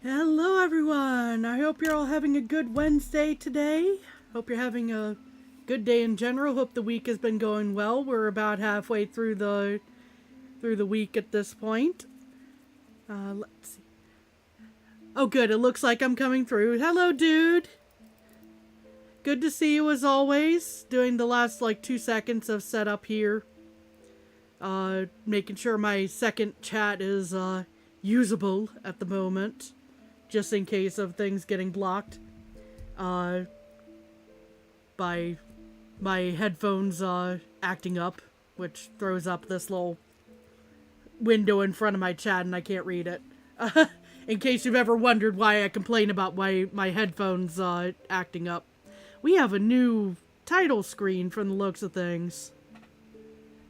Hello everyone! I hope you're all having a good Wednesday today. Hope you're having a good day in general. Hope the week has been going well. We're about halfway through the week at this point. Let's see. Oh good, it looks like I'm coming through. Hello dude! Good to see you as always. Doing the last 2 seconds of setup here. Making sure my second chat is usable at the moment. Just in case of things getting blocked by my headphones acting up, which throws up this little window in front of my chat and I can't read it. In case you've ever wondered why I complain about my headphones acting up. We have a new title screen from the looks of things.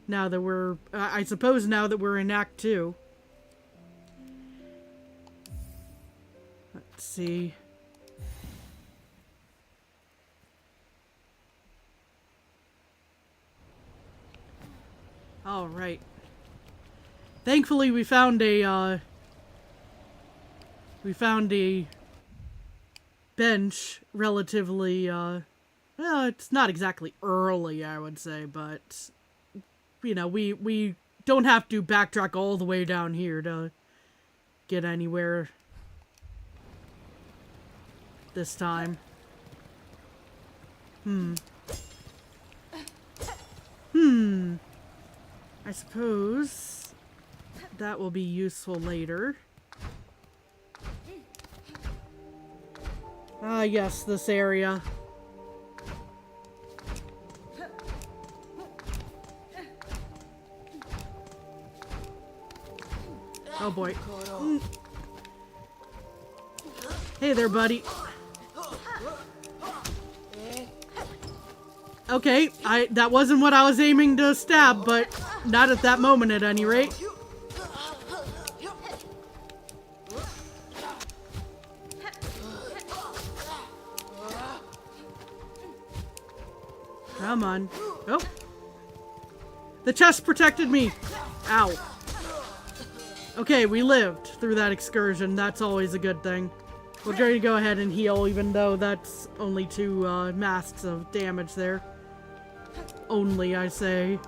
Now that we're, I suppose now that we're in Act 2. Let's see. All right. Thankfully, we found a bench relatively. Well, it's not exactly early, I would say, but you know, we don't have to backtrack all the way down here to get anywhere this time. I suppose that will be useful later. Ah, yes, this area. Oh boy. Hey there, buddy. Okay, that wasn't what I was aiming to stab, but not at that moment at any rate. Come on. Oh. The chest protected me. Ow. Okay, we lived through that excursion. That's always a good thing. We're going to go ahead and heal, even though that's only 2 masks of damage there. Only, I say.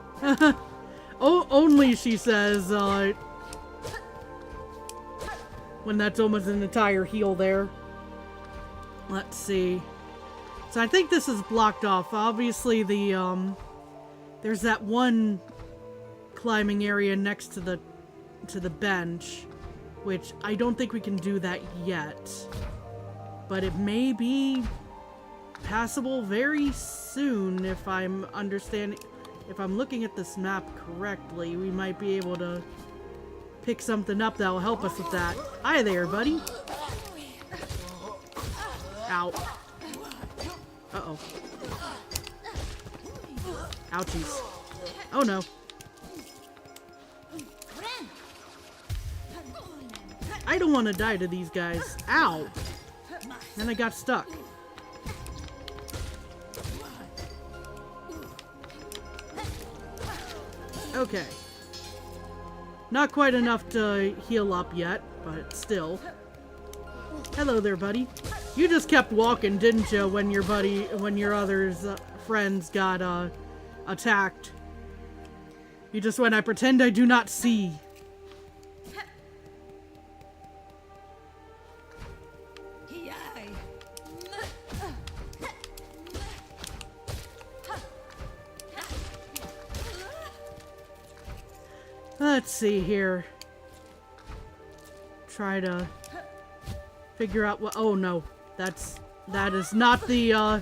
Oh, only, she says, when that's almost an entire heal there. Let's see. So I think this is blocked off. Obviously, there's that one climbing area next to the bench, which I don't think we can do that yet. But it may be passable very soon if I'm looking at this map correctly. We might be able to pick something up that'll help us with that. Hi there, buddy. Ow. Uh-oh. Ouchies. Oh no. I don't want to die to these guys. Ow! And I got stuck. Okay. Not quite enough to heal up yet, but still. Hello there, buddy. You just kept walking, didn't you, when your other's friends got attacked? You just went, I pretend I do not see. Let's see here. Try to figure out what. Oh no, that is not the.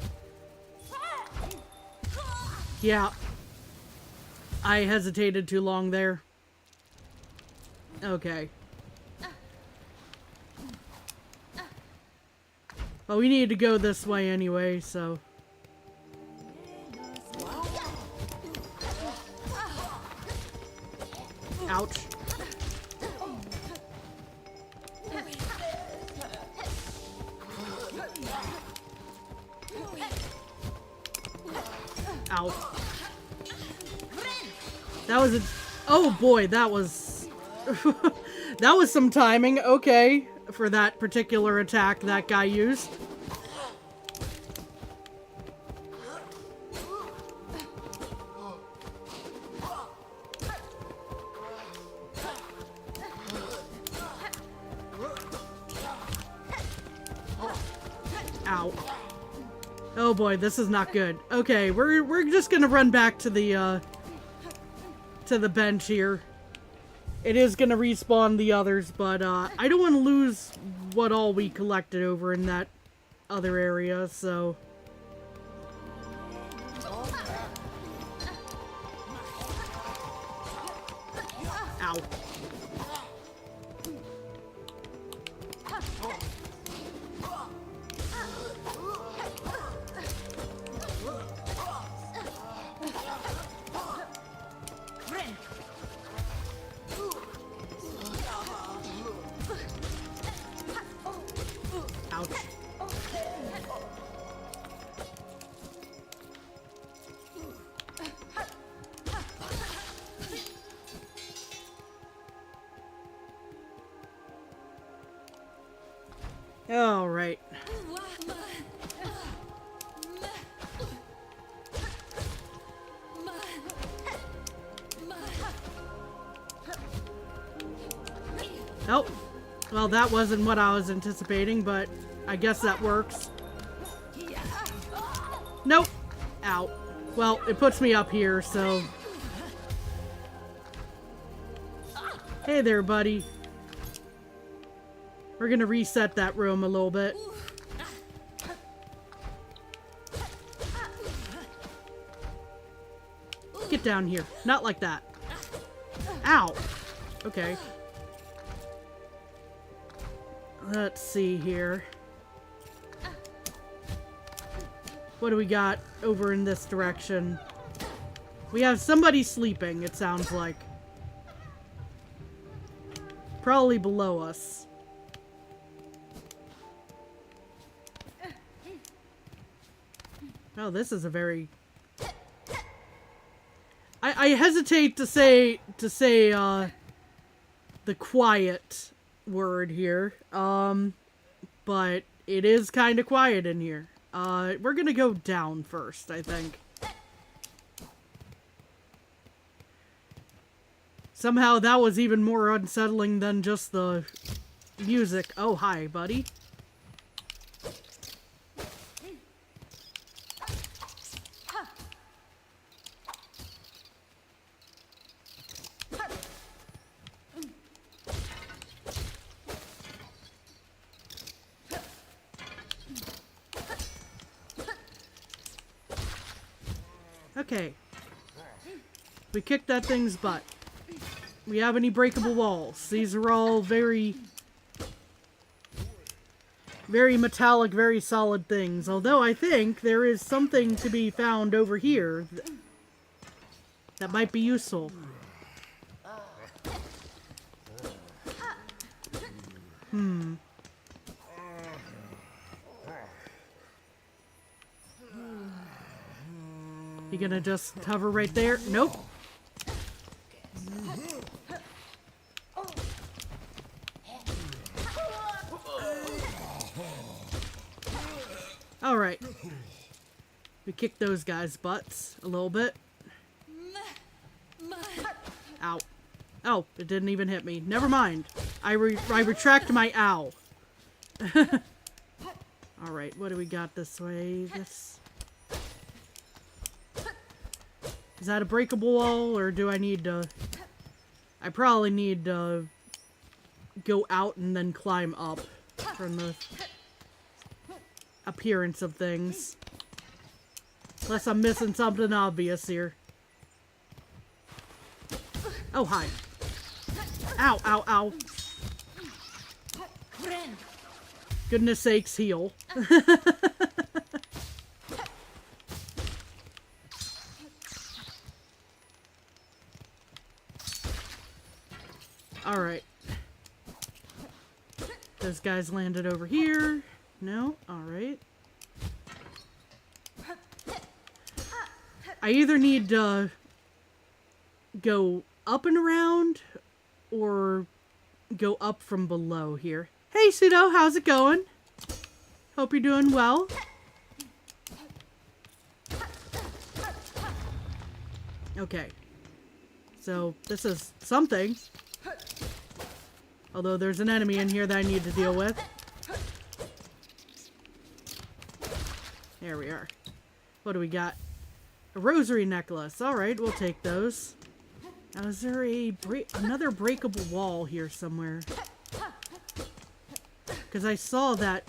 Yeah, I hesitated too long there. Okay. Well, we needed to go this way anyway, so. Ouch. Ow. That was a... Oh boy, that was... That was some timing, okay, for that particular attack that guy used. Ow. Oh boy, this is not good. Okay, we're just gonna run back to the bench here. It is gonna respawn the others, but I don't want to lose what all we collected over in that other area, so... Ow. Ouch. All right. Oh, well, that wasn't what I was anticipating, but I guess that works. Nope. Ow. Well, it puts me up here, so... Hey there, buddy. We're gonna reset that room a little bit. Get down here. Not like that. Ow. Okay. Let's see here. What do we got over in this direction? We have somebody sleeping, it sounds like. Probably below us. Oh, this is a very... I hesitate to say the quiet word here. But it is kind of quiet in here. We're gonna go down first, I think. Somehow that was even more unsettling than just the music. Oh, hi, buddy. Okay. We kicked that thing's butt. We have any breakable walls? These are all very metallic, very solid things. Although I think there is something to be found over here that might be useful. You gonna just hover right there? Nope. Alright. We kicked those guys' butts a little bit. Ow. Oh, it didn't even hit me. Never mind. I retract my ow. Alright, what do we got this way? This... Is that a breakable wall, or do I need to... I probably need to go out and then climb up from the appearance of things. Unless I'm missing something obvious here. Oh, hi. Ow, ow, ow. Goodness sakes, heal. Alright. Those guys landed over here. No? Alright. I either need to go up and around, or go up from below here. Hey, Pseudo, how's it going? Hope you're doing well. Okay. So, this is something. Although there's an enemy in here that I need to deal with. There we are. What do we got? A rosary necklace. Alright, we'll take those. Now, is there another breakable wall here somewhere? Because I saw that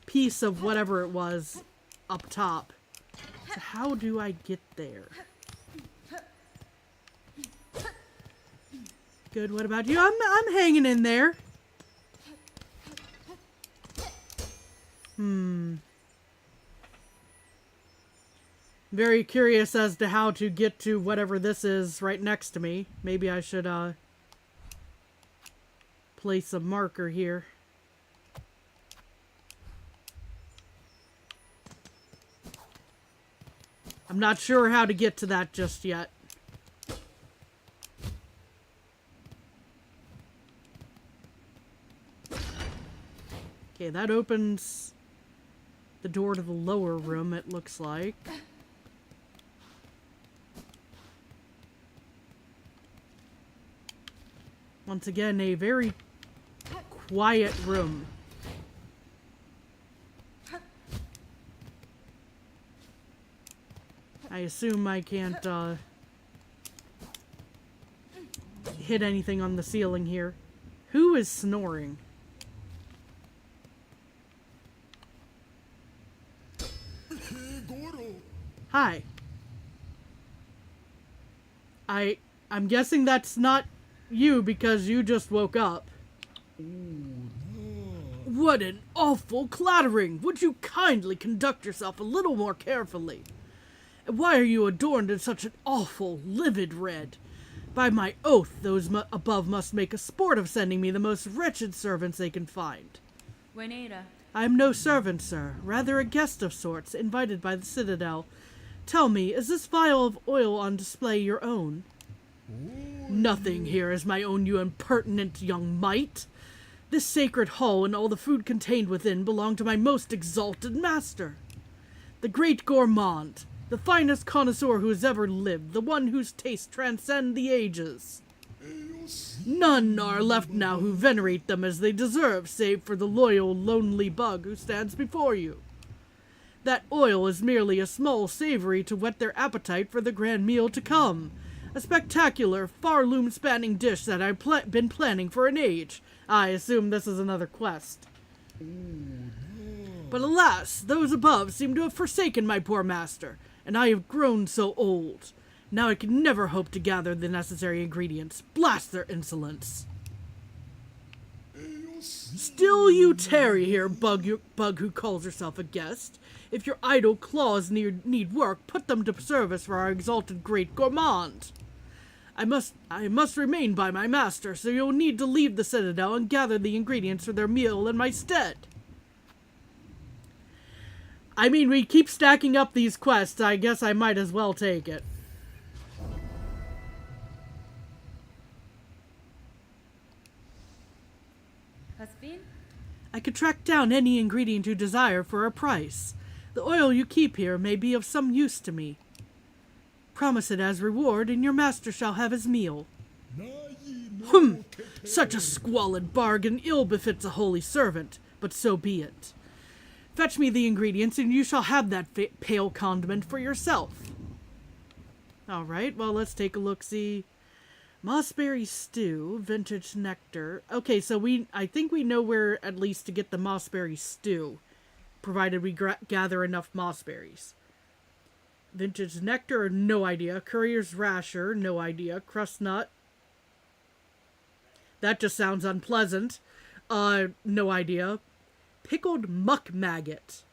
piece of whatever it was up top. So how do I get there? Good, what about you? I'm hanging in there. Very curious as to how to get to whatever this is right next to me. Maybe I should place a marker here. I'm not sure how to get to that just yet. Okay, that opens the door to the lower room, it looks like. Once again, a very quiet room. I assume I can't hit anything on the ceiling here. Who is snoring? Hi. I'm guessing that's not you because you just woke up. What an awful clattering! Would you kindly conduct yourself a little more carefully? And why are you adorned in such an awful, livid red? By my oath, those above must make a sport of sending me the most wretched servants they can find. Buenera. I am no servant, sir, rather a guest of sorts, invited by the Citadel. Tell me, is this vial of oil on display your own? Nothing here is my own, you impertinent young mite. This sacred hall and all the food contained within belong to my most exalted master. The great gourmand, the finest connoisseur who has ever lived, the one whose tastes transcend the ages. None are left now who venerate them as they deserve, save for the loyal, lonely bug who stands before you. That oil is merely a small savory to whet their appetite for the grand meal to come. A spectacular, far loom-spanning dish that I've been planning for an age. I assume this is another quest. But alas, those above seem to have forsaken my poor master, and I have grown so old. Now I can never hope to gather the necessary ingredients. Blast their insolence. Still you tarry here, bug who calls yourself a guest. If your idle claws need work, put them to service for our exalted great gourmand. I must remain by my master, so you'll need to leave the Citadel and gather the ingredients for their meal in my stead. I mean, we keep stacking up these quests. I guess I might as well take it. Hasbin? I could track down any ingredient you desire for a price. The oil you keep here may be of some use to me. Promise it as reward, and your master shall have his meal. Such a squalid bargain ill befits a holy servant, but so be it. Fetch me the ingredients, and you shall have that pale condiment for yourself. Alright, well, let's take a look-see. Mossberry stew, vintage nectar. Okay, so I think we know where at least to get the mossberry stew, provided we gather enough mossberries. Vintage nectar, no idea. Courier's rasher, no idea. Crust nut. That just sounds unpleasant. No idea. Pickled muck maggot.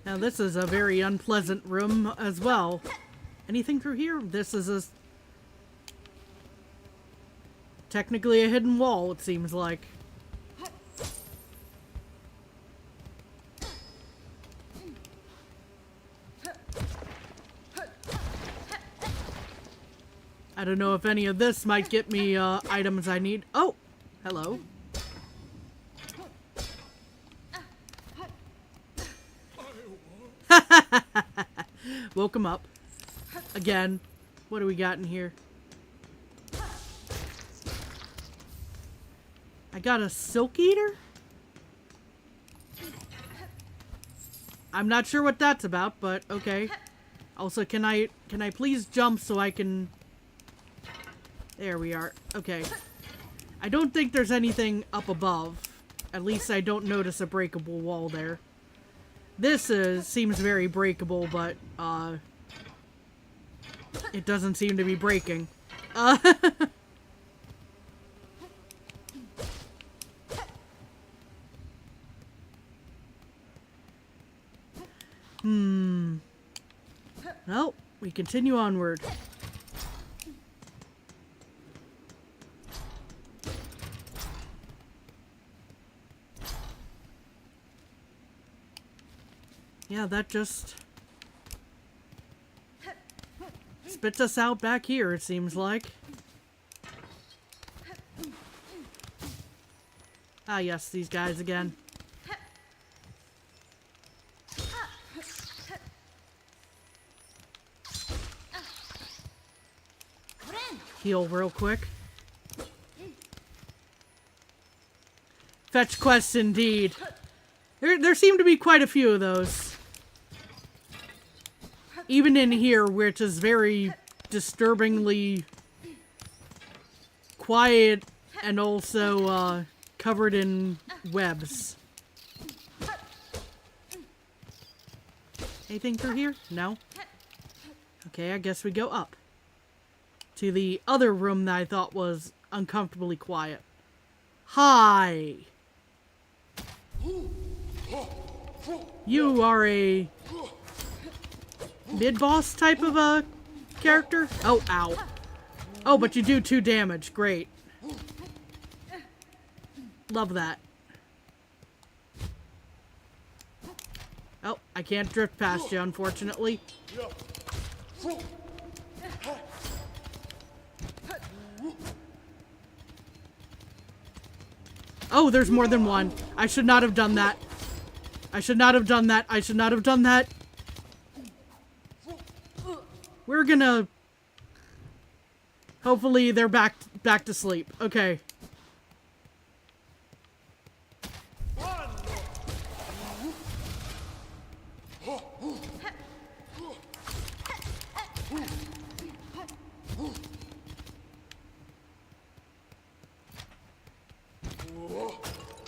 Now this is a very unpleasant room as well. Anything through here? This is technically a hidden wall, it seems like. I don't know if any of this might get me items I need. Oh! Hello. Woke him up. Again. What do we got in here? I got a silk eater? I'm not sure what that's about, but okay. Also, can I please jump so I can... There we are. Okay. I don't think there's anything up above. At least I don't notice a breakable wall there. This seems very breakable, but it doesn't seem to be breaking. Well, we continue onward. Yeah, that just spits us out back here, it seems like. Ah, yes, these guys again. Heal real quick. Fetch quests indeed. There seem to be quite a few of those. Even in here, which is very disturbingly quiet and also covered in webs. Anything through here? No? Okay, I guess we go up. To the other room that I thought was uncomfortably quiet. Hi! You are a mid-boss type of a character? Oh, ow. Oh, but you do 2 damage. Great. Love that. Oh, I can't drift past you, unfortunately. Oh, there's more than one. I should not have done that. I should not have done that. I should not have done that. We're gonna... Hopefully they're back to sleep. Okay.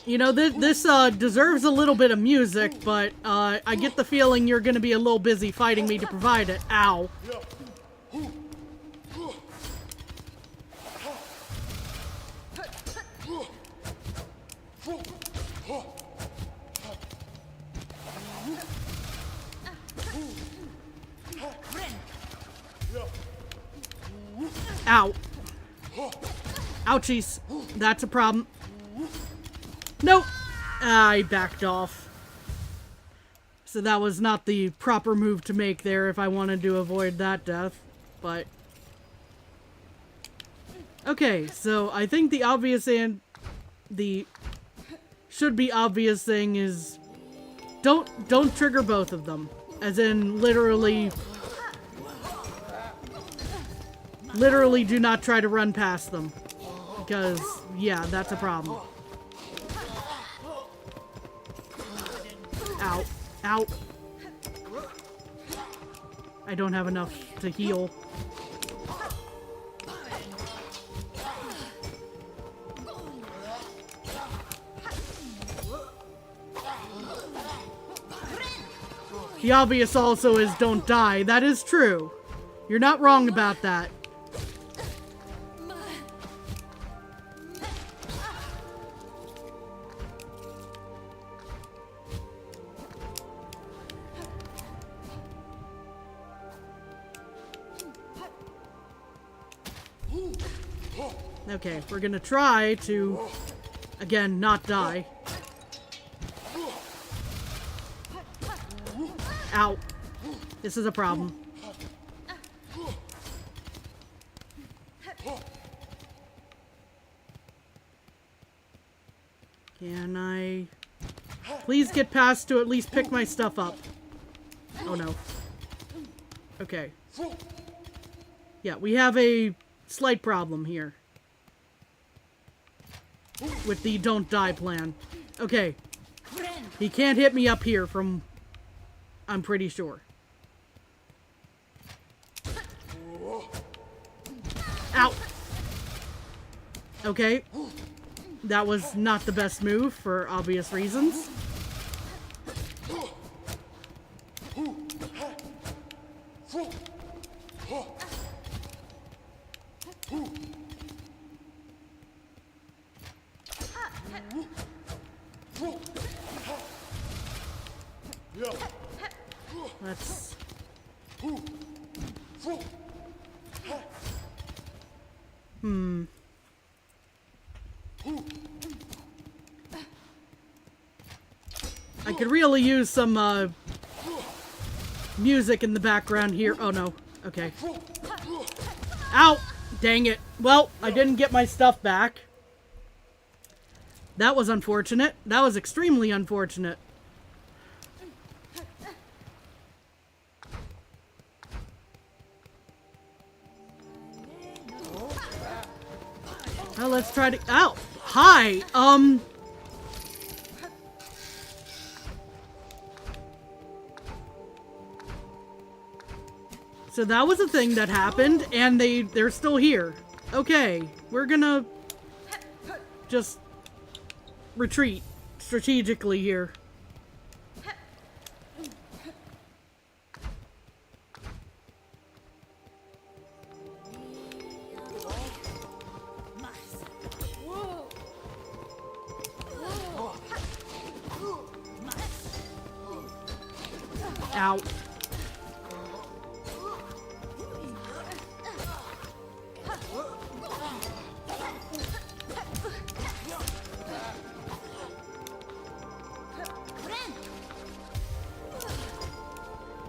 You know, this deserves a little bit of music, but I get the feeling you're gonna be a little busy fighting me to provide it. Ow. Ow. Ouchies. That's a problem. Nope. I backed off. So that was not the proper move to make there if I wanted to avoid that death. But... Okay, so I think the obvious and the should be obvious thing is don't trigger both of them. As in literally do not try to run past them. Because, yeah, that's a problem. Ow. Ow. I don't have enough to heal. The obvious also is don't die. That is true. You're not wrong about that. Okay, we're gonna try to, again, not die. Ow. This is a problem. Can I please get past to at least pick my stuff up? Oh no. Okay. Yeah, we have a slight problem here with the don't die plan. Okay. He can't hit me up here from... I'm pretty sure. Ow! Okay. That was not the best move for obvious reasons. Let's... I could really use some, music in the background here. Oh, no. Okay. Ow! Dang it. Well, I didn't get my stuff back. That was unfortunate. That was extremely unfortunate. Well, let's try to... Ow! Hi! So that was a thing that happened, and they're still here. Okay, we're gonna just retreat strategically here. Ow.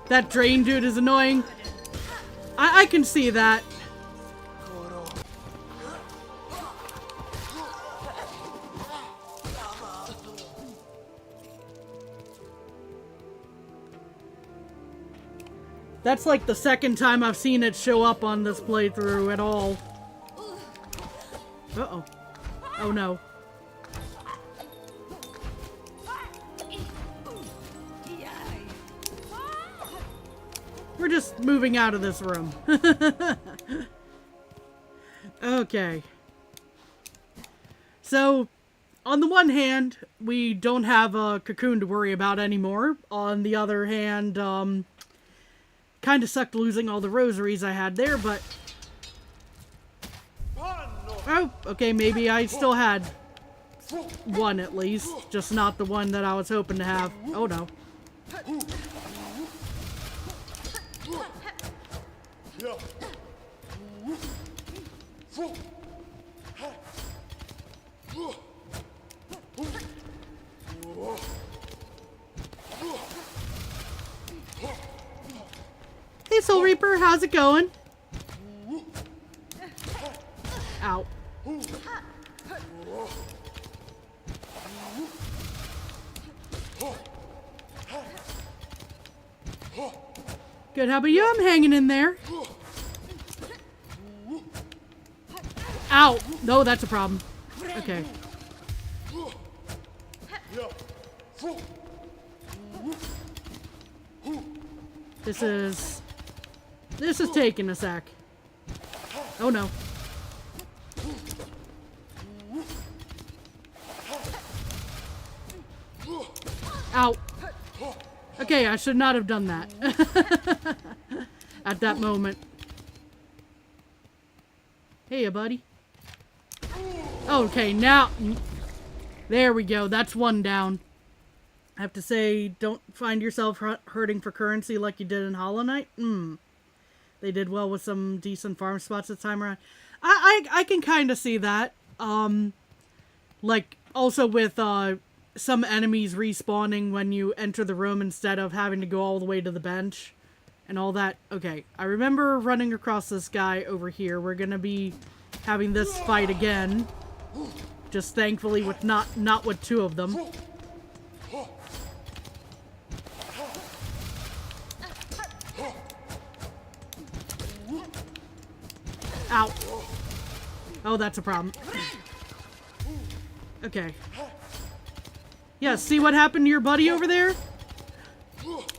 That drain dude is annoying. I can see that. That's like the second time I've seen it show up on this playthrough at all. Uh-oh. Oh no. We're just moving out of this room. Okay. So, on the one hand, we don't have a cocoon to worry about anymore. On the other hand, kind of sucked losing all the rosaries I had there, but... Oh, okay, maybe I still had one at least. Just not the one that I was hoping to have. Oh no. Hey Soul Reaper, how's it going? Ow. Good, how about you? I'm hanging in there. Ow! No, that's a problem. Okay. This is taking a sec. Oh no. Ow. Okay, I should not have done that. At that moment. Hey, buddy. Okay, now... There we go. That's one down. I have to say, don't find yourself hurting for currency like you did in Hollow Knight. They did well with some decent farm spots this time around. I can kind of see that. Like, also with, some enemies respawning when you enter the room instead of having to go all the way to the bench and all that. Okay, I remember running across this guy over here. We're gonna be having this fight again. Just thankfully with not with two of them. Ow. Oh, that's a problem. Okay. Yeah, see what happened to your buddy over there?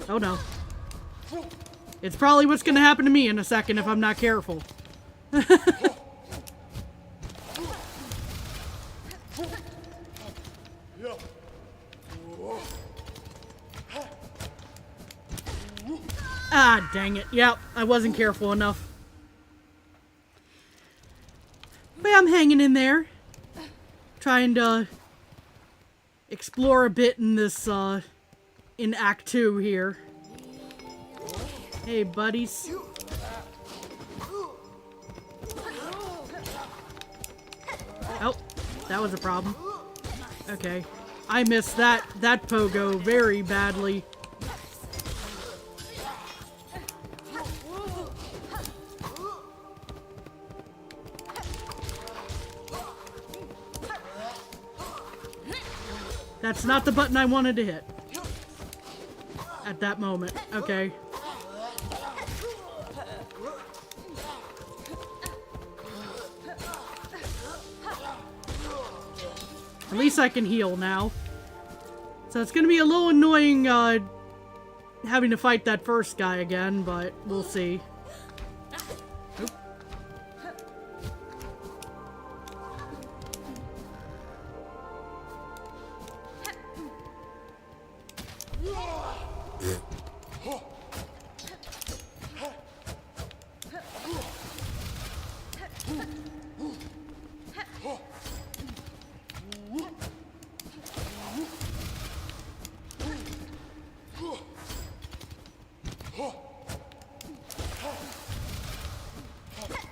Oh no. It's probably what's gonna happen to me in a second if I'm not careful. Ah, dang it. Yep, I wasn't careful enough. But I'm hanging in there. Trying to explore a bit in this, in Act 2 here. Hey, buddies. Oh, that was a problem. Okay. I missed that pogo very badly. That's not the button I wanted to hit. At that moment. Okay. At least I can heal now. So it's gonna be a little annoying, having to fight that first guy again, but we'll see. Oop.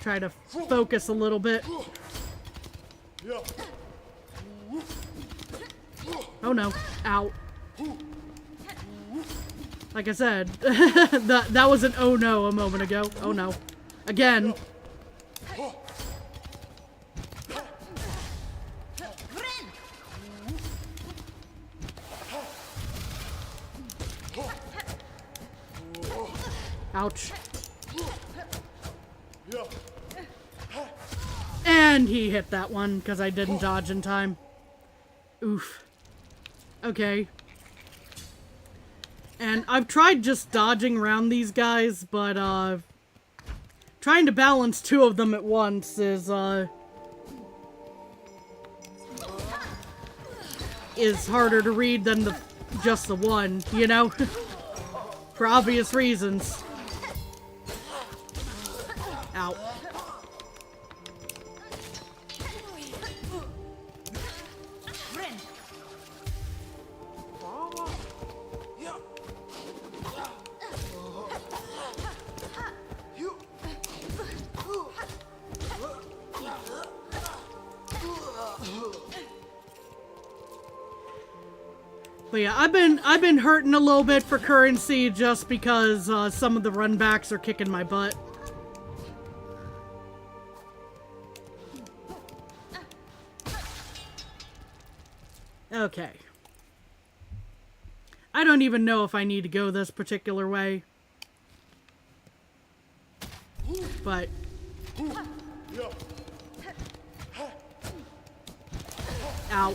Try to focus a little bit. Oh no. Ow. Like I said, that was an oh no a moment ago. Oh no. Again. Ouch. And he hit that one because I didn't dodge in time. Oof. Okay. And I've tried just dodging around these guys, but trying to balance two of them at once is harder to read than just the one, you know? For obvious reasons. Ow. But yeah, I've been hurting a little bit for currency just because some of the runbacks are kicking my butt. Okay. I don't even know if I need to go this particular way. But ow.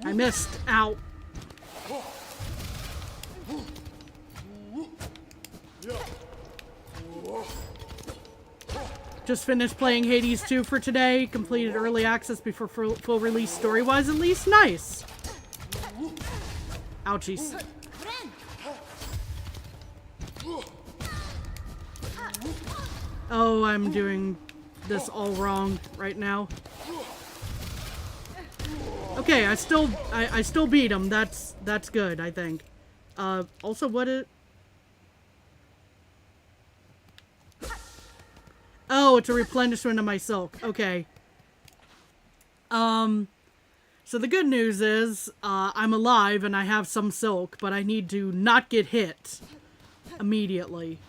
I missed. Ow. Just finished playing Hades 2 for today. Completed early access before full release story-wise at least. Nice. Ouchies. Oh, I'm doing this all wrong right now. Okay, I still beat him. That's good, I think. Also what it... Oh, it's a replenishment of my silk. Okay. So the good news is, I'm alive and I have some silk, but I need to not get hit immediately.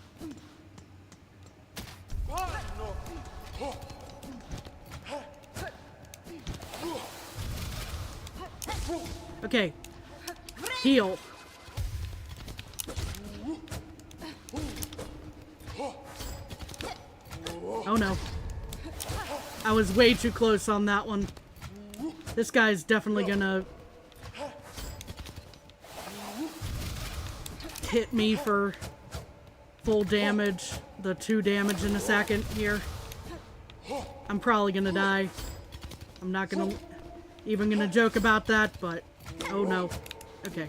Okay. Heal. Oh no. I was way too close on that one. This guy's definitely gonna hit me for full damage. The 2 damage in a second here. I'm probably gonna die. I'm not gonna even gonna joke about that, but oh no. Okay.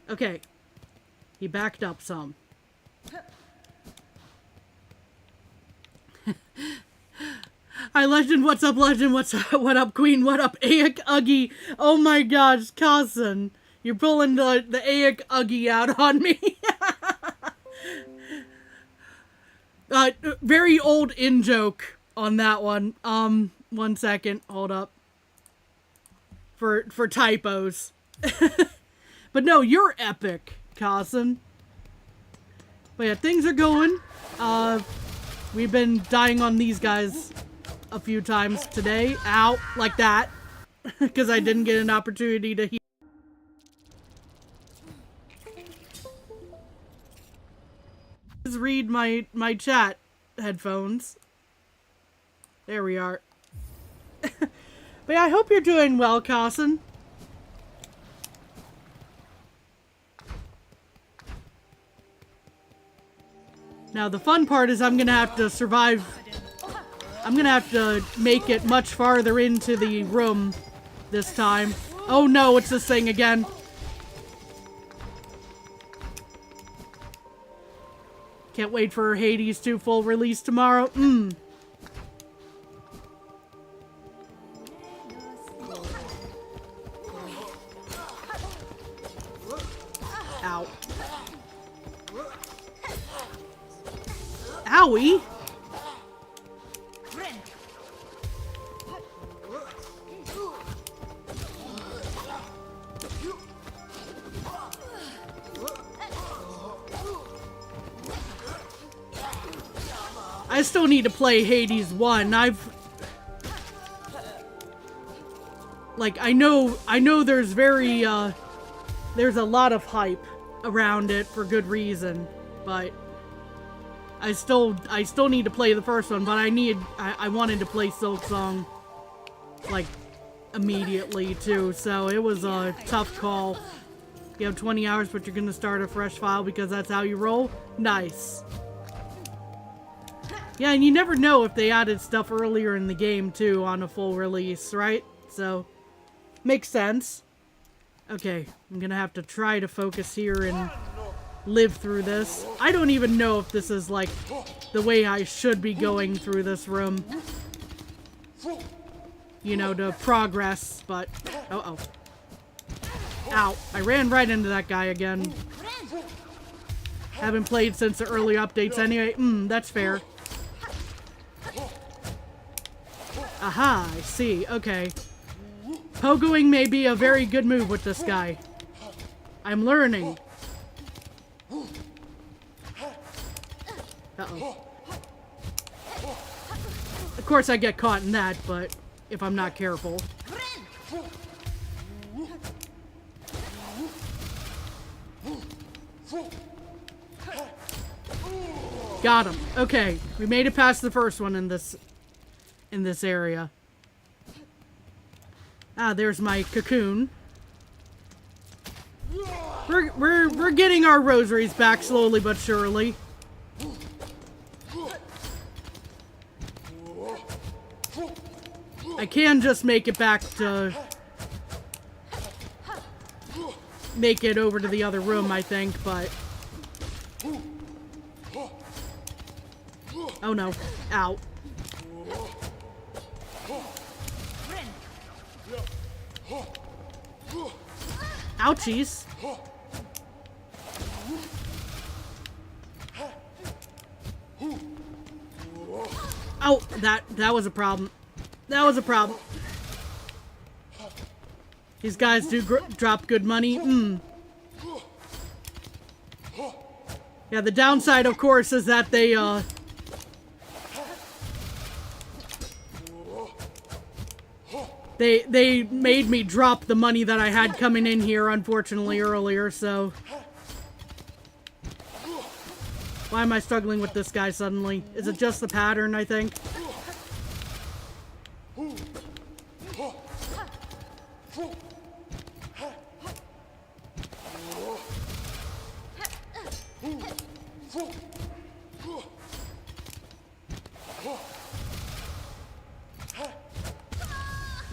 Okay. He backed up some. Hi, Legend. What's up, Legend? What's up? What up, Queen? What up, Aik Uggy? Oh my gosh, Cousin. You're pulling the Aik Uggy out on me. Very old in-joke on that one. 1 second. Hold up. For typos. But no, you're epic, Cousin. But yeah, things are going. We've been dying on these guys a few times today. Ow, like that. Because I didn't get an opportunity to heal. Just read my chat headphones. There we are. But yeah, I hope you're doing well, Cousin. Now, the fun part is I'm gonna have to survive. I'm gonna have to make it much farther into the room this time. Oh no, it's this thing again. Can't wait for Hades 2 full release tomorrow. Ow. Owie! I still need to play Hades 1. I know there's there's a lot of hype around it for good reason, but I still need to play the first one, but I wanted to play Silksong, like, immediately, too, so it was a tough call. You have 20 hours, but you're gonna start a fresh file because that's how you roll? Nice. Yeah, and you never know if they added stuff earlier in the game, too, on a full release, right? So, makes sense. Okay, I'm gonna have to try to focus here and live through this. I don't even know if this is, like, the way I should be going through this room. You know, to progress, but... Uh-oh. Ow. I ran right into that guy again. Haven't played since the early updates anyway. That's fair. Aha, I see. Okay. Pogoing may be a very good move with this guy. I'm learning. Uh-oh. Of course I get caught in that, but if I'm not careful. Got him. Okay, we made it past the first one in this area. Ah, there's my cocoon. We're getting our rosaries back slowly but surely. I can just make it back to... make it over to the other room, I think, but... Oh no. Ow. Ouchies. Oh, that was a problem. That was a problem. These guys do drop good money. Yeah, the downside, of course, is that they, They made me drop the money that I had coming in here, unfortunately, earlier, so... Why am I struggling with this guy suddenly? Is it just the pattern, I think?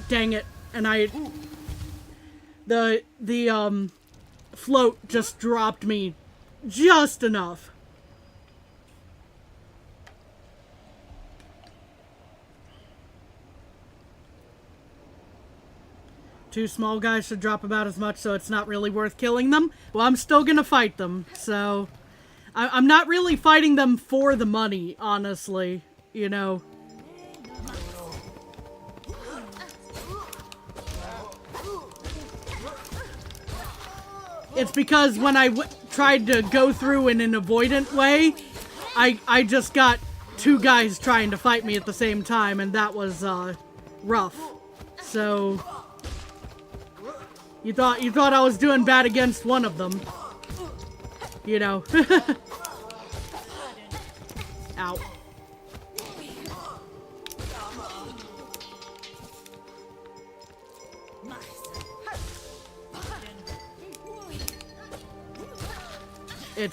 Dang it. And the float just dropped me just enough. Two small guys should drop about as much, so it's not really worth killing them. Well, I'm still gonna fight them, so... I'm not really fighting them for the money, honestly. You know... It's because when I tried to go through in an avoidant way, I just got two guys trying to fight me at the same time, and that was, rough. So... You thought I was doing bad against one of them. You know. Ow.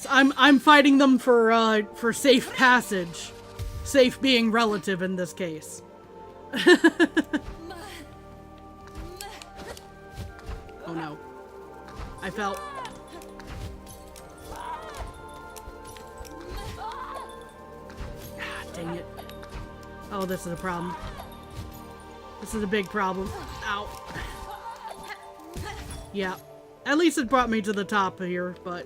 I'm fighting them for safe passage. Safe being relative in this case. Oh no. I fell. Ah, dang it. Oh, this is a problem. This is a big problem. Ow. Yeah. At least it brought me to the top here, but...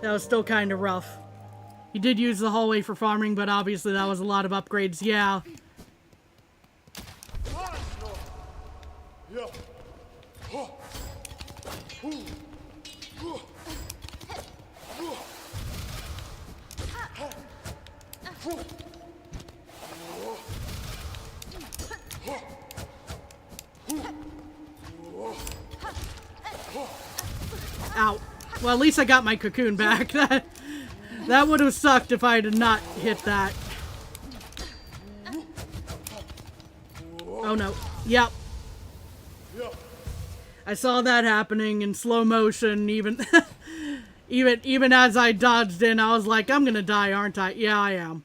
That was still kind of rough. You did use the hallway for farming, but obviously that was a lot of upgrades. Yeah. Ow. Well, at least I got my cocoon back. That would have sucked if I had not hit that. Oh no. Yep. I saw that happening in slow motion, even even as I dodged in, I was like, I'm gonna die, aren't I? Yeah, I am.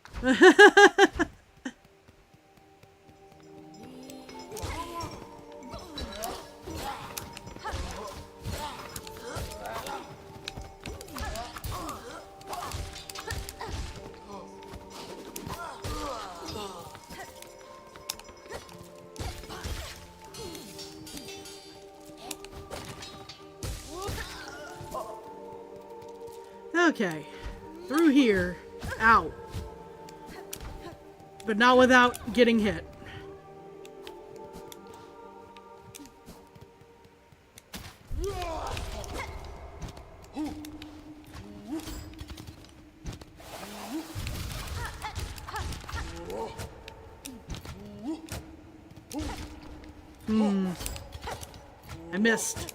Okay, through here, out, but not without getting hit. I missed.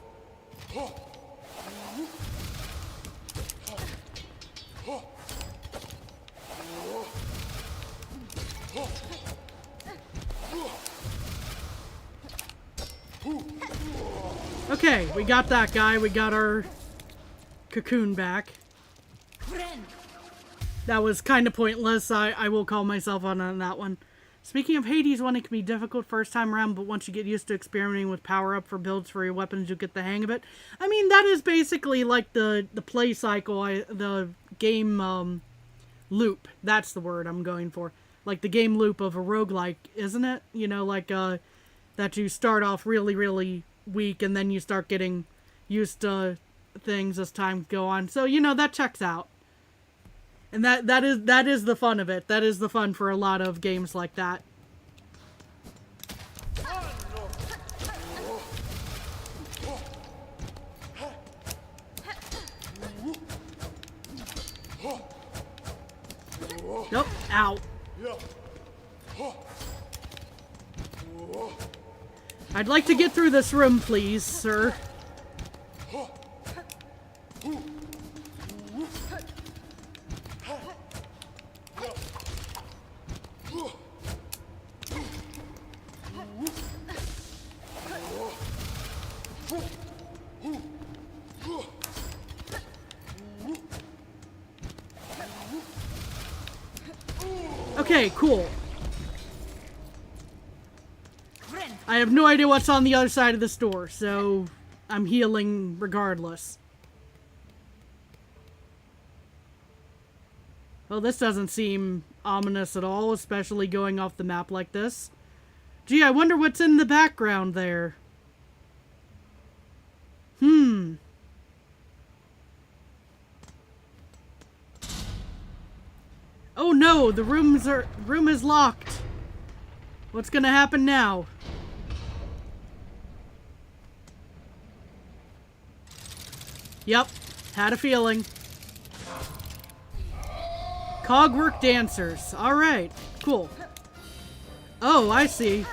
Okay, we got that guy. We got our cocoon back. That was kind of pointless. I will call myself on that one. Speaking of Hades, one, it can be difficult first time around, but once you get used to experimenting with power-up for builds for your weapons, you get the hang of it. I mean, that is basically like the play cycle, the game loop. That's the word I'm going for. Like the game loop of a roguelike, isn't it? You know, like that you start off really, really weak, and then you start getting used to things as time go on. So, you know, that checks out. And that is the fun of it. That is the fun for a lot of games like that. Nope. Ow. I'd like to get through this room, please, sir. Okay, cool. I have no idea what's on the other side of this door, so I'm healing regardless. Well, this doesn't seem ominous at all, especially going off the map like this. Gee, I wonder what's in the background there. Oh no, the room is locked. What's gonna happen now? Yep, had a feeling. Cogwork dancers. Alright, cool. Oh, I see.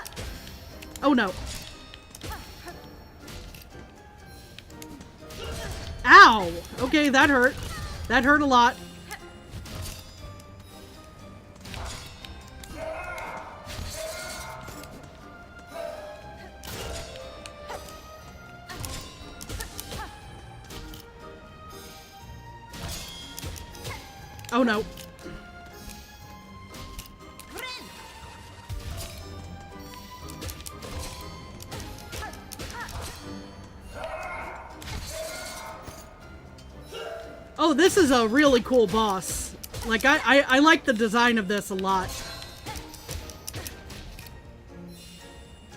Oh no. Ow! Okay, that hurt. That hurt a lot. Oh no. Oh, this is a really cool boss. Like, I like the design of this a lot.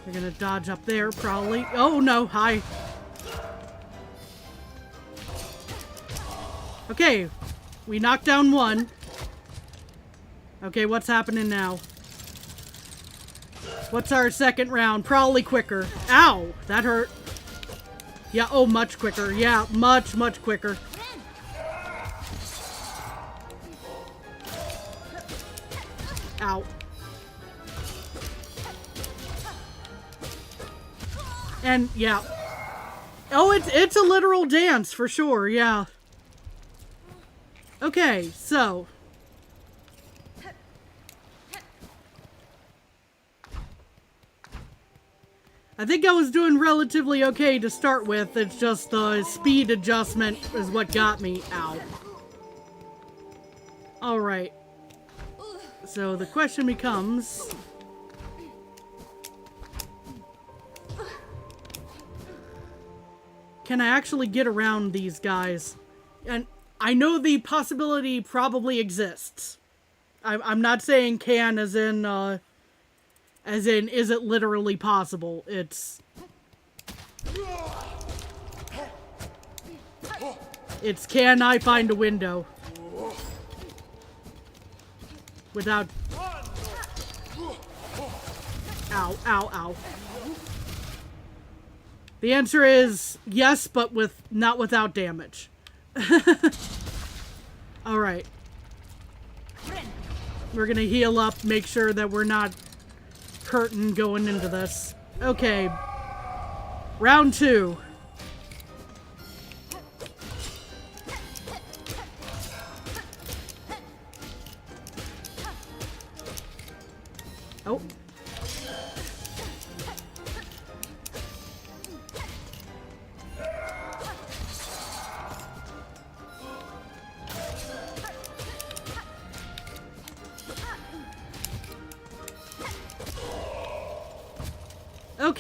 We're gonna dodge up there, probably. Oh no, hi. Okay, we knocked down one. Okay, what's happening now? What's our second round? Probably quicker. Ow! That hurt. Yeah, oh, much quicker. Yeah, much, much quicker. Ow. And, yeah. Oh, it's a literal dance, for sure, yeah. Okay, so... I think I was doing relatively okay to start with. It's just the speed adjustment is what got me. Ow. Alright. So the question becomes... can I actually get around these guys? And I know the possibility probably exists. I'm not saying can as in, is it literally possible? It's can I find a window? Without... Ow, ow, ow. The answer is yes, but not without damage. Alright. We're gonna heal up, make sure that we're not hurting going into this. Okay. Round 2. Oh.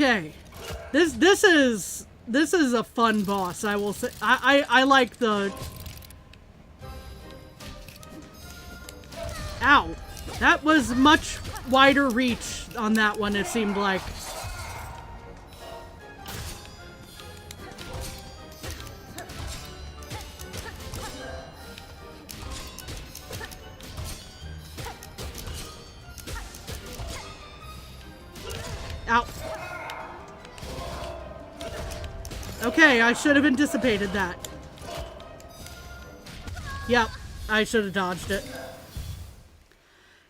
Okay. This is a fun boss, I will say. I like the... Ow. That was much wider reach on that one, it seemed like. Ow. Okay, I should have anticipated that. Yep, I should have dodged it.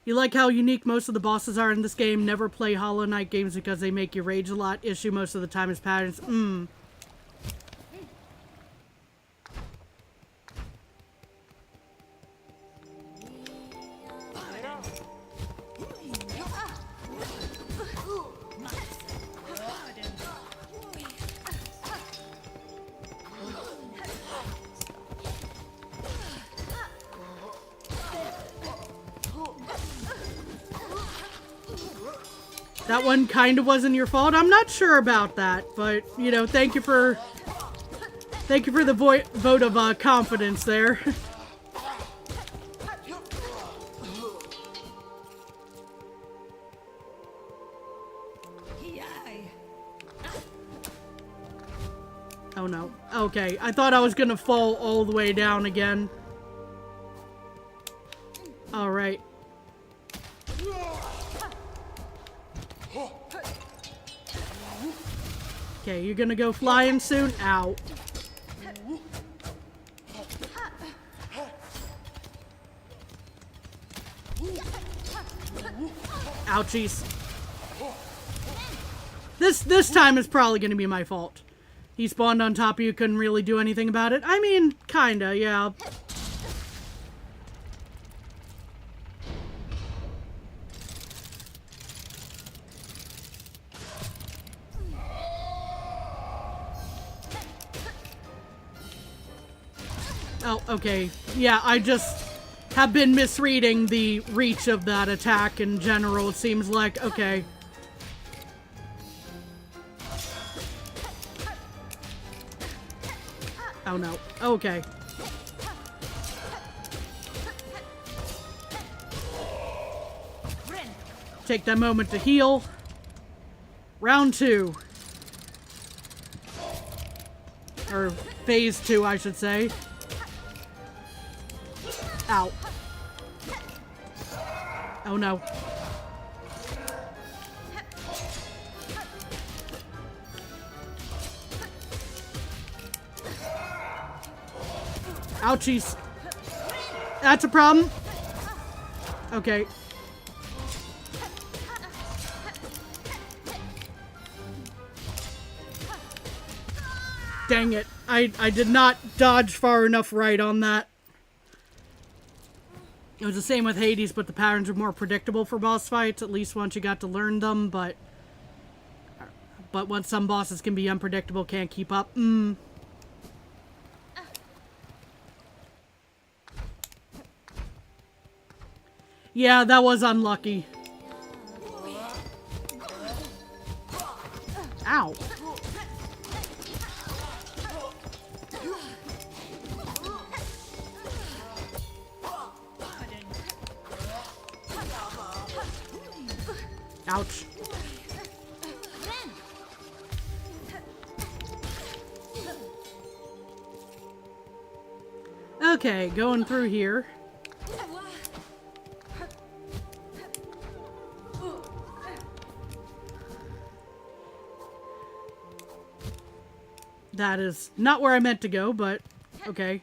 You like how unique most of the bosses are in this game? Never play Hollow Knight games because they make you rage a lot. Issue most of the time is patterns. That one kind of wasn't your fault. I'm not sure about that, but, you know, thank you for the vote of confidence there. Oh no. Okay, I thought I was gonna fall all the way down again. Alright. Okay, you're gonna go flying soon? Ow. Ouchies. This time is probably gonna be my fault. He spawned on top of you, couldn't really do anything about it. I mean, kinda, yeah. Oh, okay. Yeah, I just have been misreading the reach of that attack in general, it seems like. Okay. Oh no. Okay. Take that moment to heal. Round 2. Or phase 2, I should say. Ow. Oh no. Ouchies. That's a problem. Okay. Dang it. I did not dodge far enough right on that. It was the same with Hades, but the patterns are more predictable for boss fights, at least once you got to learn them, but once some bosses can be unpredictable, can't keep up. Yeah, that was unlucky. Ow. Ouch. Okay, going through here. That is not where I meant to go, but okay.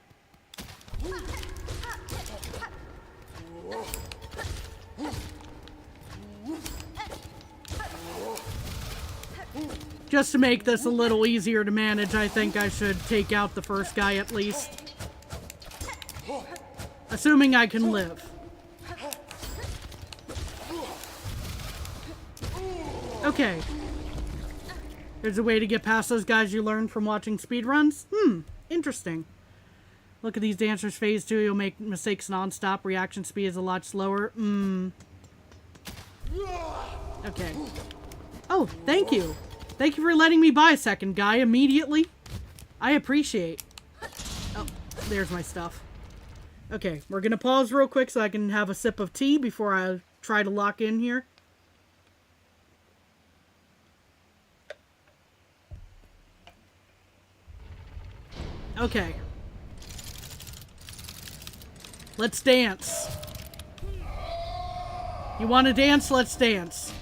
Just to make this a little easier to manage, I think I should take out the first guy at least. Assuming I can live. Okay. There's a way to get past those guys you learned from watching speedruns? Interesting. Look at these dancers. Phase 2, you'll make mistakes non-stop. Reaction speed is a lot slower. Okay. Oh, thank you. Thank you for letting me buy a second guy immediately. I appreciate. Oh, there's my stuff. Okay, we're gonna pause real quick so I can have a sip of tea before I try to lock in here. Okay. Let's dance. You want to dance? Let's dance.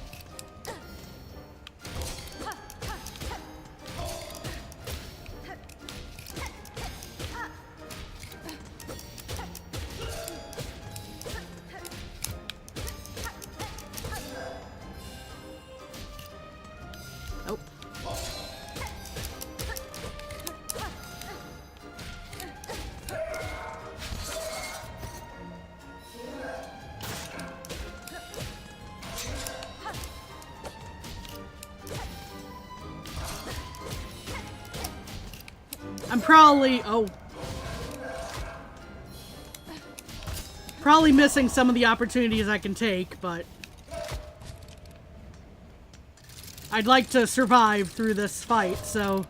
Oh. I'm probably missing some of the opportunities I can take, but I'd like to survive through this fight, so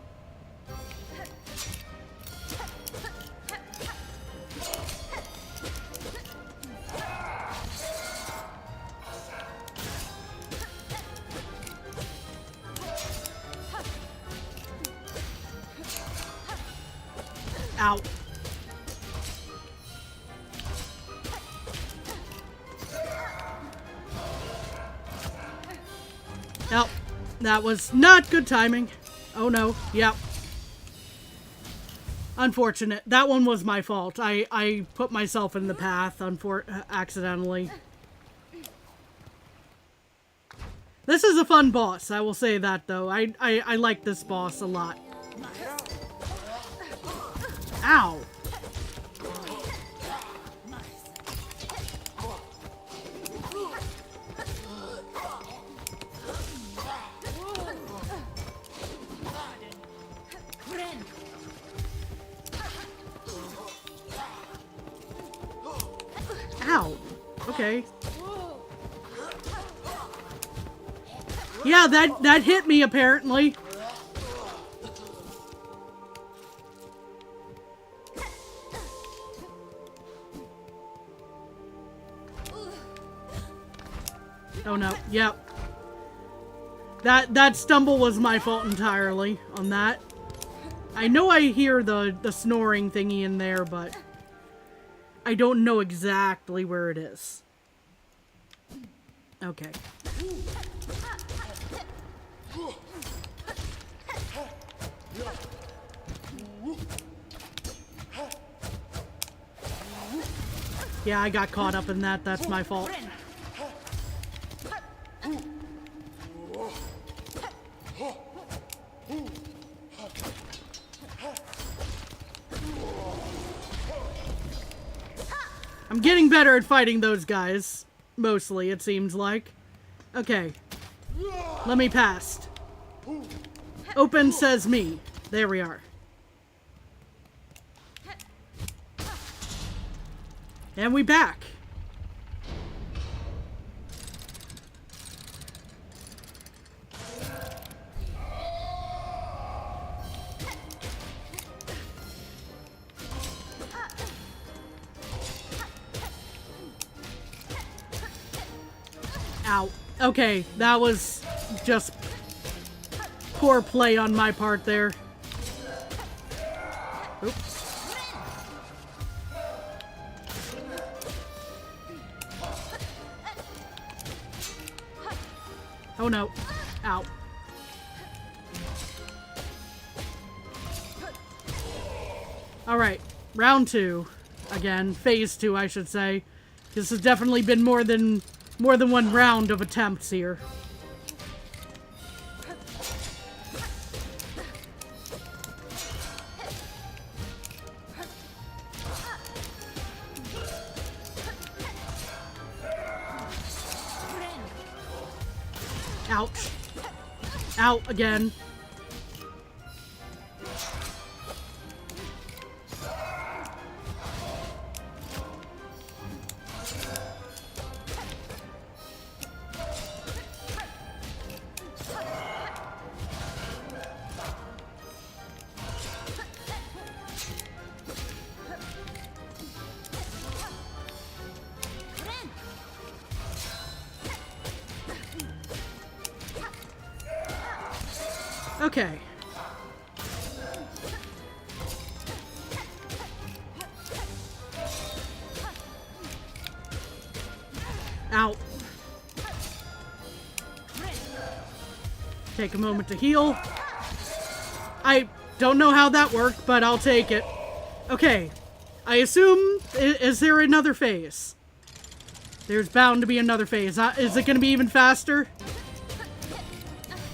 ow. Oh, that was not good timing. Oh no, yep. Unfortunate. That one was my fault. I put myself in the path accidentally. This is a fun boss, I will say that though. I like this boss a lot. Ow. Ow. Okay. Yeah, that hit me apparently. Oh no. Yep. That stumble was my fault entirely on that. I know I hear the snoring thingy in there, but I don't know exactly where it is. Okay. Yeah, I got caught up in that. That's my fault. I'm getting better at fighting those guys. Mostly, it seems like. Okay. Let me pass. Open says me. There we are. And we back. Ow. Okay, that was just poor play on my part there. Oops. Oh no. Ow. Alright, round 2. Again, phase 2 I should say. This has definitely been more than one round of attempts here. Ouch. Out again. Okay. Ow. Take a moment to heal. I don't know how that worked, but I'll take it. Okay. I assume... Is there another phase? There's bound to be another phase. Is it going to be even faster?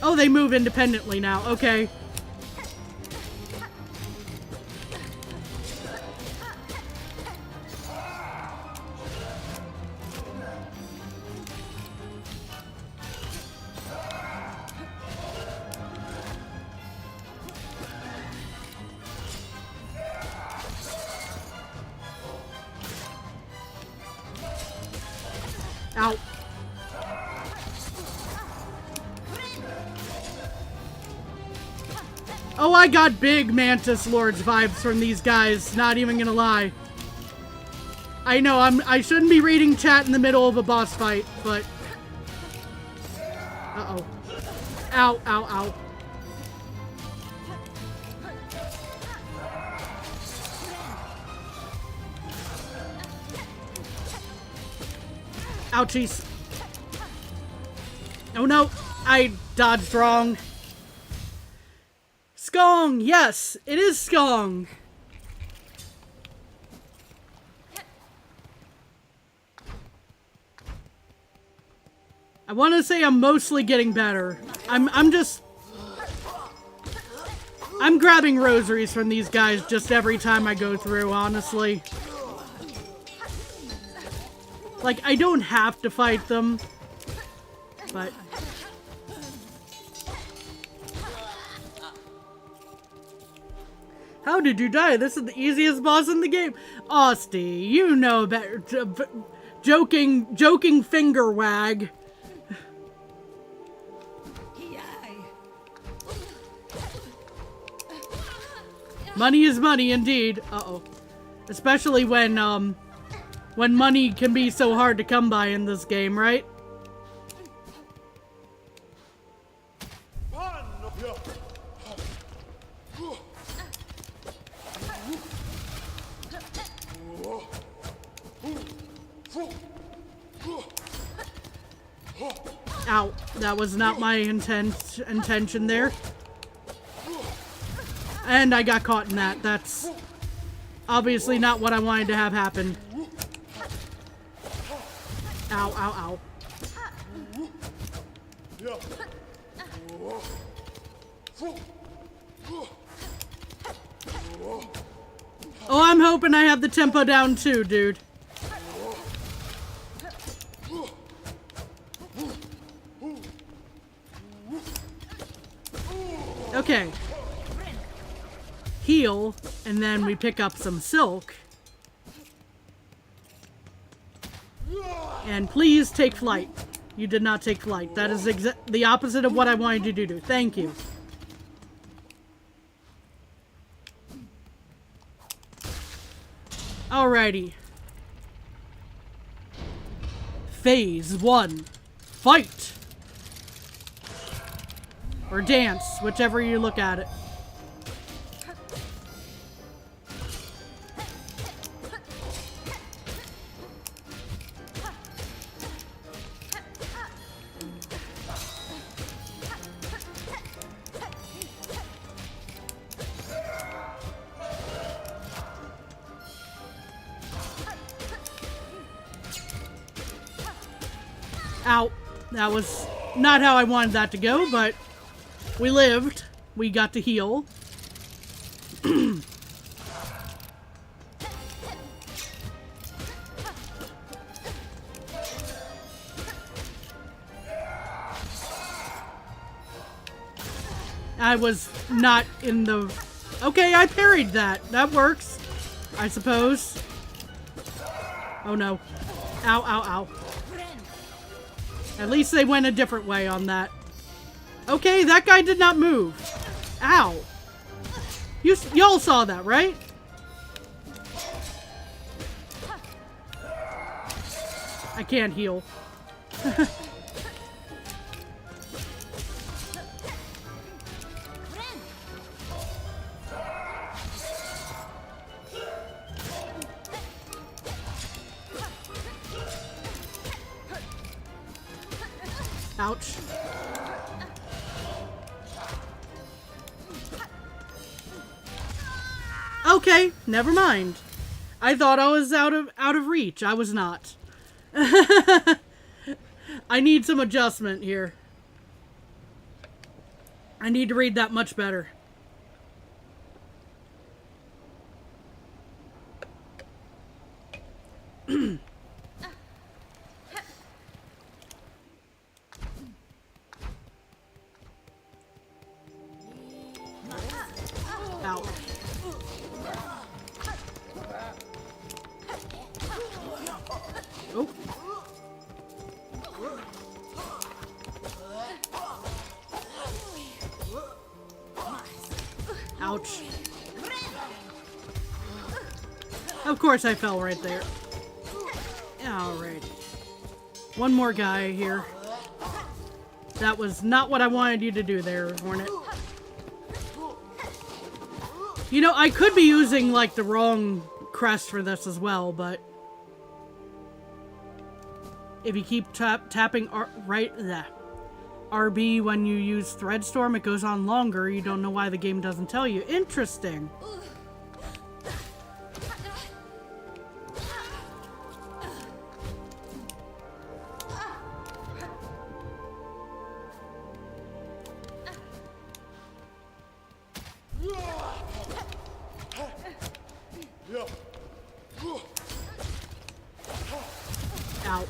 Oh, they move independently now. Okay. Ow. Oh, I got big Mantis Lords vibes from these guys, not even gonna lie. I know, I shouldn't be reading chat in the middle of a boss fight, but... Uh-oh. Ow, ow, ow. Ouchies. Oh no, I dodged wrong. Skong! Yes, it is Skong! I want to say I'm mostly getting better. I'm grabbing rosaries from these guys just every time I go through, honestly. Like, I don't have to fight them, but... How did you die? This is the easiest boss in the game. Austie, you know better. Joking finger wag. Money is money, indeed. Uh-oh. Especially when money can be so hard to come by in this game, right? Ow. That was not my intention there. And I got caught in that. That's obviously not what I wanted to have happen. Ow, ow, ow. Oh, I'm hoping I have the tempo down too, dude. Okay. Heal, and then we pick up some silk. And please take flight. You did not take flight. That is the opposite of what I wanted you to do. Thank you. Alrighty. Phase 1. Fight! Or dance, whichever you look at it. Ow. That was not how I wanted that to go, but we lived. We got to heal. I was not in the... Okay, I parried that. That works, I suppose. Oh no. Ow, ow, ow. At least they went a different way on that. Okay, that guy did not move. Ow. Y'all saw that, right? I can't heal. Ouch. Okay, never mind. I thought I was out of reach. I was not. I need some adjustment here. I need to read that much better. Ow. Oh. Ouch. Of course I fell right there. Alright. One more guy here. That was not what I wanted you to do there, Hornet. You know, I could be using, like, the wrong crest for this as well, but... if you keep tapping RB when you use Threadstorm, it goes on longer. You don't know why the game doesn't tell you. Interesting. Ow.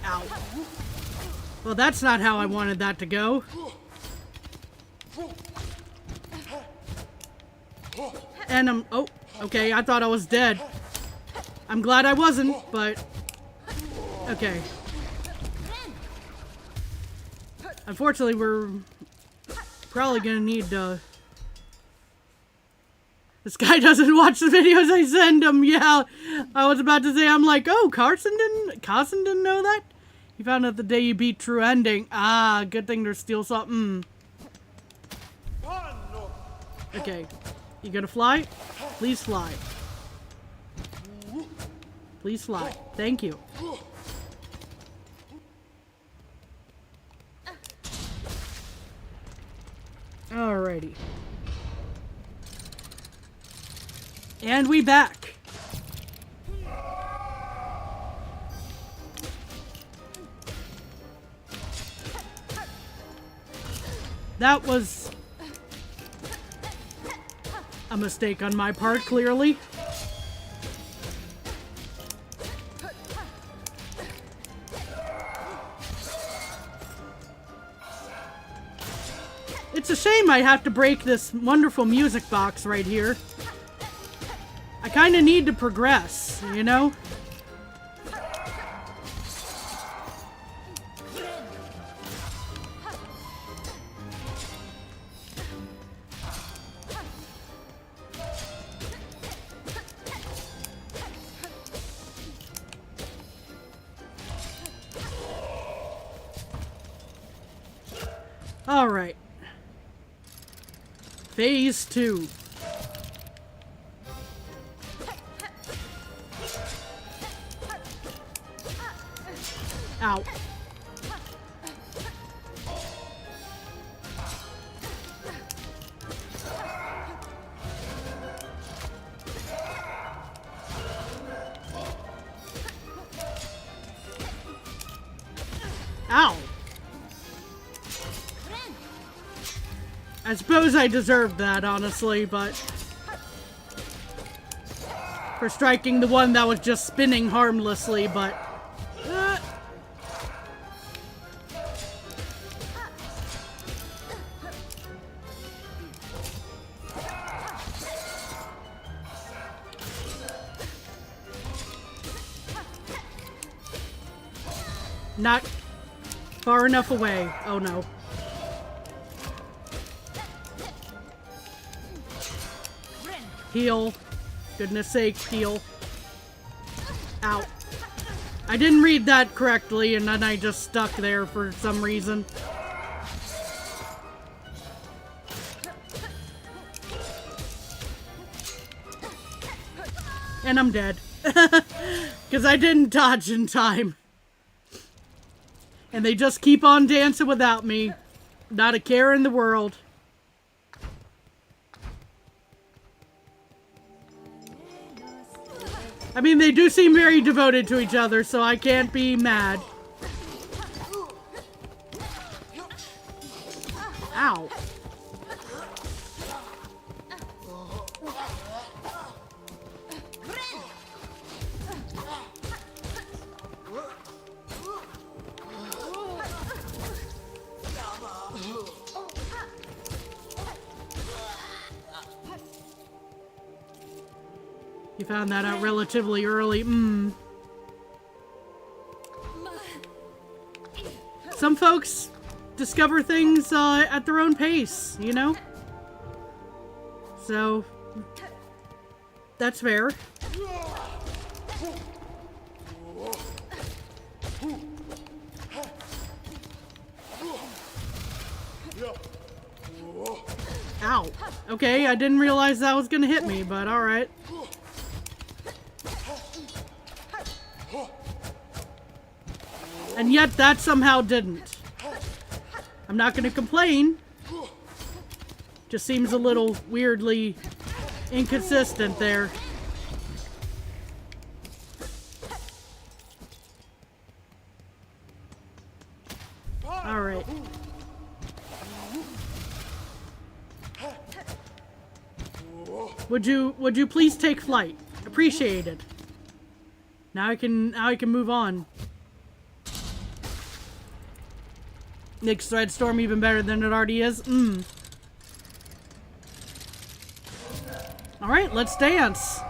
Ow. Well, that's not how I wanted that to go. And I'm... oh, okay, I thought I was dead. I'm glad I wasn't, but... okay. Unfortunately, we're probably gonna need to... this guy doesn't watch the videos I send him. Yeah, I was about to say, I'm like, oh, Carson didn't know that? You found out the day you beat True Ending. Ah, good thing there's still something. Okay. You gonna fly? Please fly. Please fly. Thank you. Alrighty. And we back. That was a mistake on my part, clearly. It's a shame I have to break this wonderful music box right here. I kind of need to progress, you know? All right. Phase 2. Ow. Ow. I suppose I deserved that, honestly, but... for striking the one that was just spinning harmlessly, but... not far enough away. Oh no. Heal. Goodness sake, heal. Ow. I didn't read that correctly, and then I just stuck there for some reason. And I'm dead. Because I didn't dodge in time. And they just keep on dancing without me. Not a care in the world. I mean, they do seem very devoted to each other, so I can't be mad. Ow. You found that out relatively early. Some folks discover things at their own pace, you know? So, that's fair. Ow. Okay, I didn't realize that was gonna hit me, but alright. And yet that somehow didn't. I'm not gonna complain. Just seems a little weirdly inconsistent there. Alright. Would you please take flight? Appreciated. Now I can move on. Makes Threadstorm even better than it already is. Alright, let's dance.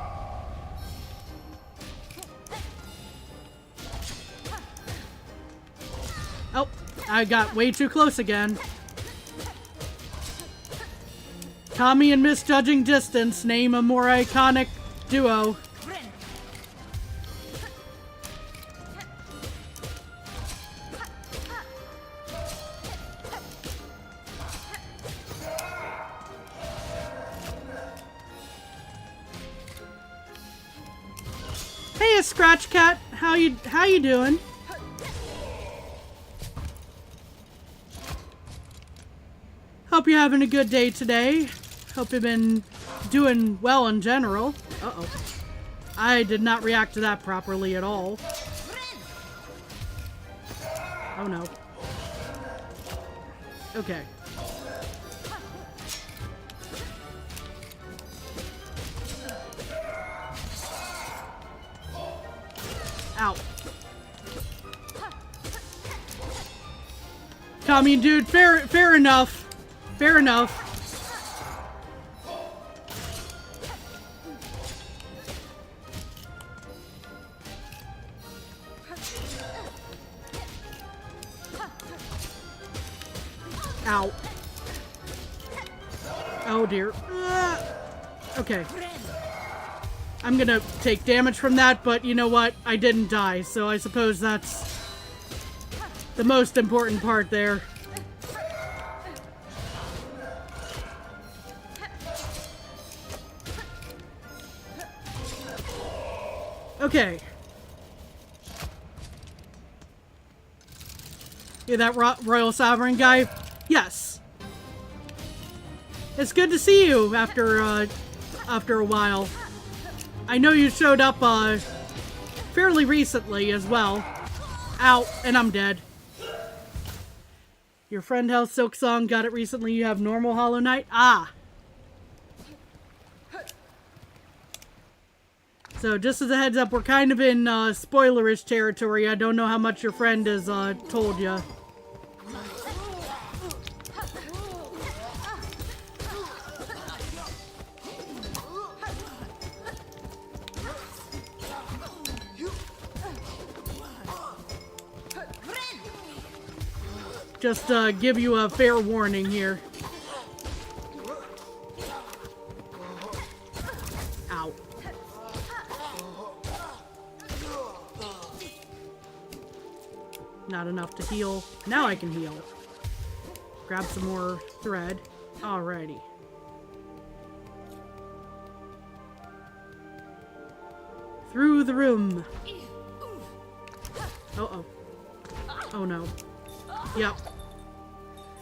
Oh, I got way too close again. Tommy and misjudging distance, name a more iconic duo. Hey, Scratch Cat, how you doing? Hope you're having a good day today. Hope you've been doing well in general. Uh-oh. I did not react to that properly at all. Oh no. Okay. Ow. I mean, dude, fair enough. Fair enough. Ow. Oh dear. Okay. I'm gonna take damage from that, but you know what? I didn't die, so I suppose that's the most important part there. Okay. Yeah, that Royal Sovereign guy? Yes. It's good to see you after a while. I know you showed up fairly recently as well. Ow, and I'm dead. Your friend has Silksong, got it recently. You have normal Hollow Knight? Ah. So just as a heads up, we're kind of in spoilerish territory. I don't know how much your friend has told you. Just give you a fair warning here. enough to heal. Now I can heal. Grab some more thread. Alrighty. Through the room. Uh-oh. Oh no. Yep.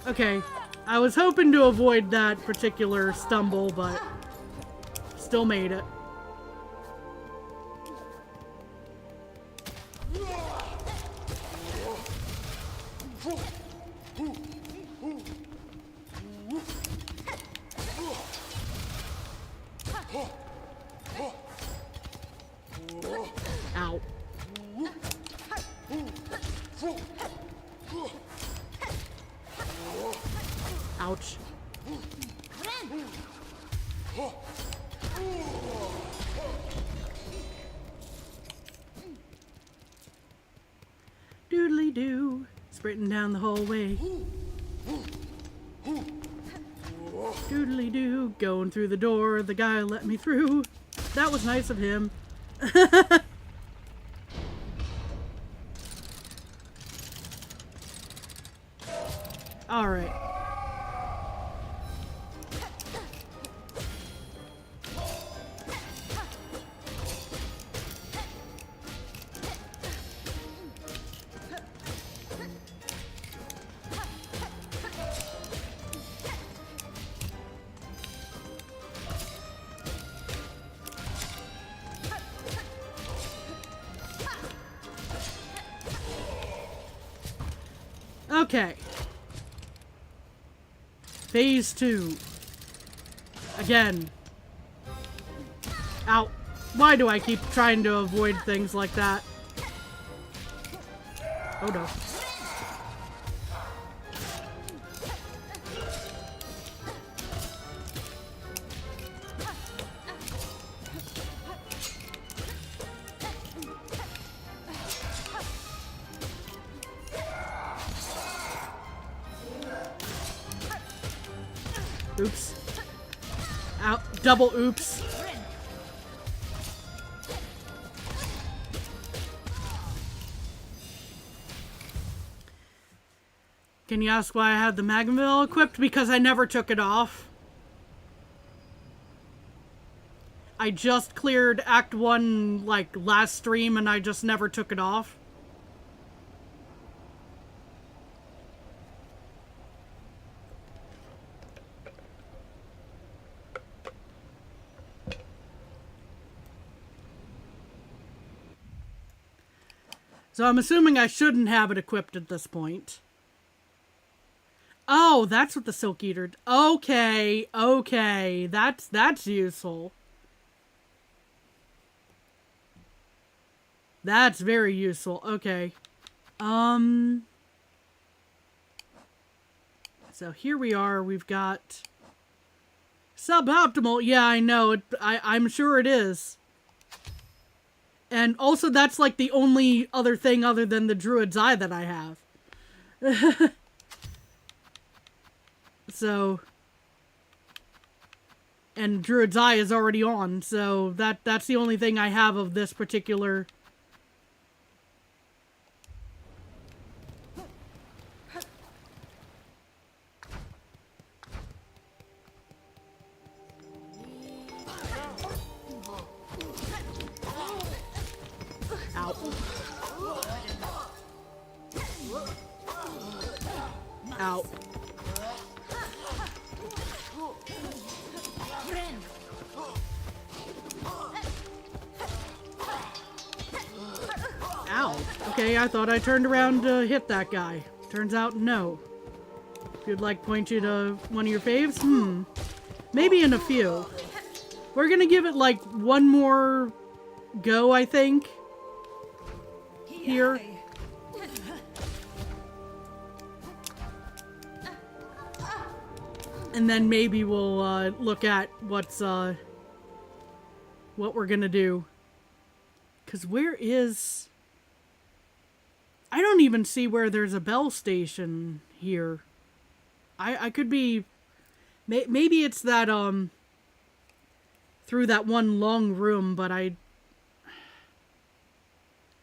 Okay. I was hoping to avoid that particular stumble, but still made it. Ow. Ouch. Doodly doo, sprinting down the hallway. Doodly doo, going through the door. The guy let me through. That was nice of him. All right. Okay. Phase 2. Again. Ow. Why do I keep trying to avoid things like that? Oh no. Oops. Ow. Double oops. Can you ask why I had the Magmaville equipped? Because I never took it off. I just cleared Act 1, like, last stream, and I just never took it off. So I'm assuming I shouldn't have it equipped at this point. Oh, that's what the Silk Eater... Okay, okay. That's useful. That's very useful. Okay. So here we are. We've got... Suboptimal. Yeah, I know. I'm sure it is. And also, that's like the only other thing other than the Druid's Eye that I have. So... And Druid's Eye is already on, so that's the only thing I have of this particular... Ow. Ow. Ow. Okay, I thought I turned around to hit that guy. Turns out, no. If you'd like, point you to one of your faves? Maybe in a few. We're gonna give it, like, one more go, I think. Here. And then maybe we'll, look at what's, what we're gonna do. 'Cause where is... I don't even see where there's a bell station here. I could be... Maybe it's that, through that one long room, but I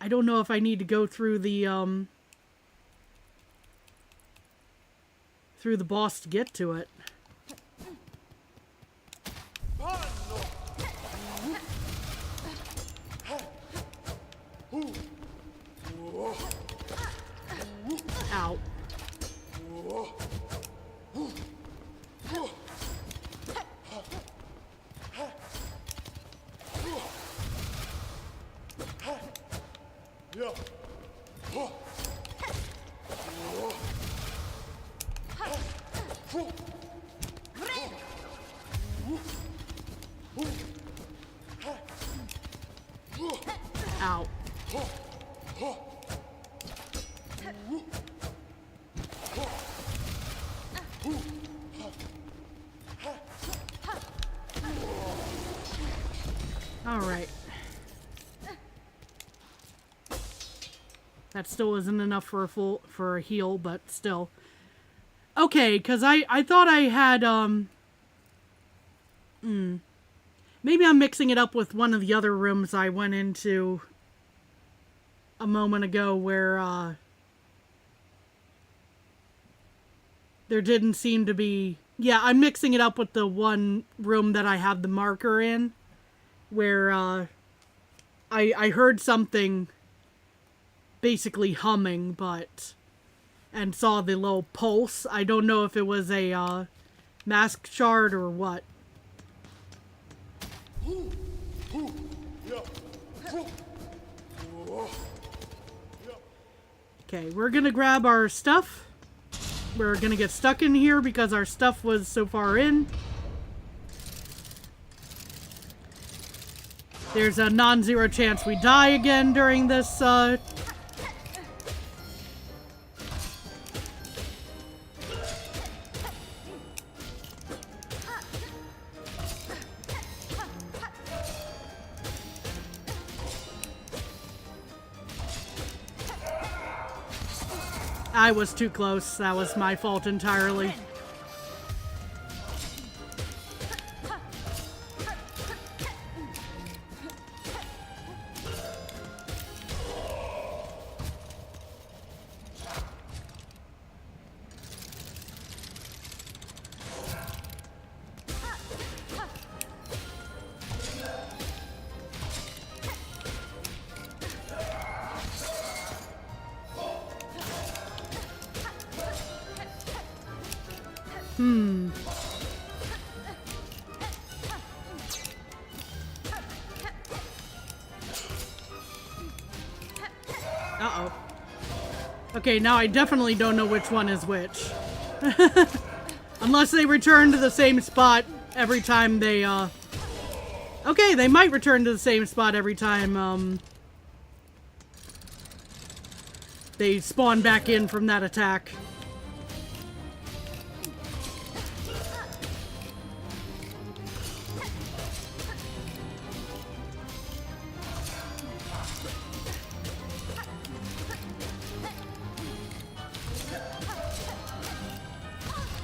don't know if I need to go through the, through the boss to get to it. Ow. Ow. All right. That still isn't enough for a heal, but still. Okay, because I thought I had, maybe I'm mixing it up with one of the other rooms I went into a moment ago where, there didn't seem to be... Yeah, I'm mixing it up with the one room that I have the marker in, where, I heard something basically humming, but... and saw the little pulse. I don't know if it was a, mask shard or what. Okay, we're gonna grab our stuff. We're gonna get stuck in here because our stuff was so far in. There's a non-zero chance we die again during this, I was too close. That was my fault entirely. Uh-oh. Okay, now I definitely don't know which one is which. Unless they return to the same spot every time they, Okay, they might return to the same spot every time, they spawn back in from that attack.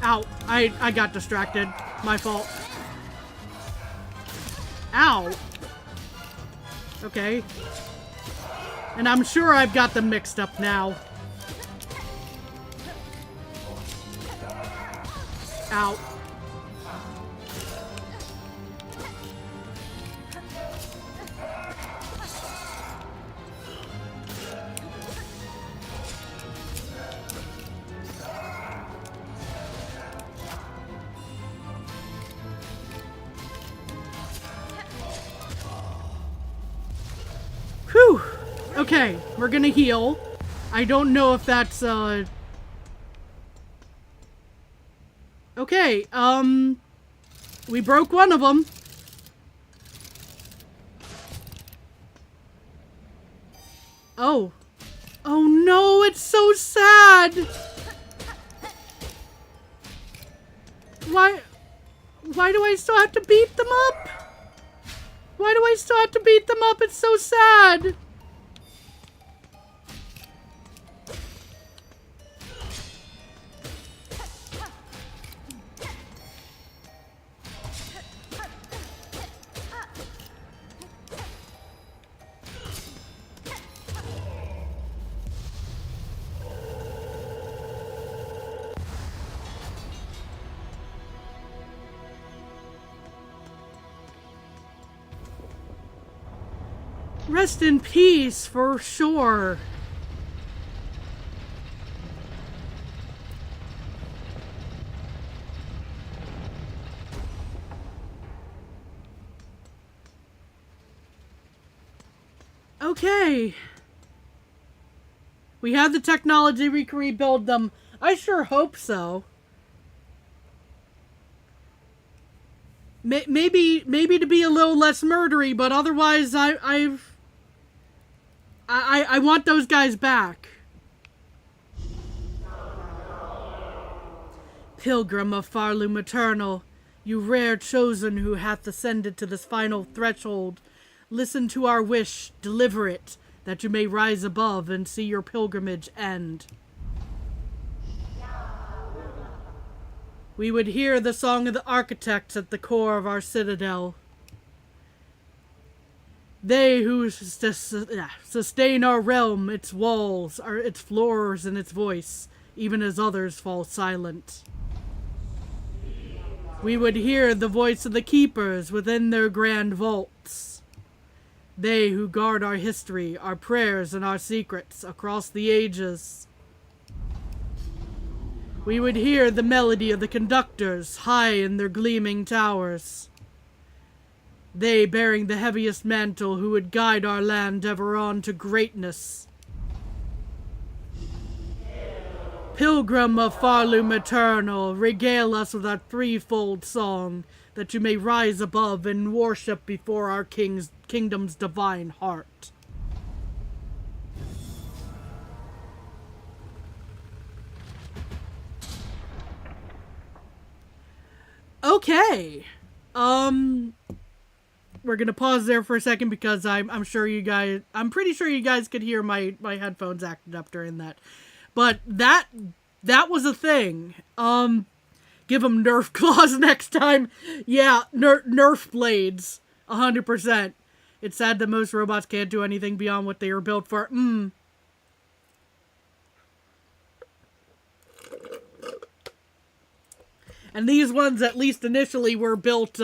Ow. I got distracted. My fault. Ow. Okay. And I'm sure I've got them mixed up now. Ow. Whew. Okay, we're gonna heal. I don't know if that's, okay, we broke one of them. Oh. Oh no, it's so sad! Why do I still have to beat them up? Why do I still have to beat them up? It's so sad! Rest in peace, for sure. Okay. We have the technology, we can rebuild them. I sure hope so. Maybe to be a little less murdery, but otherwise I want those guys back. Pilgrim of Farloom Eternal, you rare chosen who hath ascended to this final threshold, listen to our wish, deliver it, that you may rise above and see your pilgrimage end. We would hear the song of the architects at the core of our citadel. They who sustain our realm, its walls, its floors, and its voice, even as others fall silent. We would hear the voice of the keepers within their grand vaults. They who guard our history, our prayers, and our secrets across the ages. We would hear the melody of the conductors high in their gleaming towers. They bearing the heaviest mantle who would guide our land ever on to greatness. Pilgrim of Farloom Eternal, regale us with our threefold song, that you may rise above and worship before our kingdom's divine heart. Okay. We're gonna pause there for a second because I'm pretty sure you guys could hear my headphones acted up during that. But that was a thing. Give them Nerf claws next time. Yeah, Nerf blades. 100%. It's sad that most robots can't do anything beyond what they were built for. And these ones, at least initially, were built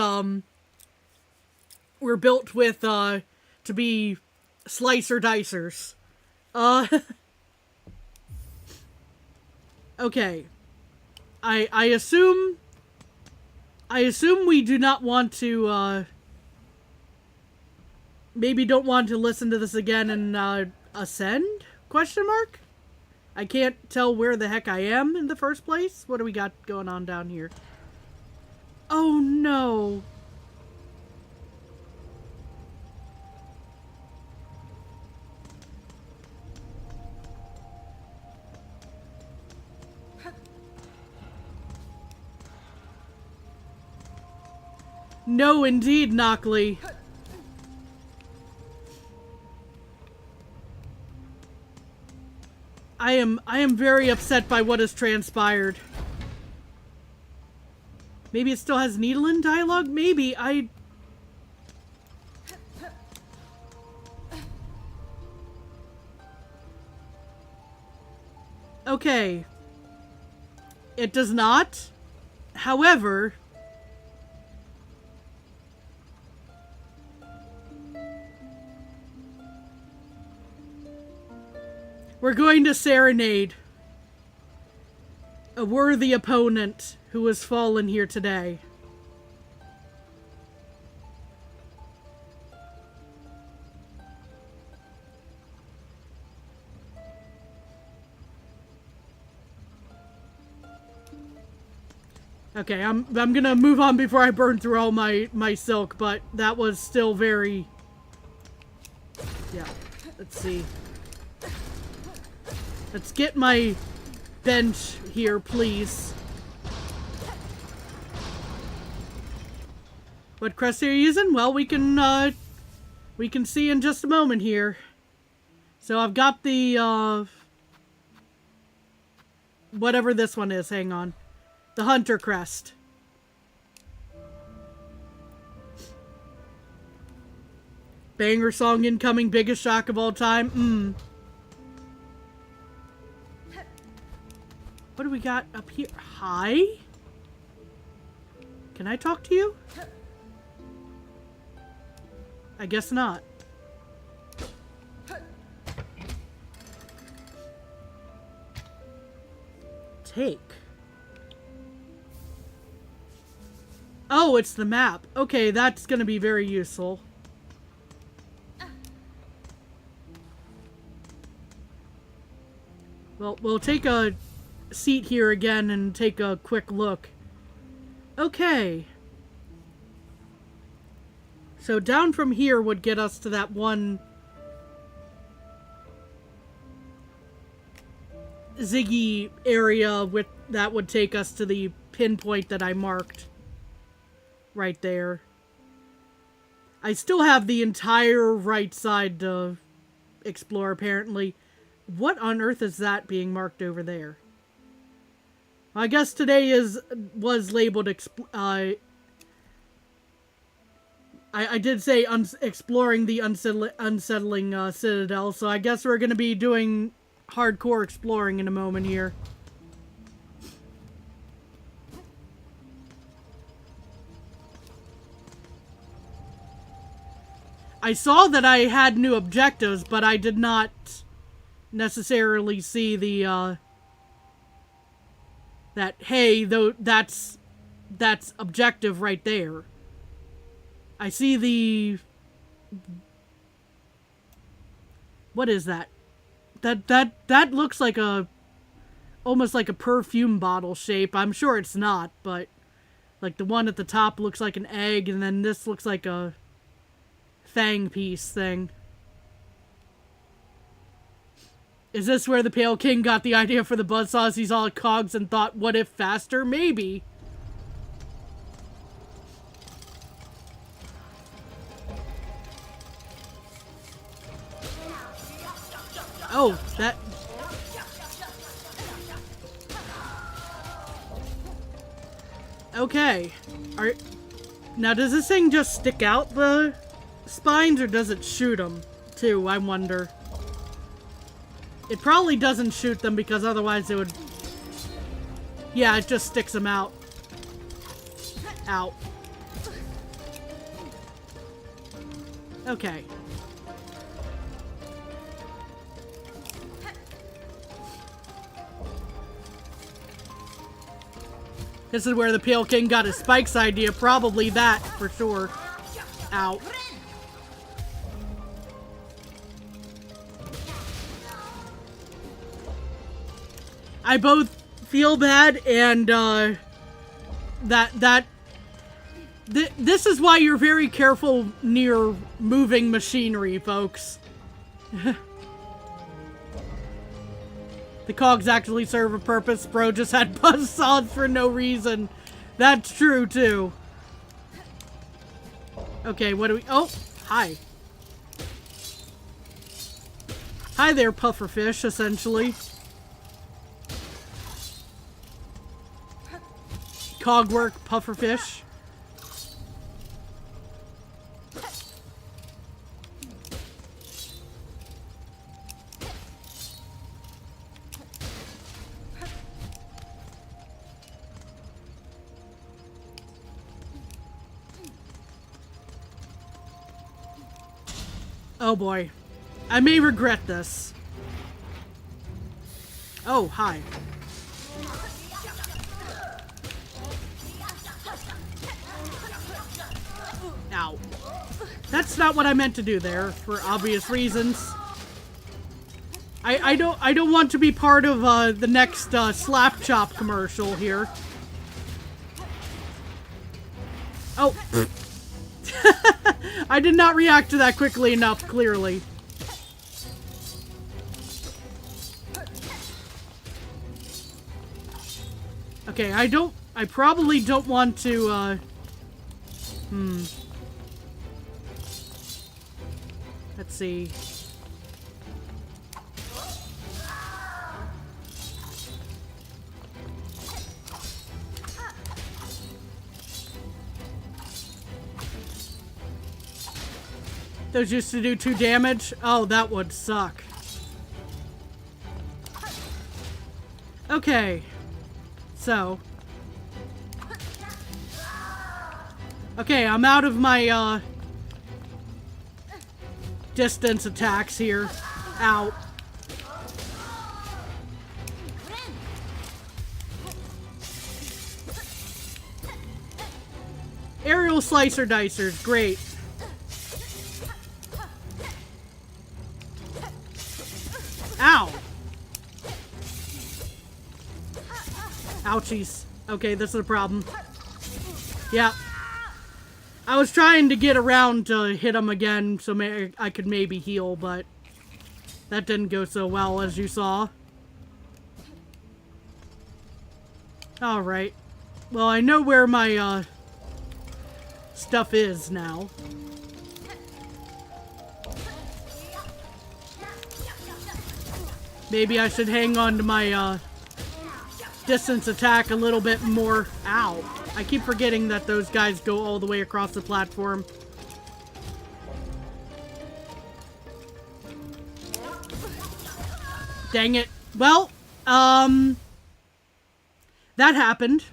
with, to be slicer dicers. Okay. I assume we do not want to, maybe don't want to listen to this again and, ascend? Question mark? I can't tell where the heck I am in the first place. What do we got going on down here? Oh no. No, indeed, Knockley. I am very upset by what has transpired. Maybe it still has Needlin dialogue? Maybe. Okay. It does not. However, we're going to serenade a worthy opponent who has fallen here today. Okay, I'm gonna move on before I burn through all my silk, but that was still very... Yeah, let's see. Let's get my bench here, please. What crest are you using? Well, we can see in just a moment here. So I've got the, whatever this one is, hang on. The Hunter crest. Banger song incoming, biggest shock of all time. What do we got up here? Hi? Can I talk to you? I guess not. take? Oh, it's the map. Okay, that's gonna be very useful. Well, we'll take a seat here again and take a quick look. Okay. So down from here would get us to that one Ziggy area with that would take us to the pinpoint that I marked right there. I still have the entire right side to explore apparently. What on earth is that being marked over there? I guess today was labeled I did say exploring the unsettling Citadel, so I guess we're going to be doing hardcore exploring in a moment here. I saw that I had new objectives, but I did not necessarily see the, that, hey, though, that's objective right there. I see the... What is that? That looks like a... almost like a perfume bottle shape. I'm sure it's not, but... Like, the one at the top looks like an egg, and then this looks like a... fang piece thing. Is this where the Pale King got the idea for the buzzsaws? He's all cogs and thought, what if faster? Maybe. Oh, that... Okay. Now, does this thing just stick out the spines, or does it shoot them, too? I wonder. It probably doesn't shoot them, because otherwise it would... Yeah, it just sticks them out. Out. Okay. This is where the Pale King got his spikes idea. Probably that, for sure. Ow. I both feel bad and, this is why you're very careful near moving machinery, folks. The cogs actually serve a purpose. Bro just had buzzsaws for no reason. That's true, too. Okay, what do we... Oh, hi. Hi there, pufferfish, essentially. Cogwork, pufferfish. Oh boy. I may regret this. Oh, hi. Ow. That's not what I meant to do there, for obvious reasons. I don't want to be part of the next Slap Chop commercial here. Oh. I did not react to that quickly enough, clearly. Okay, I probably don't want to, Let's see. Those used to do 2 damage? Oh, that would suck. Okay. So. Okay, I'm out of my, distance attacks here. Ow. Little slicer dicers. Great. Ow. Ouchies. Okay, this is a problem. Yeah. I was trying to get around to hit him again so I could maybe heal, but that didn't go so well, as you saw. Alright. Well, I know where my, stuff is now. Maybe I should hang on to my, distance attack a little bit more. Ow. I keep forgetting that those guys go all the way across the platform. Dang it. Well, that happened.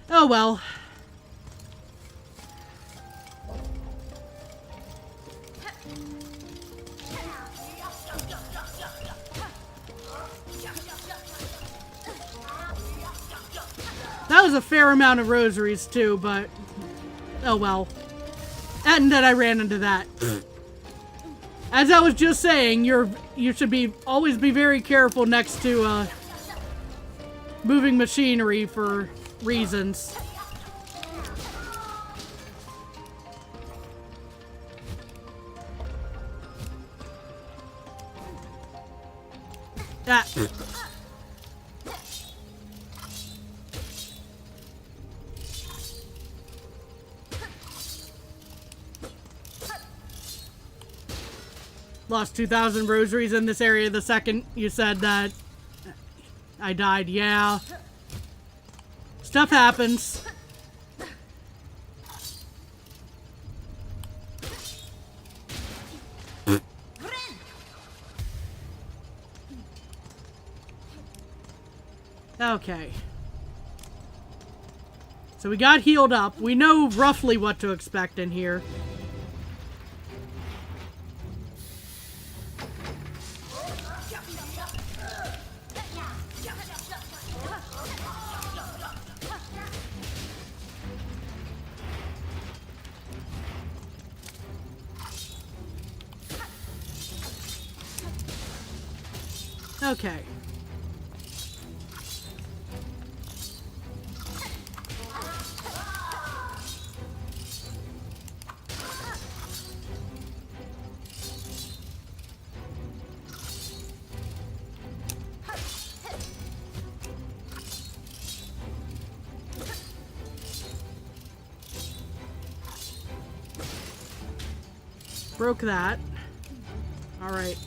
Oh well. That was a fair amount of rosaries too, but oh well. And then I ran into that. As I was just saying, you should always be very careful next to moving machinery for reasons. Ah. Lost 2,000 rosaries in this area the second you said that I died. Yeah. Stuff happens. Okay. So we got healed up. We know roughly what to expect in here. Okay. Broke that. All right.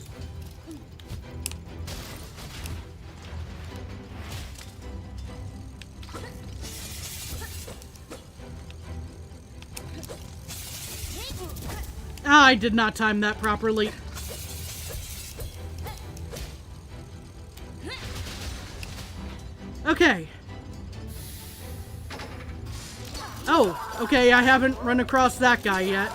Ah, I did not time that properly. Okay. Oh, okay, I haven't run across that guy yet.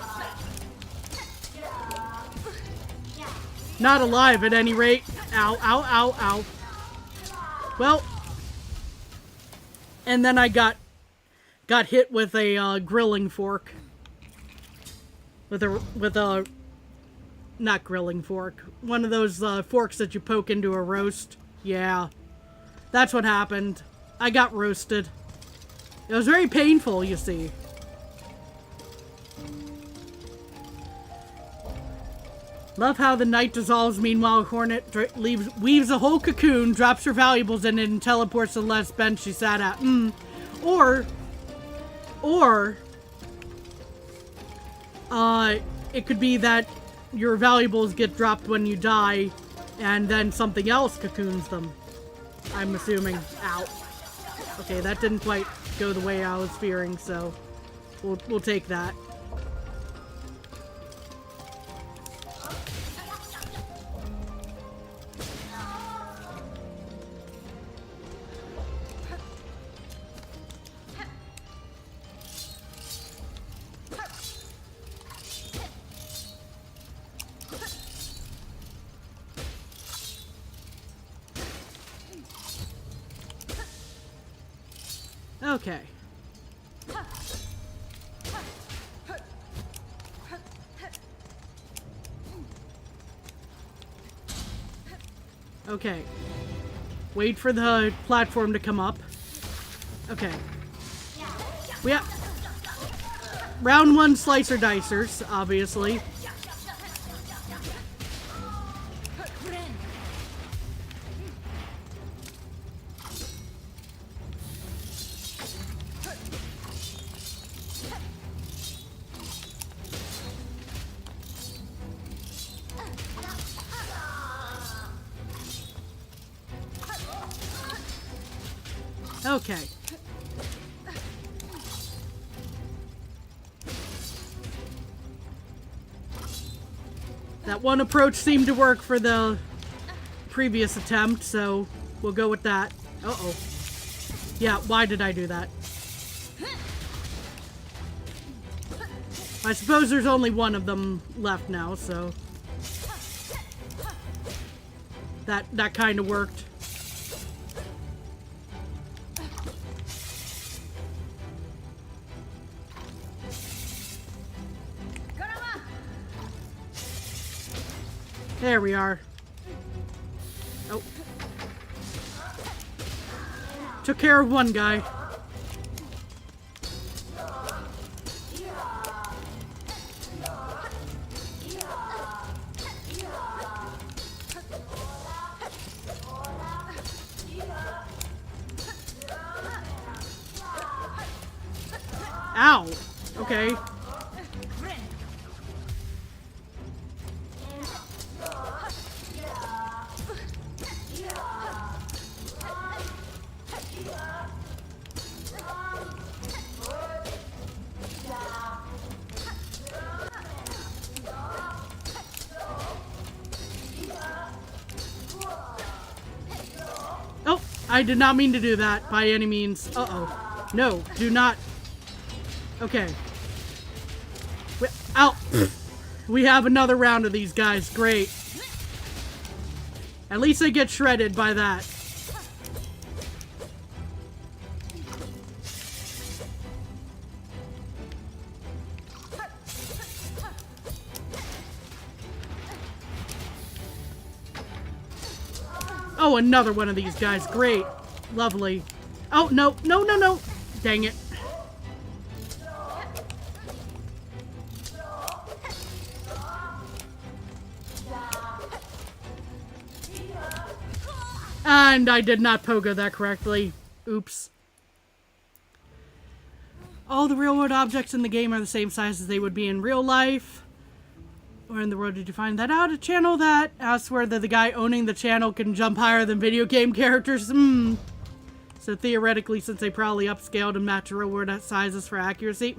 Not alive at any rate. Ow, ow, ow, ow. Well. And then I got hit with a grilling fork. With a not grilling fork. One of those forks that you poke into a roast. Yeah. That's what happened. I got roasted. It was very painful, you see. Love how the night dissolves, meanwhile Hornet weaves a whole cocoon, drops her valuables in it, and teleports to the last bench she sat at. Or, it could be that your valuables get dropped when you die, and then something else cocoons them. I'm assuming. Ow. Okay, that didn't quite go the way I was fearing, so we'll take that. Okay. Okay. Wait for the platform to come up. Okay. We have round one slicer dicers, obviously. Okay. That one approach seemed to work for the previous attempt, so we'll go with that. Uh-oh. Yeah, why did I do that? I suppose there's only one of them left now, so... That kind of worked. There we are. Oh. Took care of one guy. Ow. Okay. Oh, I did not mean to do that by any means. Uh-oh. No, do not. Okay. Ow! We have another round of these guys. Great. At least they get shredded by that. Oh, another one of these guys. Great. Lovely. Oh, no. No, no, no. Dang it. And I did not pogo that correctly. Oops. All the real-world objects in the game are the same size as they would be in real life. Where in the world did you find that out? A channel that asks whether the guy owning the channel can jump higher than video game characters. So theoretically, since they probably upscaled and match real-world sizes for accuracy.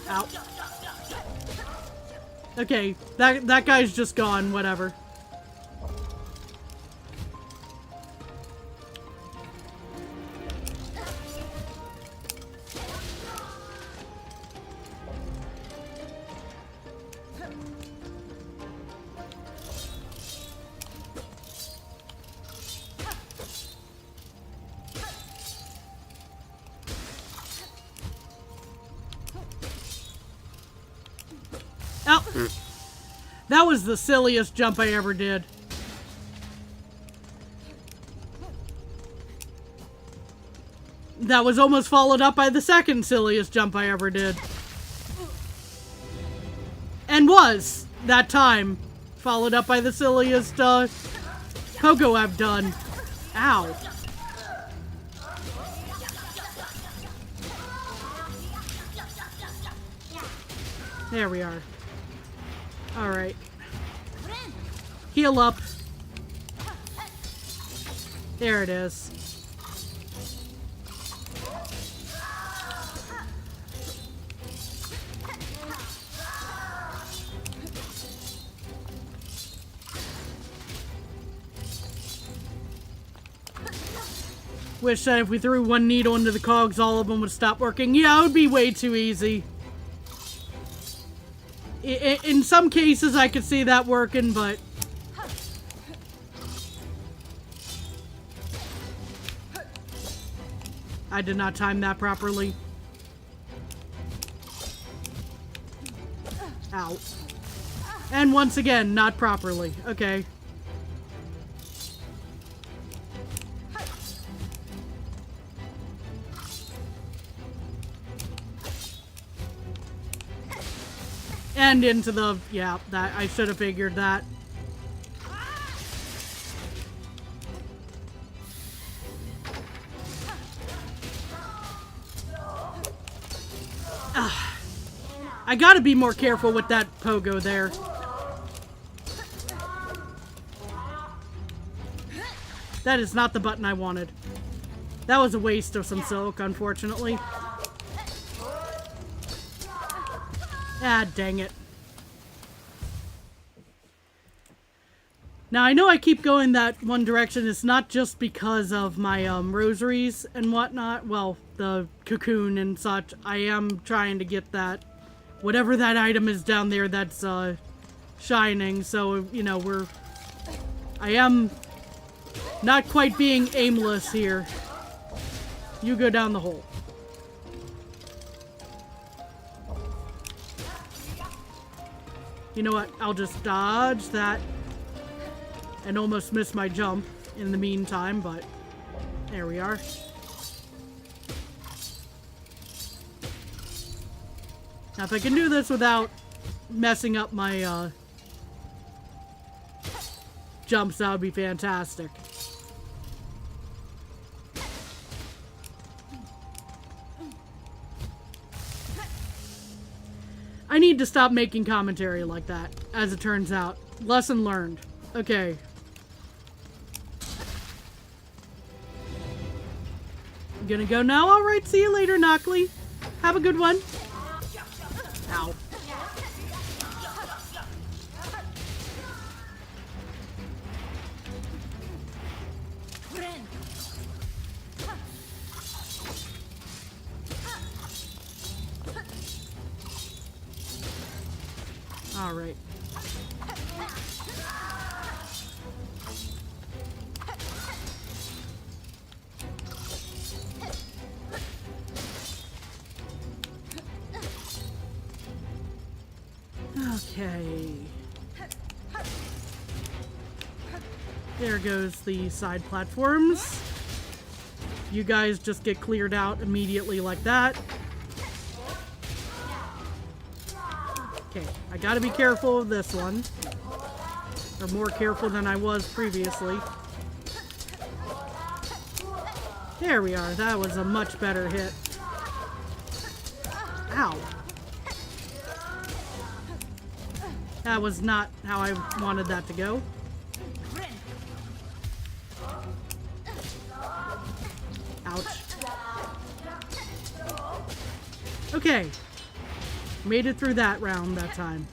Ow. Okay, that guy's just gone, whatever. Oh, that was the silliest jump I ever did. That was almost followed up by the second silliest jump I ever did. And was, that time, followed up by the silliest, pogo I've done. Ow. There we are. Alright. Heal up. There it is. Wish that if we threw one needle into the cogs, all of them would stop working. Yeah, it would be way too easy. In some cases, I could see that working, but I did not time that properly. Ow. And once again, not properly. Okay. And into the... yeah, that I should have figured that. I gotta be more careful with that pogo there. That is not the button I wanted. That was a waste of some silk, unfortunately. Ah, dang it. Now, I know I keep going that one direction. It's not just because of my rosaries and whatnot. Well, the cocoon and such. I am trying to get that, whatever that item is down there that's shining. So, you know, I am not quite being aimless here. You go down the hole. You know what? I'll just dodge that and almost miss my jump in the meantime, but there we are. Now, if I can do this without messing up my jumps, that would be fantastic. I need to stop making commentary like that, as it turns out. Lesson learned. Okay. I'm gonna go now. Alright, see you later, Knockley. Have a good one. Ow. Alright. Okay. There goes the side platforms. You guys just get cleared out immediately like that. Okay, I gotta be careful of this one. Or more careful than I was previously. There we are. That was a much better hit. Ow. That was not how I wanted that to go. Ouch. Okay. Made it through that round that time.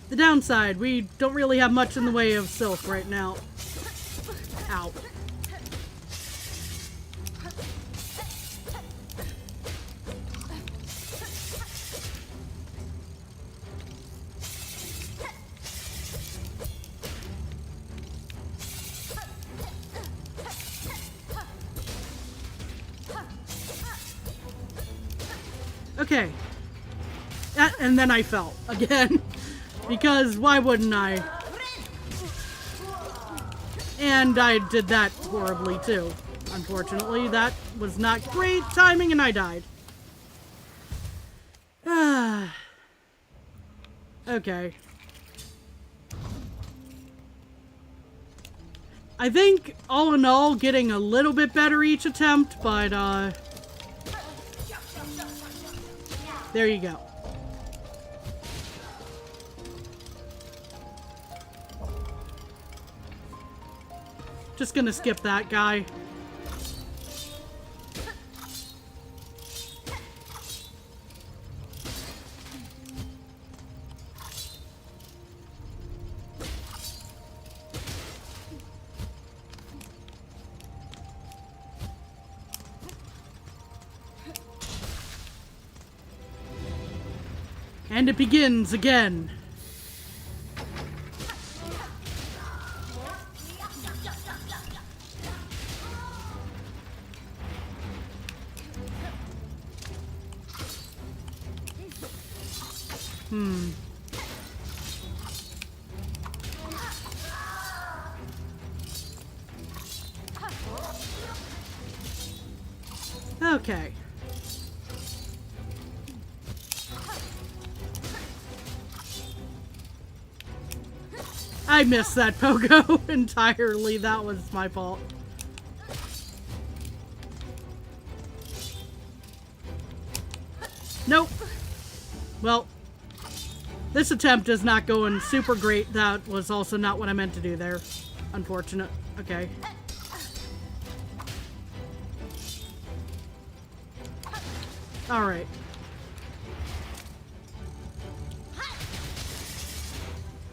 The downside, we don't really have much in the way of silk right now. Ow. Okay. And then I fell again. Because why wouldn't I? And I did that horribly too. Unfortunately, that was not great timing and I died. Okay. I think, all in all, getting a little bit better each attempt, but, there you go. Just gonna skip that guy. And it begins again. Okay. I missed that pogo entirely. That was my fault. Nope. Well, this attempt is not going super great. That was also not what I meant to do there. Unfortunate. Okay. Alright.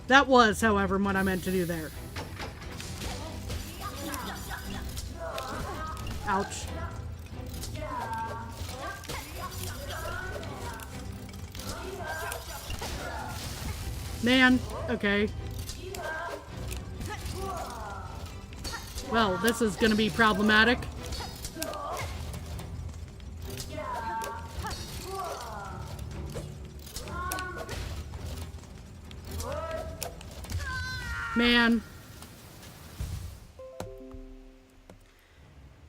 That was, however, what I meant to do there. Ouch. Man, okay. Well, this is gonna be problematic. Man.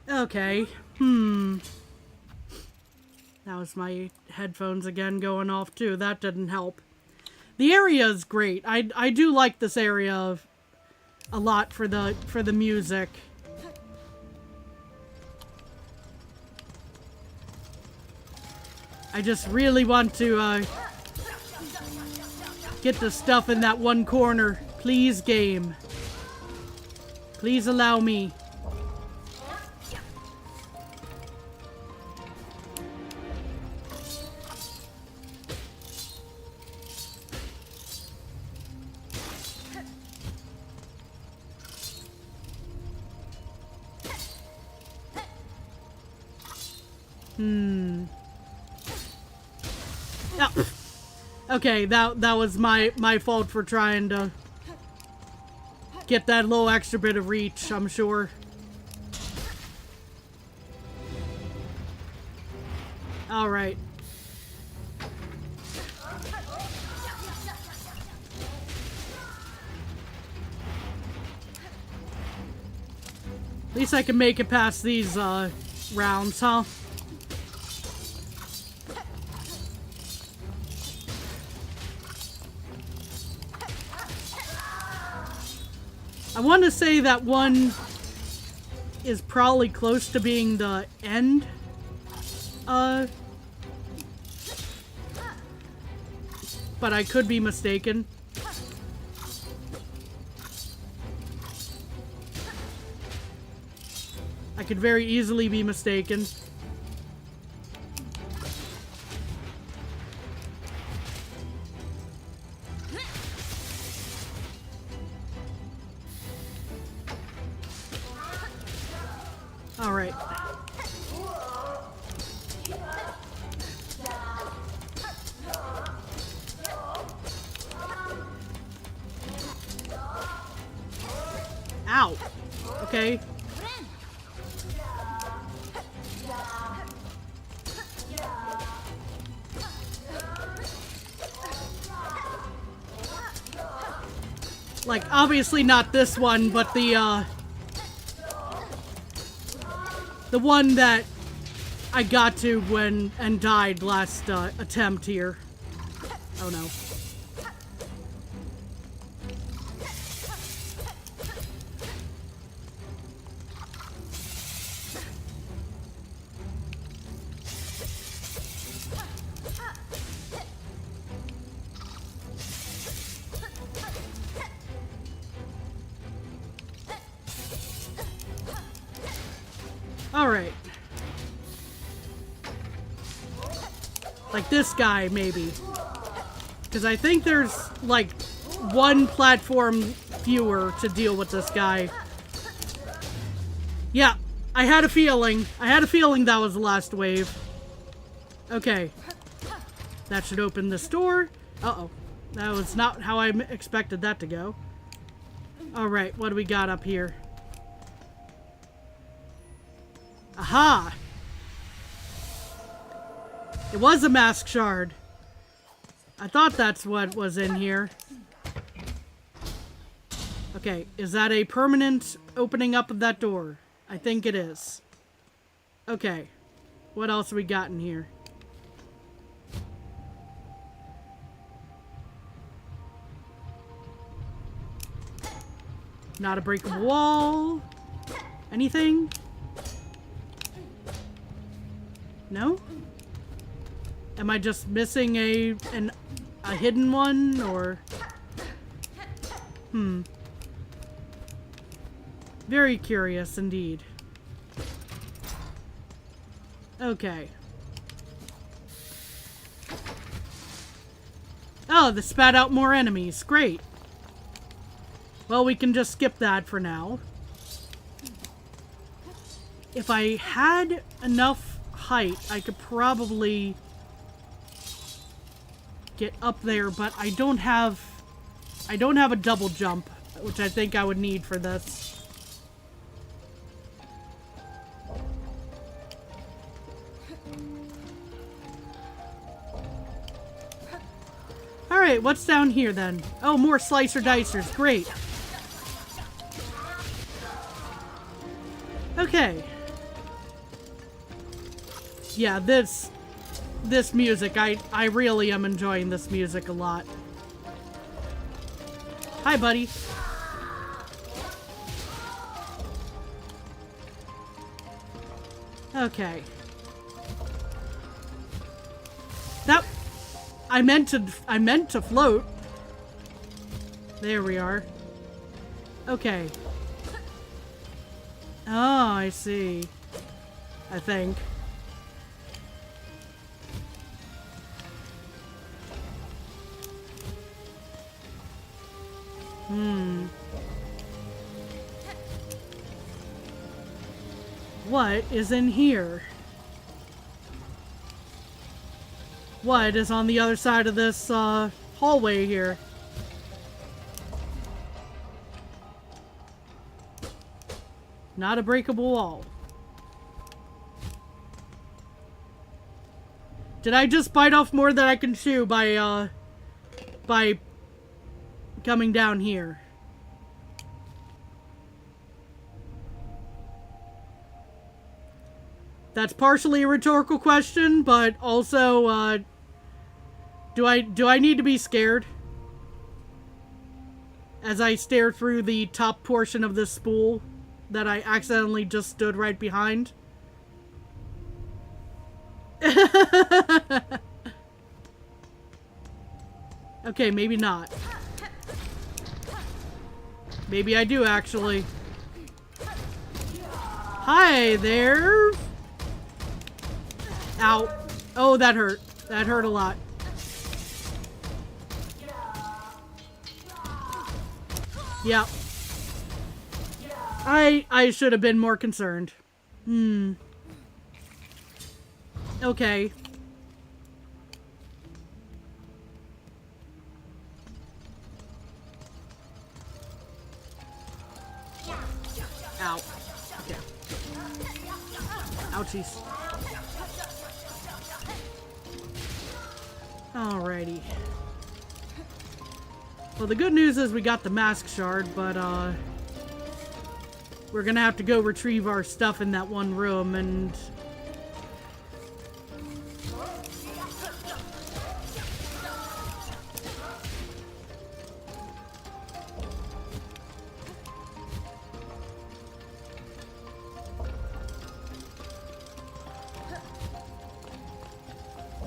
Okay. That was my headphones again going off too. That didn't help. The area is great. I do like this area a lot for the music. I just really want to get the stuff in that one corner. Please, game. Please allow me. Oh. Okay, that was my fault for trying to get that little extra bit of reach, I'm sure. Alright. At least I can make it past these rounds, huh? I want to say that one is probably close to being the end. But I could be mistaken. I could very easily be mistaken. All right. Ow. Okay. Like, obviously not this one, but the one that I got to when and died last attempt here. Oh no. Alright. Like this guy, maybe. Because I think there's, like, one platform fewer to deal with this guy. Yeah, I had a feeling. I had a feeling that was the last wave. Okay. That should open this door. Uh-oh. That was not how I expected that to go. Alright, what do we got up here? Aha! It was a mask shard. I thought that's what was in here. Okay, is that a permanent opening up of that door? I think it is. Okay. What else we got in here? Not a breakable wall. Anything? No? Am I just missing a hidden one, or? Very curious indeed. Okay. Oh, they spat out more enemies. Great. Well, we can just skip that for now. If I had enough height, I could probably get up there, but I don't have a double jump, which I think I would need for this. Alright, what's down here then? Oh, more slicer dicers. Great. Okay. Yeah, this music, I really am enjoying this music a lot. Hi, buddy. Okay. That I meant to float. There we are. Okay. Oh, I see. I think. What is in here? What is on the other side of this hallway here? Not a breakable wall. Did I just bite off more than I can chew by coming down here? That's partially a rhetorical question, but also, do I need to be scared as I stare through the top portion of this spool that I accidentally just stood right behind? Okay, maybe not. Maybe I do, actually. Hi there. Ow. Oh, that hurt. That hurt a lot. Yep. I should have been more concerned. Okay. Ow. Okay. Ouchies. Alrighty. Well, the good news is we got the mask shard, but we're gonna have to go retrieve our stuff in that one room, and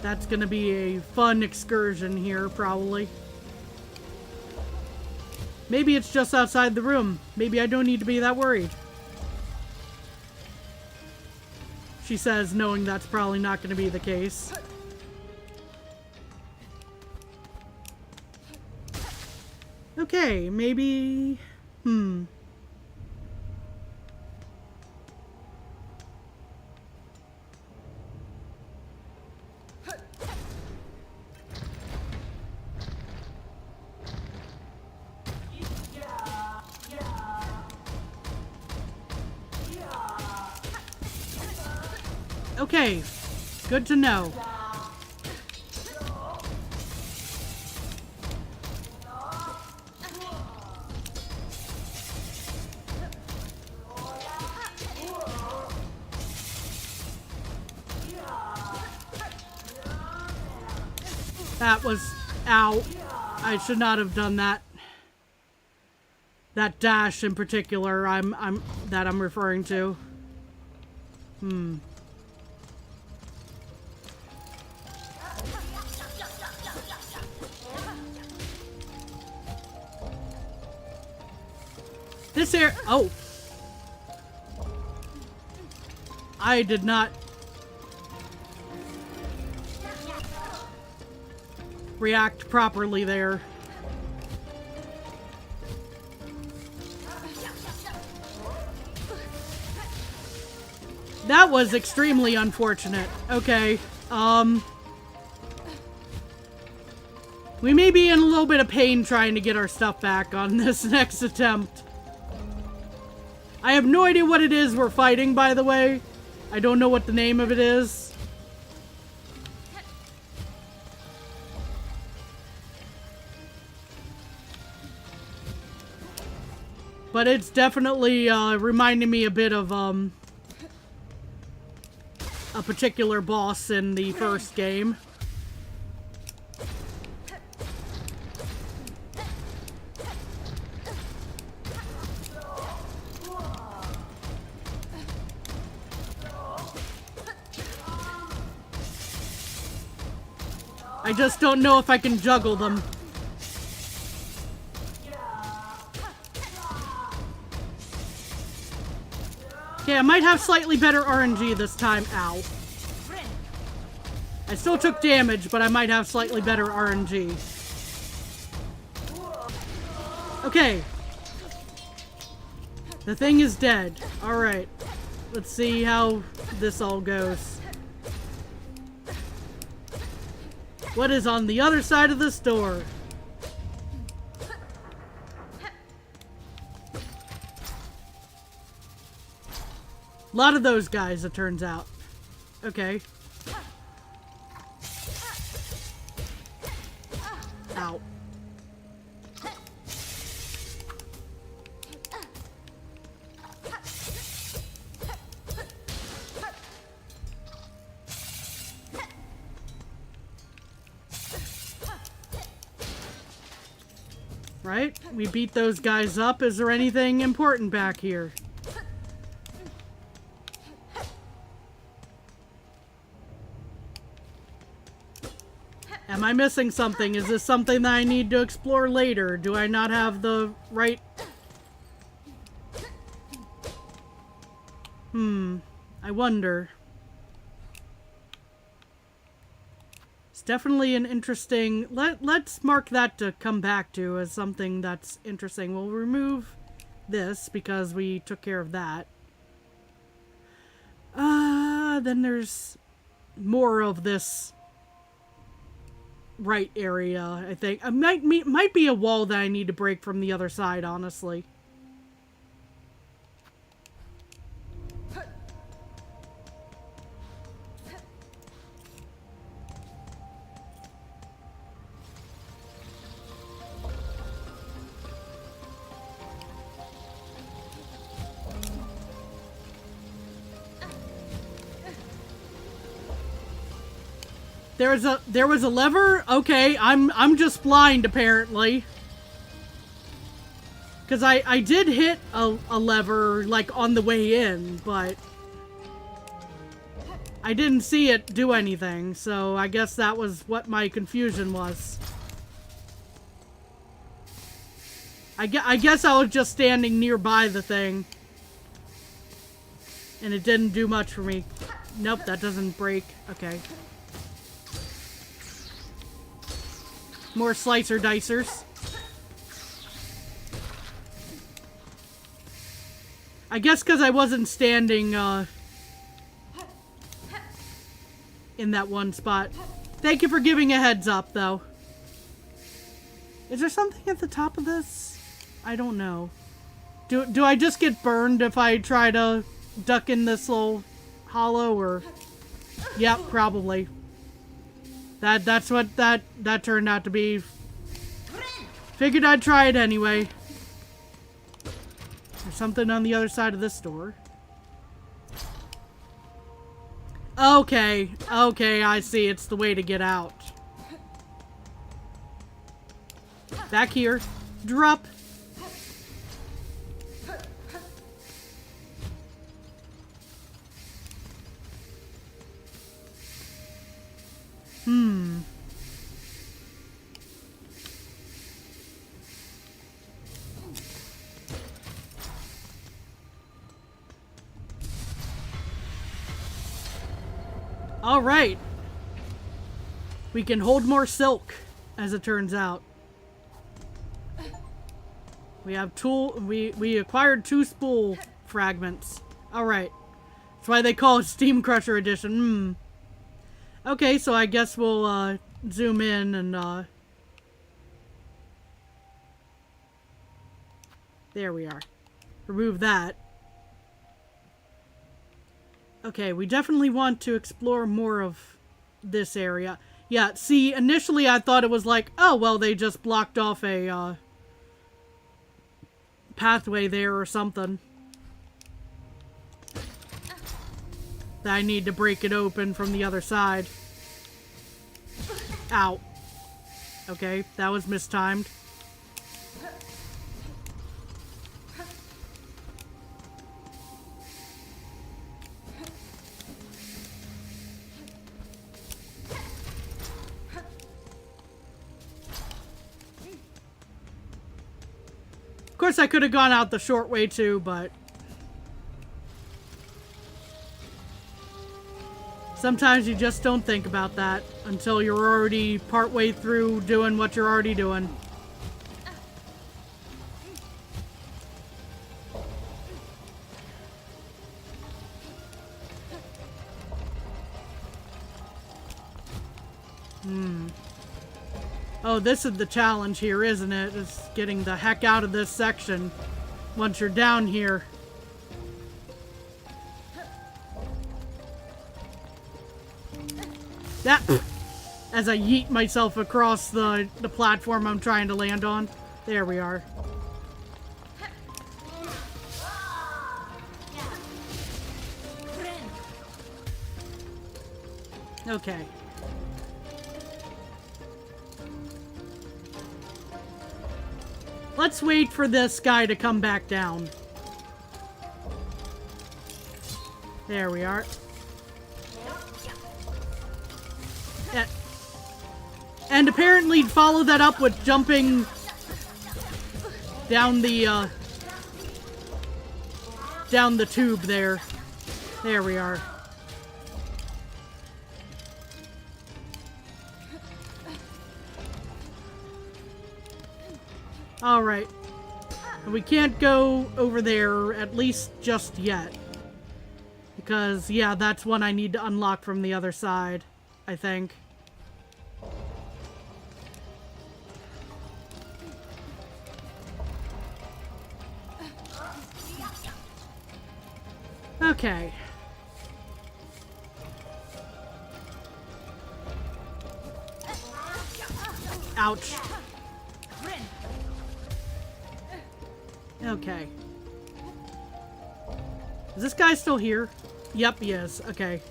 that's gonna be a fun excursion here, probably. Maybe it's just outside the room. Maybe I don't need to be that worried. She says, knowing that's probably not going to be the case. Okay, maybe... Okay, good to know. That was... Ow. I should not have done that. That dash in particular, I'm referring to. This air... Oh. I did not... react properly there. That was extremely unfortunate. Okay. We may be in a little bit of pain trying to get our stuff back on this next attempt. I have no idea what it is we're fighting, by the way. I don't know what the name of it is. But it's definitely reminding me a bit of a particular boss in the first game. I just don't know if I can juggle them. Okay, I might have slightly better RNG this time. Ow. I still took damage, but I might have slightly better RNG. Okay. The thing is dead. Alright. Let's see how this all goes. What is on the other side of this door? A lot of those guys, it turns out. Okay. Ow. Right? We beat those guys up. Is there anything important back here? Am I missing something? Is this something that I need to explore later? Do I not have the right... I wonder. It's definitely an interesting... Let's mark that to come back to as something that's interesting. We'll remove this because we took care of that. Then there's more of this right area, I think. It might be a wall that I need to break from the other side, honestly. There was a lever? Okay, I'm just blind apparently. Cause I did hit a lever like on the way in, but I didn't see it do anything, so I guess that was what my confusion was. I guess I was just standing nearby the thing. And it didn't do much for me. Nope, that doesn't break. Okay. More slicer dicers. I guess because I wasn't standing in that one spot. Thank you for giving a heads up, though. Is there something at the top of this? I don't know. Do I just get burned if I try to duck in this little hollow, or... Yep, probably. That's what that turned out to be. Figured I'd try it anyway. There's something on the other side of this door. Okay, I see. It's the way to get out. Back here. Drop. All right. We can hold more silk, as it turns out. We have we acquired 2 spool fragments. All right. That's why they call it Steam Crusher Edition. Okay, so I guess we'll zoom in and there we are. Remove that. Okay, we definitely want to explore more of this area. Yeah, see, initially I thought it was like, oh, well, they just blocked off a pathway there or something. That I need to break it open from the other side. Ow. Okay, that was mistimed. Of course, I could have gone out the short way too, but sometimes you just don't think about that until you're already partway through doing what you're already doing. Oh, this is the challenge here, isn't it? It's getting the heck out of this section once you're down here. That, as I yeet myself across the platform I'm trying to land on. There we are. Okay. Let's wait for this guy to come back down. There we are. And apparently follow that up with jumping down the tube there. There we are. Alright. We can't go over there, at least just yet. Because, yeah, that's one I need to unlock from the other side, I think. Okay. Ouch. Okay. Is this guy still here? Yep, he is. Okay.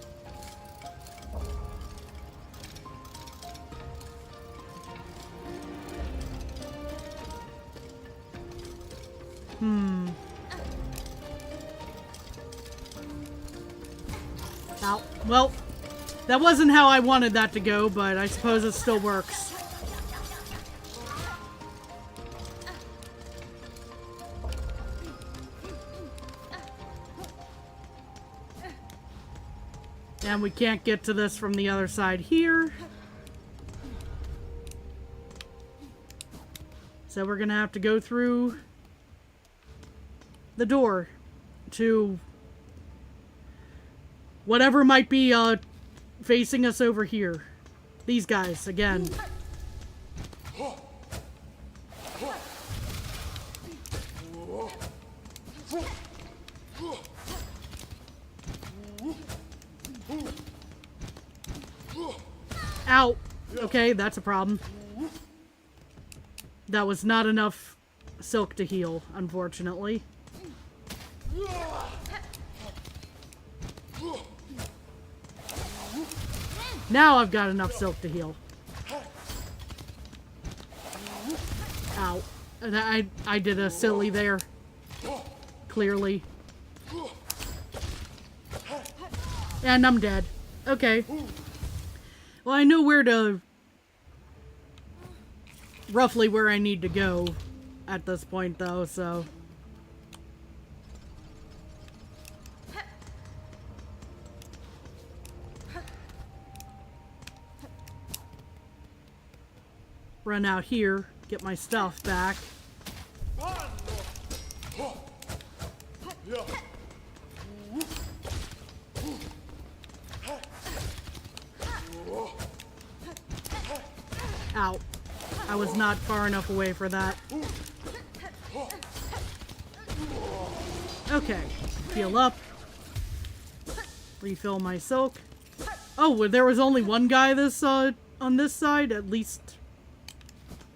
Ow. Well, that wasn't how I wanted that to go, but I suppose it still works. And we can't get to this from the other side here. So we're gonna have to go through the door to whatever might be facing us over here. These guys, again. Ow! Okay, that's a problem. That was not enough silk to heal, unfortunately. Now I've got enough silk to heal. Ow. I did a silly there. Clearly. And I'm dead. Okay. Well, I know where to... roughly where I need to go at this point, though, so... Run out here, get my stuff back. Ow. I was not far enough away for that. Okay. Heal up. Refill my silk. Oh, well, there was only one guy this on this side? At least...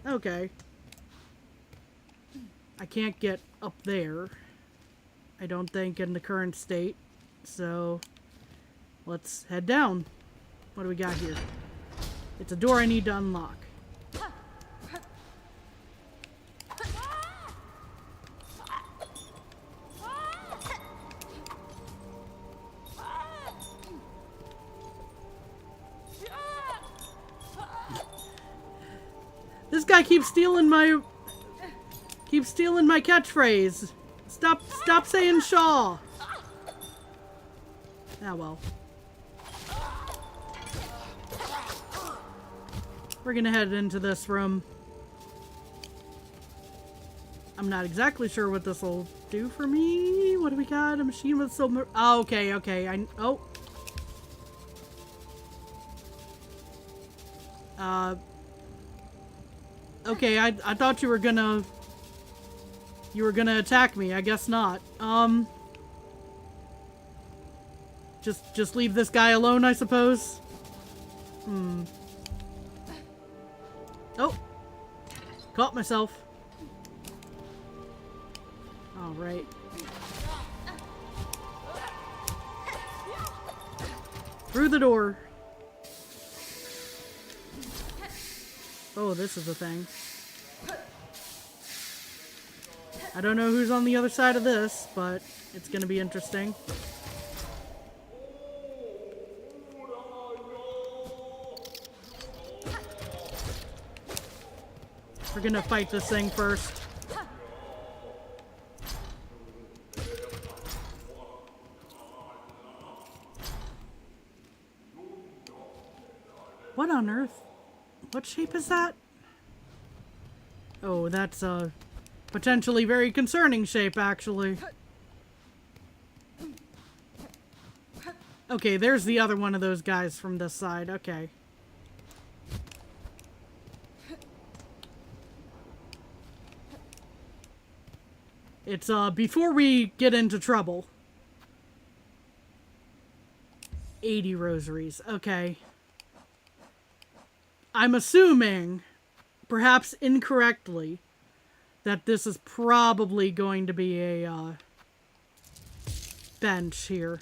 Okay. I can't get up there. I don't think in the current state. So... let's head down. What do we got here? It's a door I need to unlock. This guy keeps stealing my catchphrase. Stop saying Shaw. Ah well. We're gonna head into this room. I'm not exactly sure what this will do for me. What do we got? A machine with silver. Oh, okay. Okay, I thought you were gonna attack me. I guess not. Just leave this guy alone, I suppose. Oh, caught myself. All right. Through the door. Oh, this is a thing. I don't know who's on the other side of this, but it's gonna be interesting. We're gonna fight this thing first. What on earth? What shape is that? Oh, that's a potentially very concerning shape, actually. Okay, there's the other one of those guys from this side. Okay. It's, before we get into trouble. 80 rosaries. Okay. I'm assuming, perhaps incorrectly, that this is probably going to be a, bench here.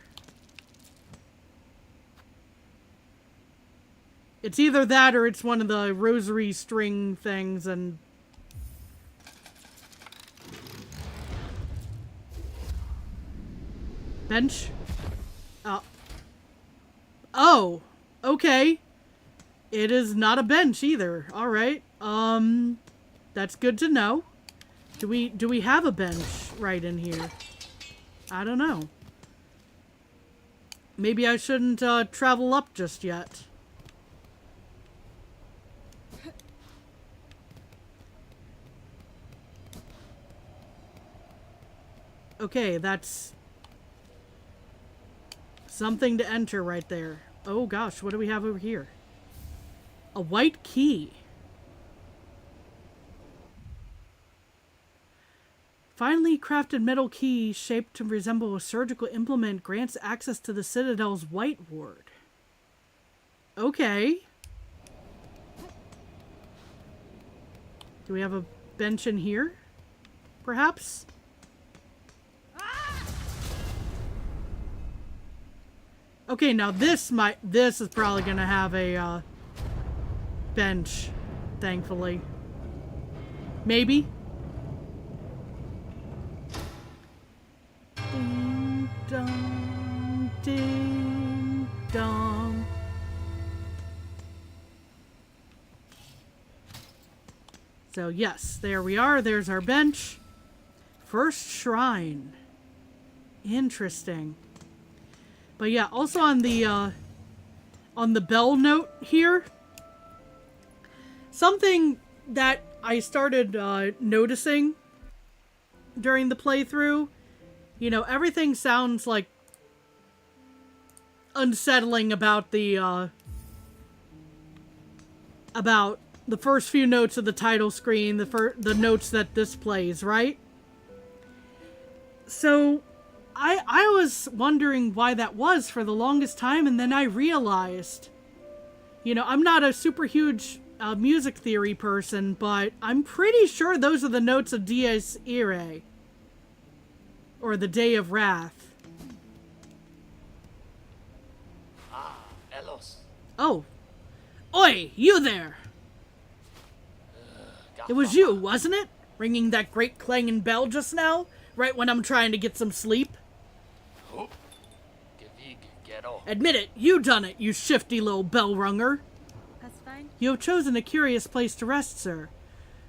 It's either that or it's one of the rosary string things and... Bench? Oh, okay. It is not a bench either. All right. That's good to know. Do we have a bench right in here? I don't know. Maybe I shouldn't travel up just yet. Okay, that's something to enter right there. Oh gosh, what do we have over here? A white key. Finely crafted metal key shaped to resemble a surgical implement grants access to the Citadel's White Ward. Okay. Do we have a bench in here? Perhaps? Okay, now this is probably gonna have a bench, thankfully. Maybe? Ding dong, ding dong. So yes, there we are. There's our bench. First shrine. Interesting. But yeah, also on the bell note here, something that I started noticing during the playthrough, you know, everything sounds like unsettling about the first few notes of the title screen, the notes that this plays, right? So I was wondering why that was for the longest time, and then I realized, you know, I'm not a super huge music theory person, but I'm pretty sure those are the notes of Dies Irae, or the Day of Wrath. Ah, Elos. Oh. Oi, you there! It was you, wasn't it? Ringing that great clanging bell just now, right when I'm trying to get some sleep. Admit it, you done it, you shifty little bell runger. That's fine. You have chosen a curious place to rest, sir.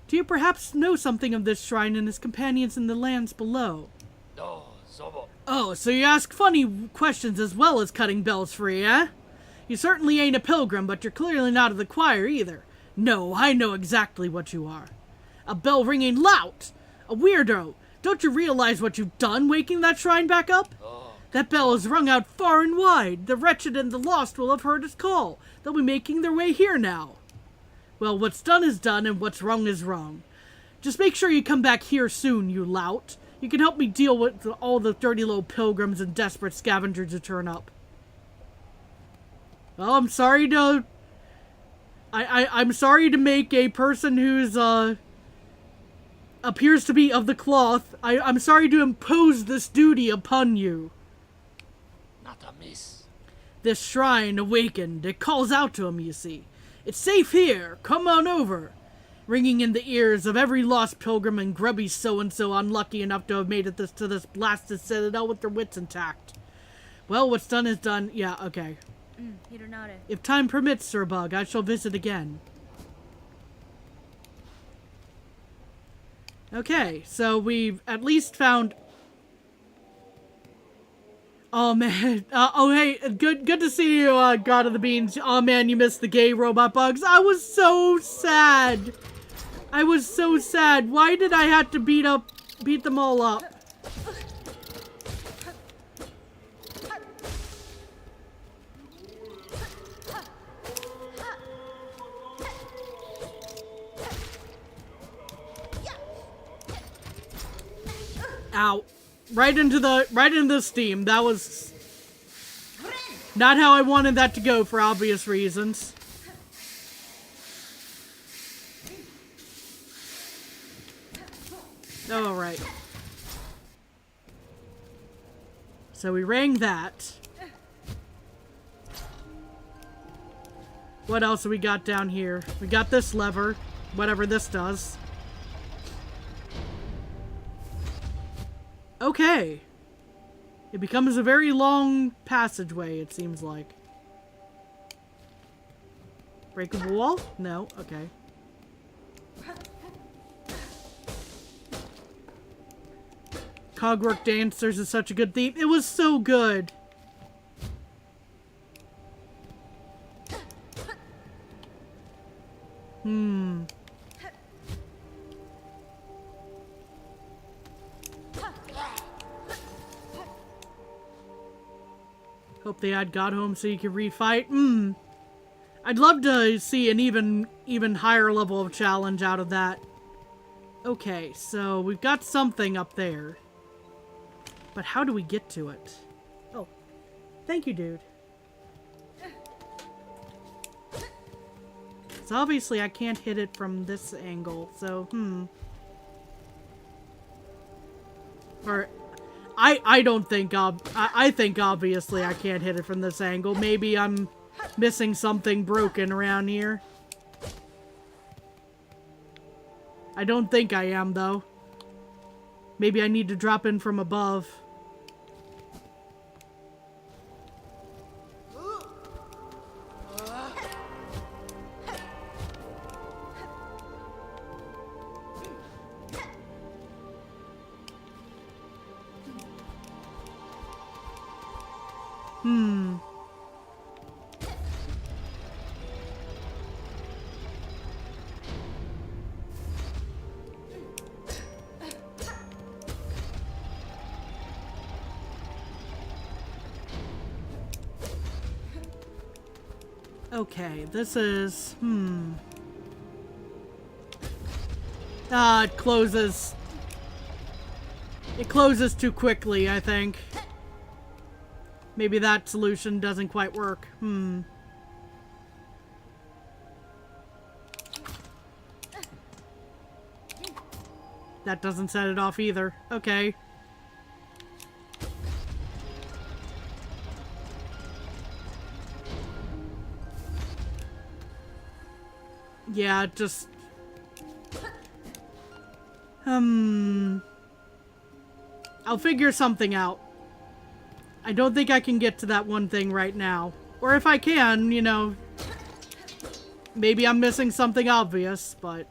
Do you perhaps know something of this shrine and his companions in the lands below? No, Zobo. Oh, so you ask funny questions as well as cutting bells free, eh? You certainly ain't a pilgrim, but you're clearly not of the choir either. No, I know exactly what you are. A bell-ringing lout! A weirdo! Don't you realize what you've done, waking that shrine back up? That bell is rung out far and wide. The wretched and the lost will have heard its call. They'll be making their way here now. Well, what's done is done, and what's wrong is wrong. Just make sure you come back here soon, you lout. You can help me deal with all the dirty little pilgrims and desperate scavengers who turn up. Well, I'm sorry to... I'm sorry to make a person who's, appears to be of the cloth. I'm sorry to impose this duty upon you. Not a miss. This shrine awakened. It calls out to him, you see. It's safe here. Come on over. Ringing in the ears of every lost pilgrim and grubby so-and-so unlucky enough to have made it to this blasted citadel with their wits intact. Well, what's done is done. Yeah, okay. If time permits, Sir Bug, I shall visit again. Okay, so we've at least found... Oh, man. Oh, hey, good to see you, God of the Beans. Oh, man, you missed the gay robot bugs. I was so sad. I was so sad. Why did I have to beat them all up? Ow. Right into the steam. That was not how I wanted that to go for obvious reasons. Alright. So we rang that. What else have we got down here? We got this lever. Whatever this does. Okay. It becomes a very long passageway, it seems like. Breakable wall? No. Okay. Cogwork Dancers is such a good theme. It was so good. Hope they add God Home so you can refight. I'd love to see an even higher level of challenge out of that. Okay, so we've got something up there. But how do we get to it? Oh, thank you, dude. So obviously I can't hit it from this angle, so, Or, I don't think, I think obviously I can't hit it from this angle. Maybe I'm missing something broken around here. I don't think I am, though. Maybe I need to drop in from above. Okay, this is... Ah, it closes. It closes too quickly, I think. Maybe that solution doesn't quite work. That doesn't set it off either. Okay. Yeah, just... I'll figure something out. I don't think I can get to that one thing right now. Or if I can, you know... Maybe I'm missing something obvious, but...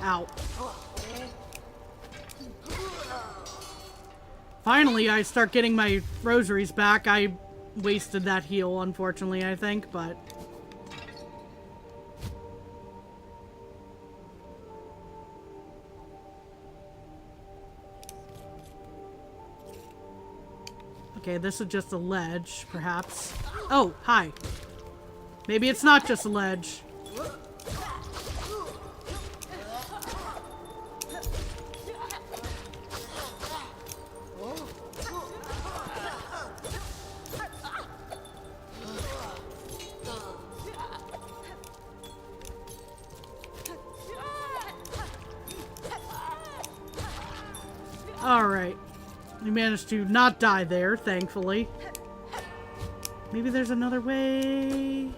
Ow. Finally, I start getting my rosaries back. I wasted that heal, unfortunately, I think, but... Okay, this is just a ledge, perhaps. Oh, hi. Maybe it's not just a ledge. Alright. We managed to not die there, thankfully. Maybe there's another way.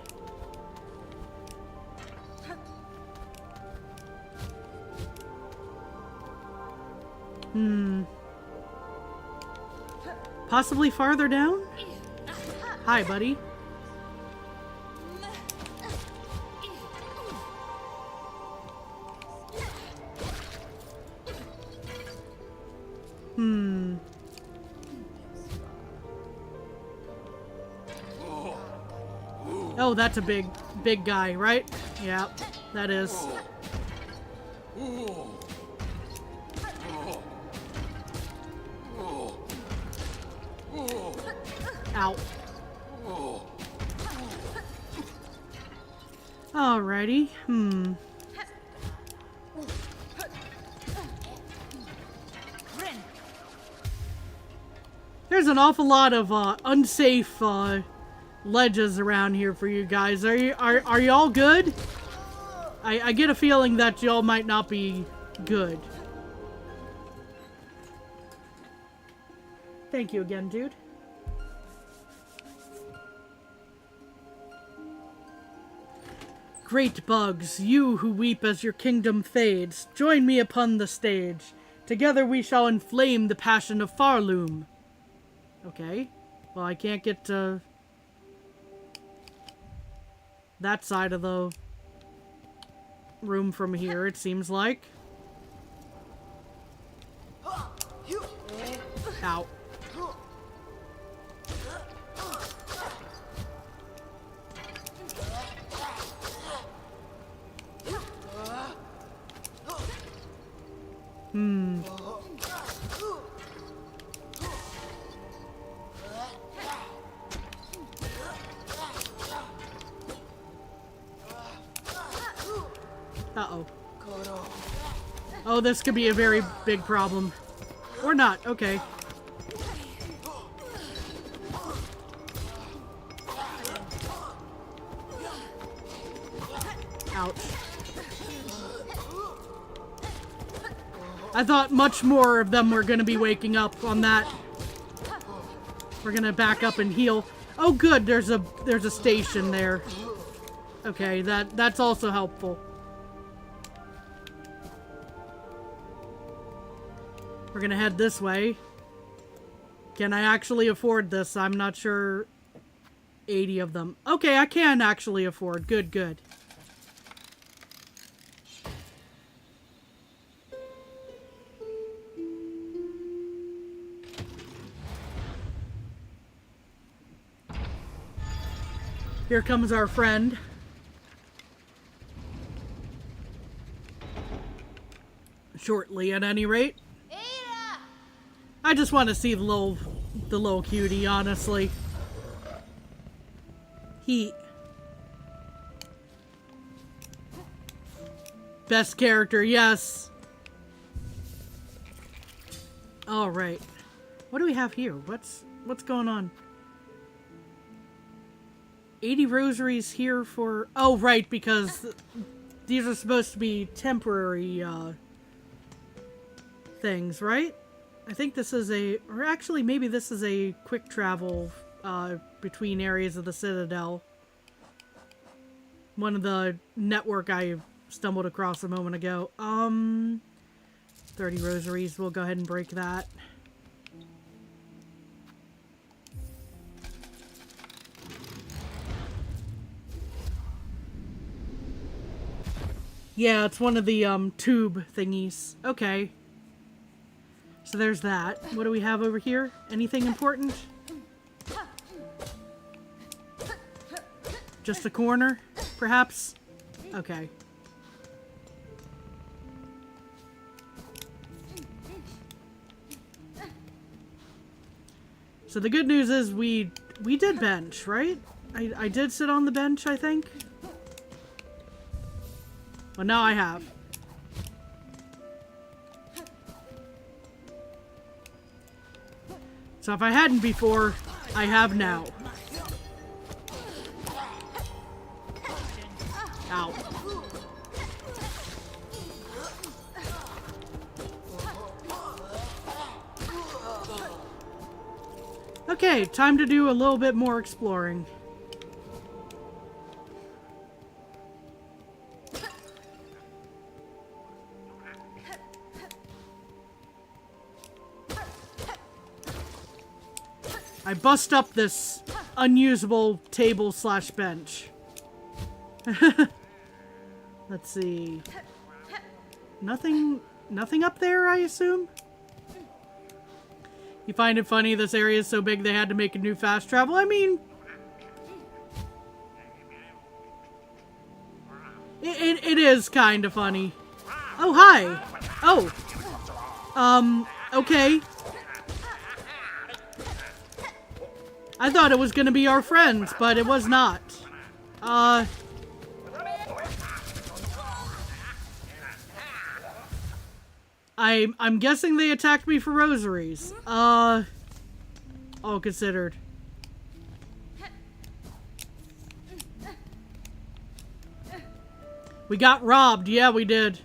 Possibly farther down? Hi, buddy. Oh, that's a big guy, right? Yeah, that is. Ow. Alrighty. There's an awful lot of unsafe ledges around here for you guys. Are y'all good? I get a feeling that y'all might not be good. Thank you again, dude. Great bugs, you who weep as your kingdom fades, join me upon the stage. Together we shall inflame the passion of Farloom. Okay. Well, I can't get to that side of the room from here, it seems like. Ow. Uh-oh. Oh, this could be a very big problem. Or not, okay. Ouch. I thought much more of them were going to be waking up on that. We're going to back up and heal. Oh good, there's a station there. Okay, that's also helpful. We're going to head this way. Can I actually afford this? I'm not sure. 80 of them. Okay, I can actually afford. Good, good. Here comes our friend. Shortly, at any rate. I just want to see the little cutie, honestly. Best character, yes. All right. What do we have here? What's going on? 80 rosaries here for... Oh, right, because these are supposed to be temporary things, right? I think this is a... Or actually, maybe this is a quick travel between areas of the Citadel. One of the network I stumbled across a moment ago. 30 rosaries. We'll go ahead and break that. Yeah, it's one of the tube thingies. Okay. So there's that. What do we have over here? Anything important? Just a corner, perhaps? Okay. So the good news is we did bench, right? I did sit on the bench, I think. Well, now I have. So if I hadn't before, I have now. Ow. Okay, time to do a little bit more exploring. I bust up this unusable table slash bench. Let's see. Nothing up there, I assume? You find it funny this area is so big they had to make a new fast travel? I mean... It is kind of funny. Oh, hi! Oh. Okay. I thought it was gonna be our friends, but it was not. I'm guessing they attacked me for rosaries. All considered. We got robbed. Yeah, we did.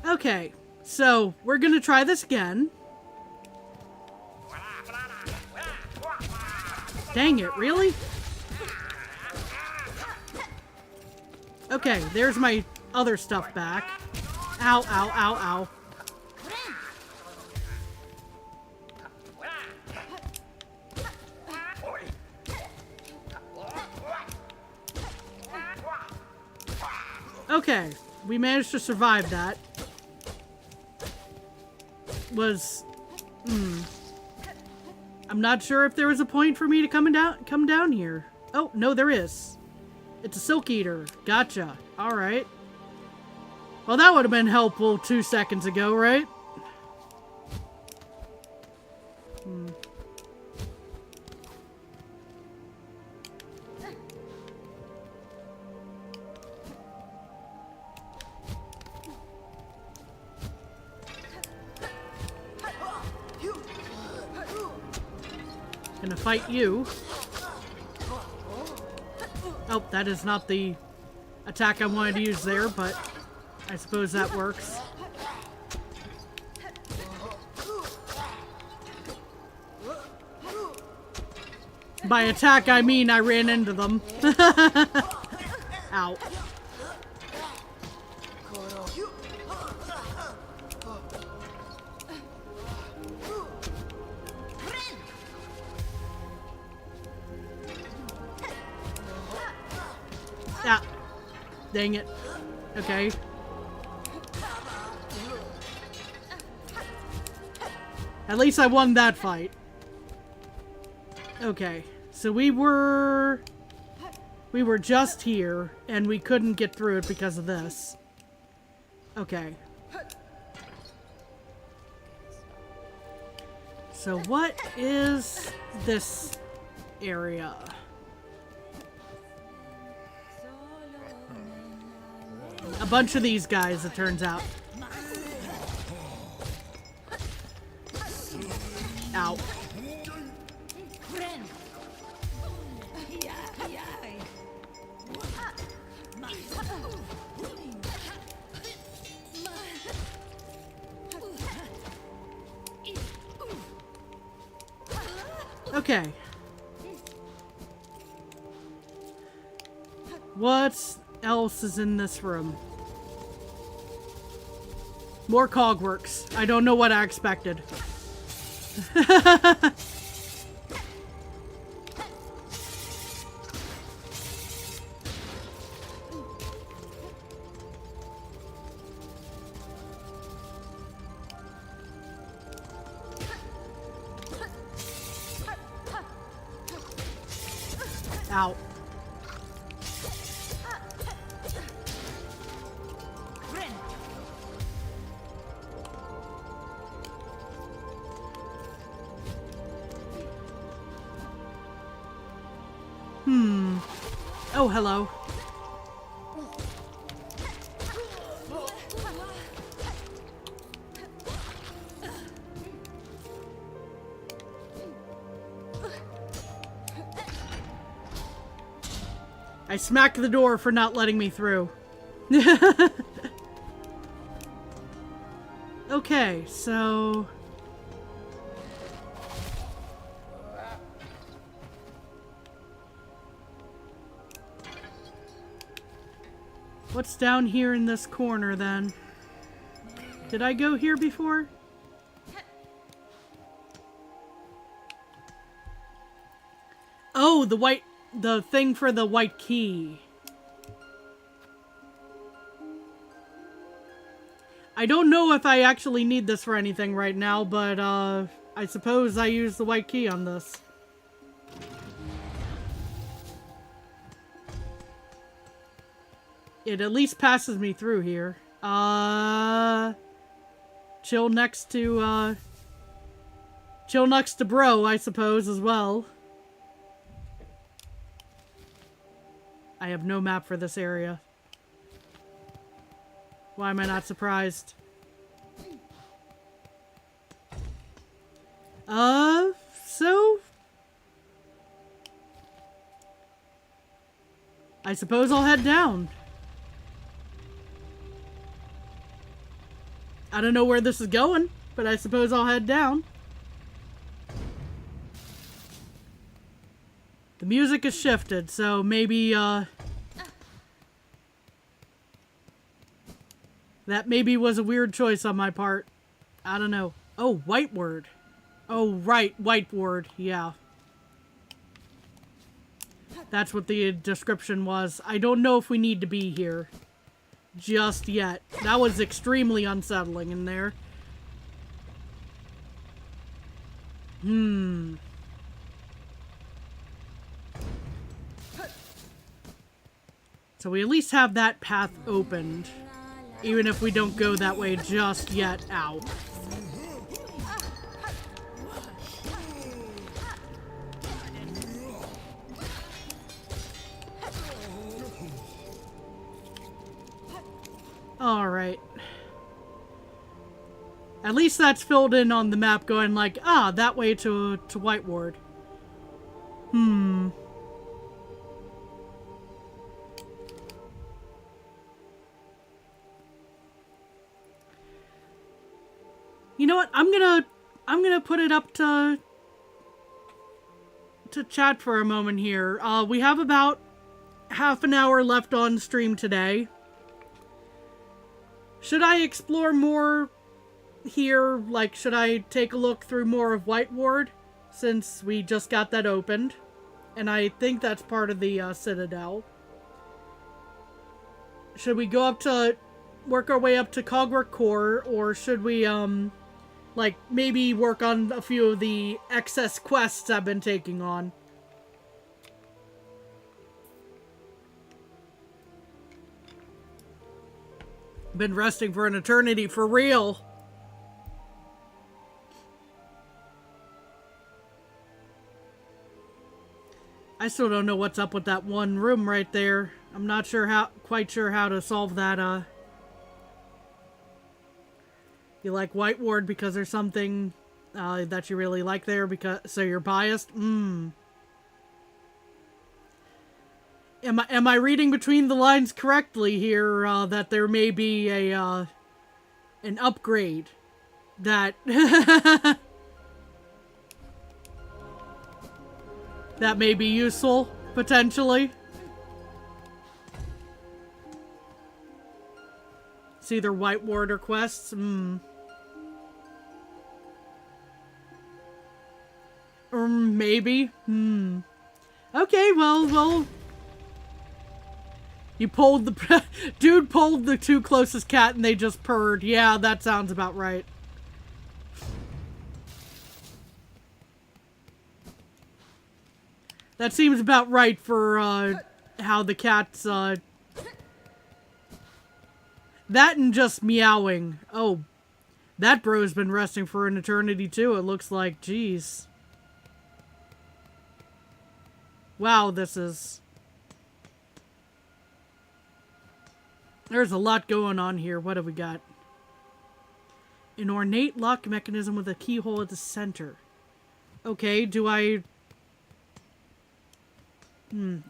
Okay, so we're gonna try this again. Dang it, really? Okay, there's my other stuff back. Ow, ow, ow, ow. Okay, we managed to survive that. I'm not sure if there was a point for me to come down here. Oh, no, there is. It's a silk eater. Gotcha. Alright. Well, that would have been helpful 2 seconds ago, right? Gonna fight you. Oh, that is not the attack I wanted to use there, but I suppose that works. By attack, I mean I ran into them. Ow. Ah. Dang it. Okay. At least I won that fight. Okay. So we were just here, and we couldn't get through it because of this. Okay. So what is this area? A bunch of these guys, it turns out. Ow. Okay. What else is in this room? More cogworks. I don't know what I expected. Ow. Oh, hello. I smacked the door for not letting me through. Okay, so... what's down here in this corner, then? Did I go here before? Oh, the thing for the white key. I don't know if I actually need this for anything right now, but, I suppose I use the white key on this. It at least passes me through here. Chill next to bro, I suppose, as well. I have no map for this area. Why am I not surprised? So... I suppose I'll head down. I don't know where this is going, but I suppose I'll head down. The music has shifted, so maybe, that maybe was a weird choice on my part. I don't know. Oh, white word. Oh, right, white word, yeah. That's what the description was. I don't know if we need to be here just yet. That was extremely unsettling in there. So we at least have that path opened, even if we don't go that way just yet. Ow. Alright. At least that's filled in on the map going like, ah, that way to White Ward. You know what? I'm gonna put it up to chat for a moment here. We have about half an hour left on stream today. Should I explore more here? Like, should I take a look through more of White Ward, since we just got that opened? And I think that's part of the Citadel. Should we go up to, work our way up to Cogwork Core, or should we, like, maybe work on a few of the excess quests I've been taking on? Been resting for an eternity, for real. I still don't know what's up with that one room right there. I'm not sure quite sure how to solve that, You like White Ward because there's something, that you really like there, so you're biased? Am I reading between the lines correctly here, that there may be an upgrade that that may be useful, potentially? It's either White Ward or quests. Or maybe. Okay, well. You pulled the... Dude pulled the two closest cat and they just purred. Yeah, that sounds about right. That seems about right for, how the cats, That and just meowing. Oh, that bro's been resting for an eternity too, it looks like. Jeez. Wow, this is... There's a lot going on here. What have we got? An ornate lock mechanism with a keyhole at the center. Okay, do I...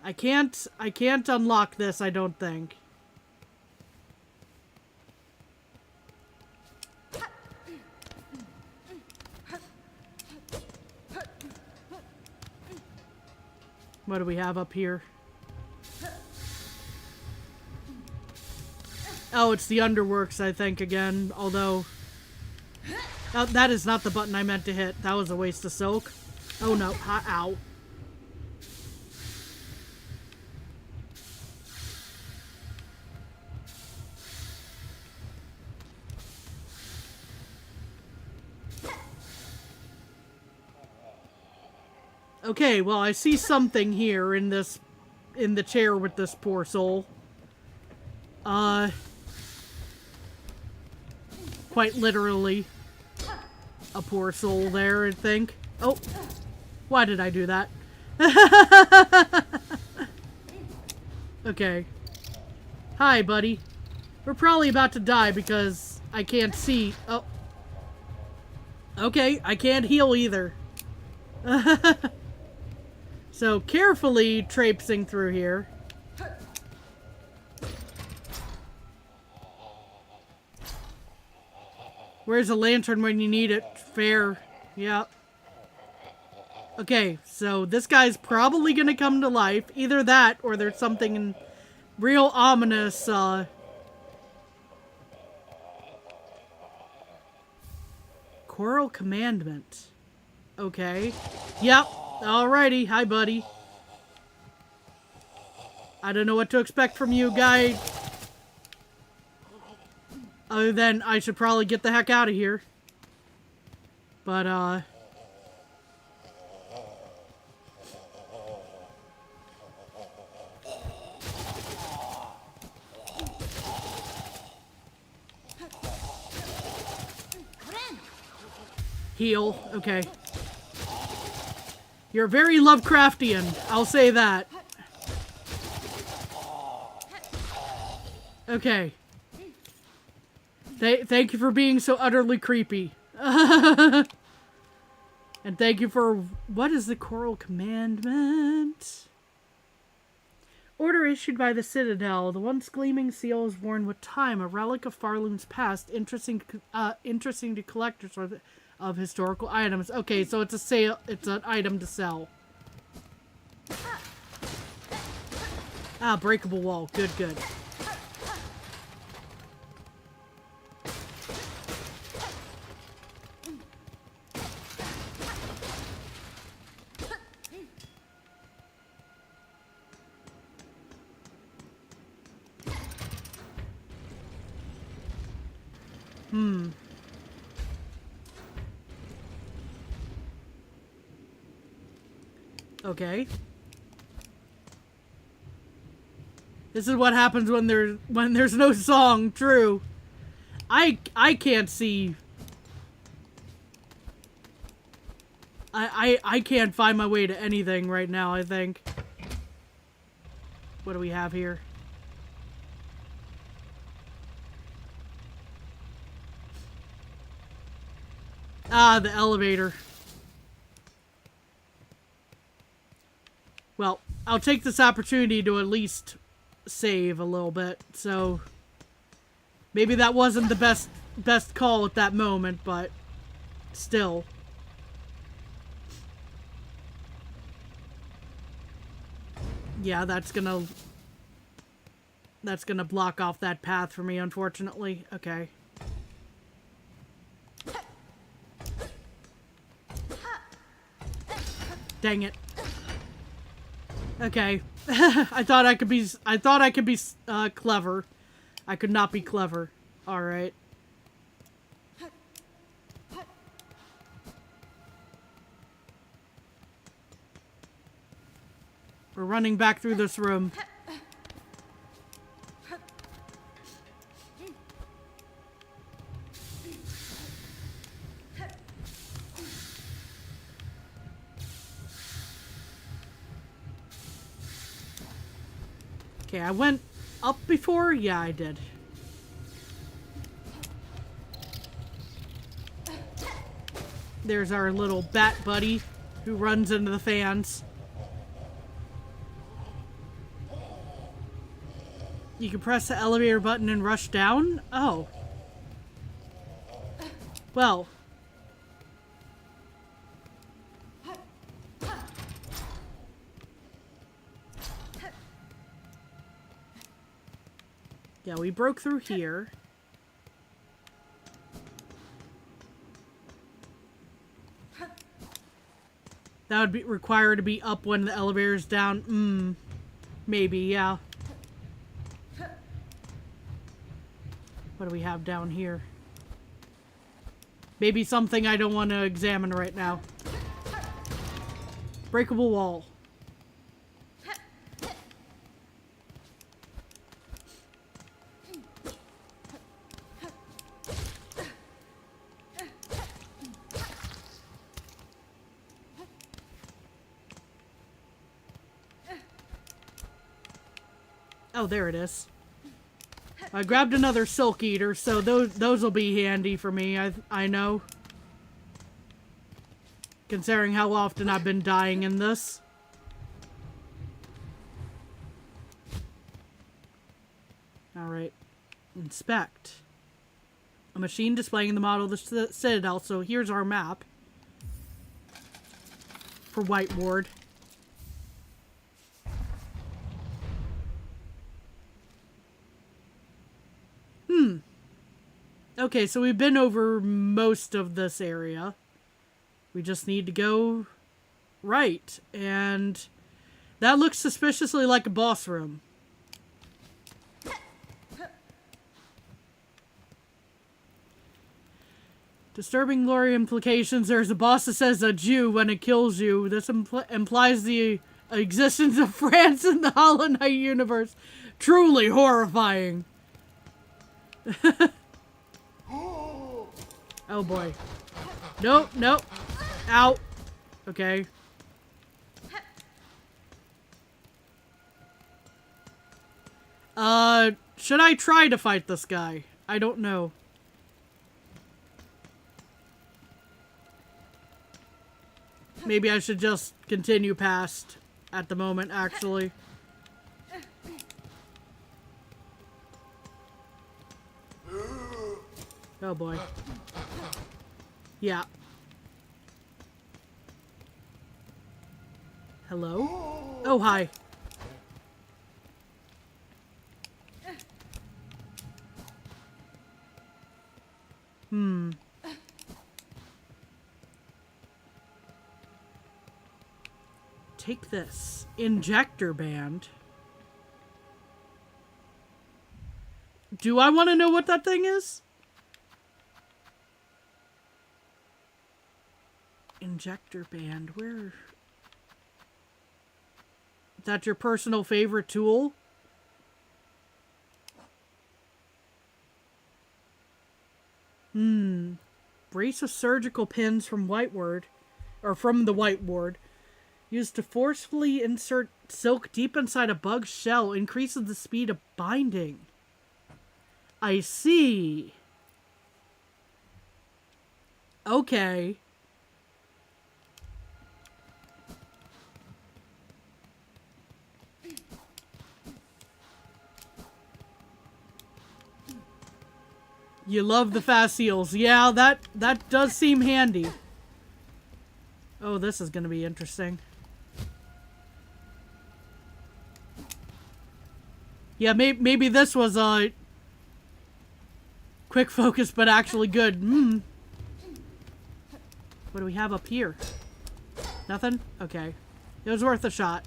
I can't unlock this, I don't think. What do we have up here? Oh, it's the Underworks, I think, again. Although... Oh, that is not the button I meant to hit. That was a waste of soak. Oh no. Ow. Okay, well, I see something here in the chair with this poor soul. Quite literally a poor soul there, I think. Oh, why did I do that? Okay. Hi, buddy. We're probably about to die because I can't see. Oh. Okay, I can't heal either. So, carefully traipsing through here. Where's a lantern when you need it? Fair. Yep. Okay, so this guy's probably gonna come to life. Either that, or there's something real ominous, Choral Commandment. Okay. Yep. Alrighty. Hi, buddy. I don't know what to expect from you, guy. Other than I should probably get the heck out of here. But, heal. Okay. You're very Lovecraftian. I'll say that. Okay. Thank you for being so utterly creepy. And thank you for... What is the Choral Commandment? Order issued by the Citadel. The once gleaming seal is worn with time, a relic of Farloon's past, interesting to collectors of historical items. Okay, so it's a sale. It's an item to sell. Ah, breakable wall. Good, good. Okay. This is what happens when there's no song. True. I can't see. I can't find my way to anything right now, I think. What do we have here? Ah, the elevator. Well, I'll take this opportunity to at least save a little bit, so maybe that wasn't the best call at that moment, but still. Yeah, that's gonna block off that path for me, unfortunately. Okay. Dang it. Okay. I thought I could be clever. I could not be clever. All right. We're running back through this room. Okay, I went up before? Yeah, I did. There's our little bat buddy who runs into the fans. You can press the elevator button and rush down? Oh. Well. Yeah, we broke through here. That would be required to be up when the elevator's down. Maybe, yeah. What do we have down here? Maybe something I don't want to examine right now. Breakable wall. Oh, there it is. I grabbed another Silk Eater, so those will be handy for me, I know. Considering how often I've been dying in this. Alright. Inspect. A machine displaying the model of the Citadel, so here's our map. For White Ward. Okay, so we've been over most of this area. We just need to go right. And that looks suspiciously like a boss room. Disturbing lore implications. There's a boss that says adieu when it kills you. This implies the existence of France in the Hollow Knight universe. Truly horrifying. Oh boy. Nope, nope. Ow. Okay. Should I try to fight this guy? I don't know. Maybe I should just continue past at the moment, actually. Oh boy. Yeah. Hello? Oh, hi. Take this. Injector band. Do I want to know what that thing is? Injector band. Where? That's your personal favorite tool? Brace of surgical pins from Whiteward. Or from the Whiteward. Used to forcefully insert silk deep inside a bug's shell. Increases the speed of binding. I see. Okay. You love the fast seals. Yeah, that does seem handy. Oh, this is going to be interesting. Yeah, maybe this was a quick focus, but actually good. What do we have up here? Nothing? Okay. It was worth a shot.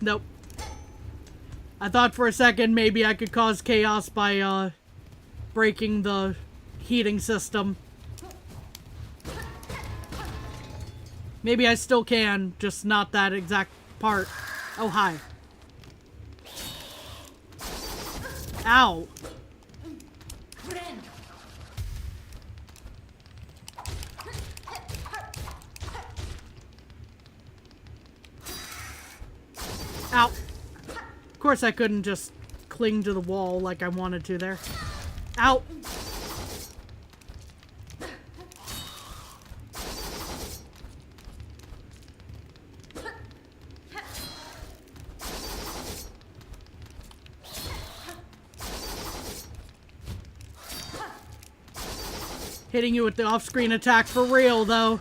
Nope. I thought for a second maybe I could cause chaos by breaking the heating system. Maybe I still can, just not that exact part. Oh, hi. Ow. Ow. Of course I couldn't just cling to the wall like I wanted to there. Ow. Hitting you with the off-screen attack for real, though.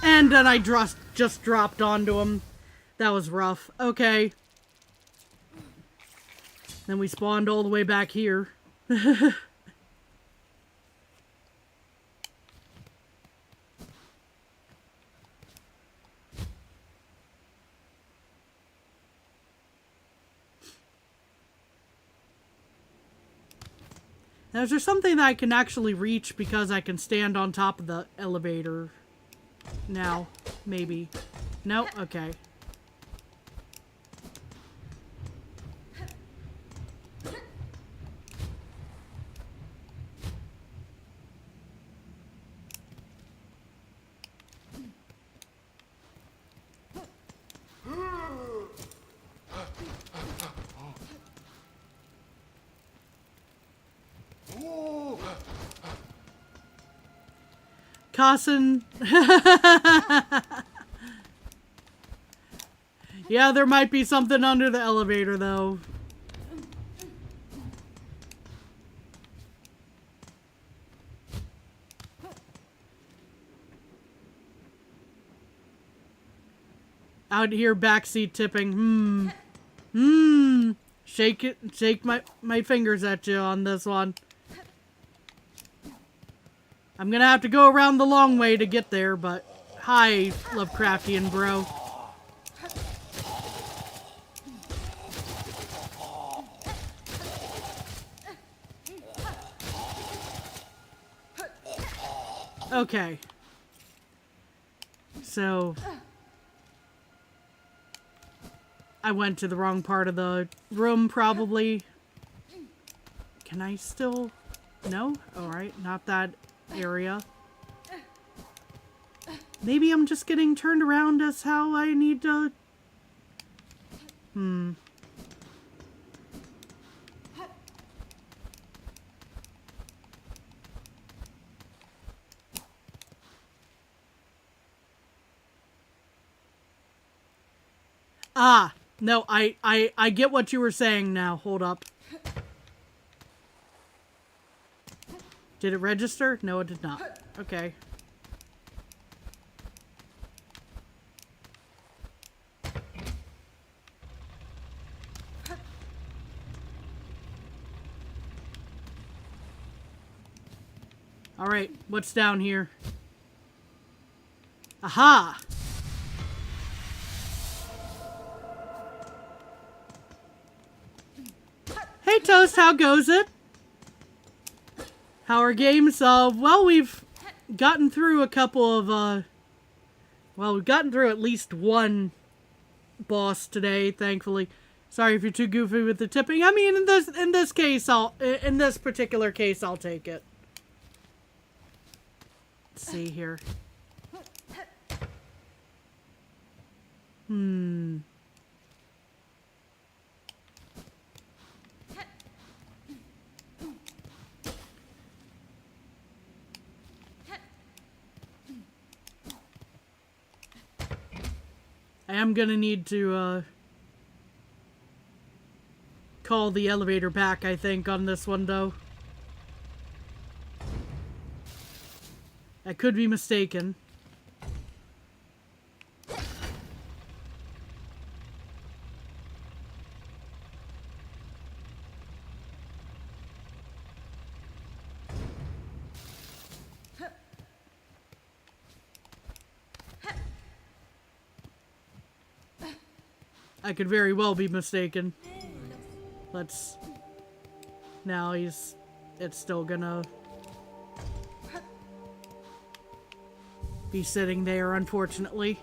And then I just dropped onto him. That was rough. Okay. Then we spawned all the way back here. Now, is there something that I can actually reach because I can stand on top of the elevator now? Maybe. No? Okay. Carson. Yeah, there might be something under the elevator, though. Out here, backseat tipping. Shake it, shake my fingers at you on this one. I'm gonna have to go around the long way to get there, but hi, Lovecraftian bro. Okay. So I went to the wrong part of the room, probably. Can I still? No? Alright, not that area. Maybe I'm just getting turned around as how I need to... Ah, no, I get what you were saying now. Hold up. Did it register? No, it did not. Okay. All right, what's down here? Aha! Hey Toast, how goes it? How are games? Well, we've gotten through a couple of, well, we've gotten through at least one boss today, thankfully. Sorry if you're too goofy with the tipping. I mean, in this case, in this particular case, I'll take it. Let's see here. I am gonna need to, call the elevator back, I think, on this one, though. I could be mistaken. I could very well be mistaken. Let's... Now it's still gonna... be sitting there, unfortunately.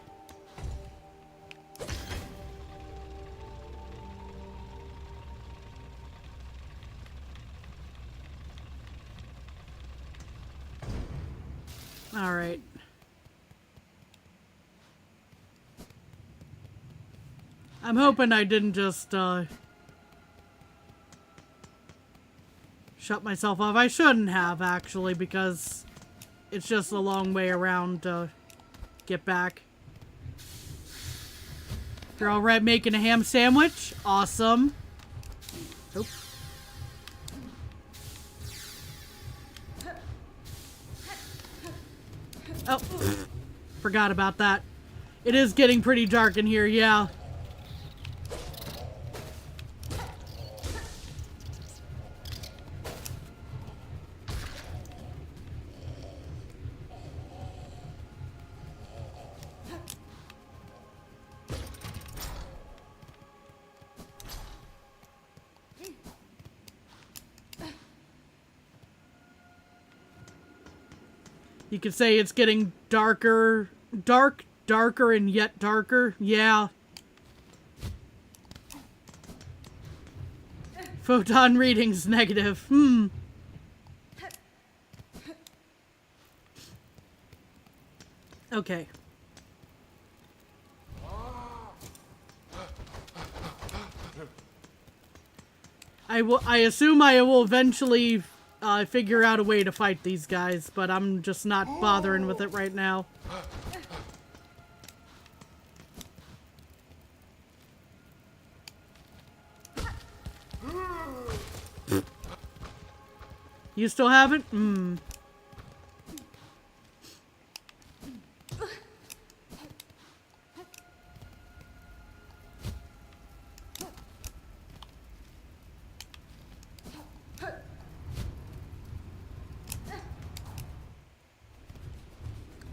All right. I'm hoping I didn't just, shut myself off. I shouldn't have, actually, because it's just a long way around to get back. You're all right making a ham sandwich? Awesome. Oop. Oh, forgot about that. It is getting pretty dark in here, yeah. You could say it's getting darker, darker, and yet darker. Yeah. Photon readings negative. Okay. I assume I will eventually figure out a way to fight these guys, but I'm just not bothering with it right now. You still haven't?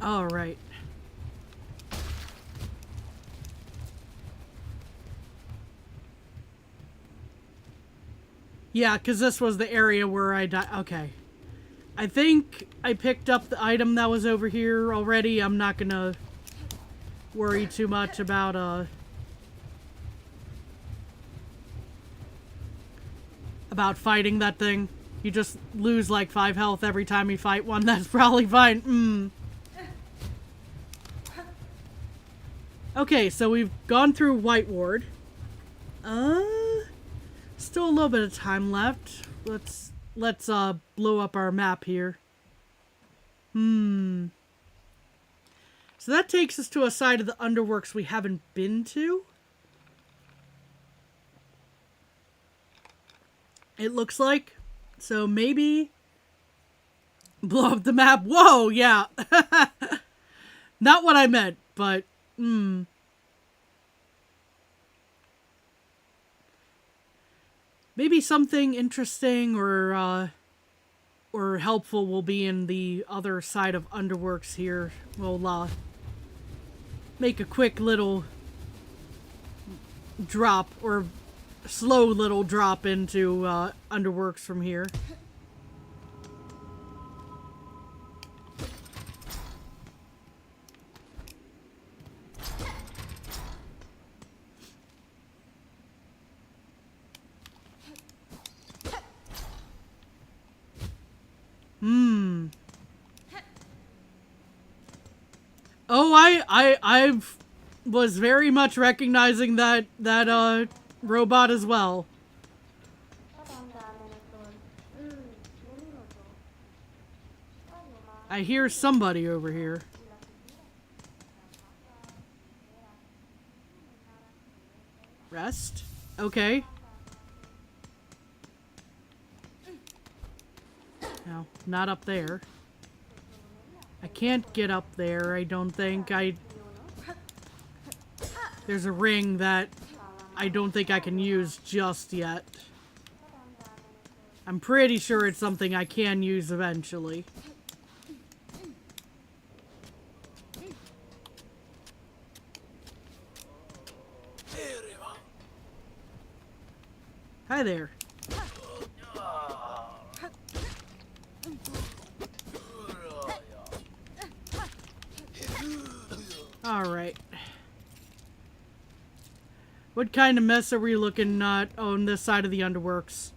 All right. Yeah, because this was the area where I died. Okay. I think I picked up the item that was over here already. I'm not gonna worry too much about fighting that thing. You just lose like 5 health every time you fight one. That's probably fine. Okay, so we've gone through White Ward. Still a little bit of time left. Let's blow up our map here. So that takes us to a side of the Underworks we haven't been to. It looks like. So maybe blow up the map. Whoa, yeah. Not what I meant, but maybe something interesting or helpful will be in the other side of Underworks here. We'll make a quick little drop, or slow little drop into Underworks from here. Oh, I was very much recognizing that robot as well. I hear somebody over here. Rest? Okay. No, not up there. I can't get up there, I don't think. There's a ring that I don't think I can use just yet. I'm pretty sure it's something I can use eventually. Hi there. Alright. What kind of mess are we looking at on this side of the Underworks?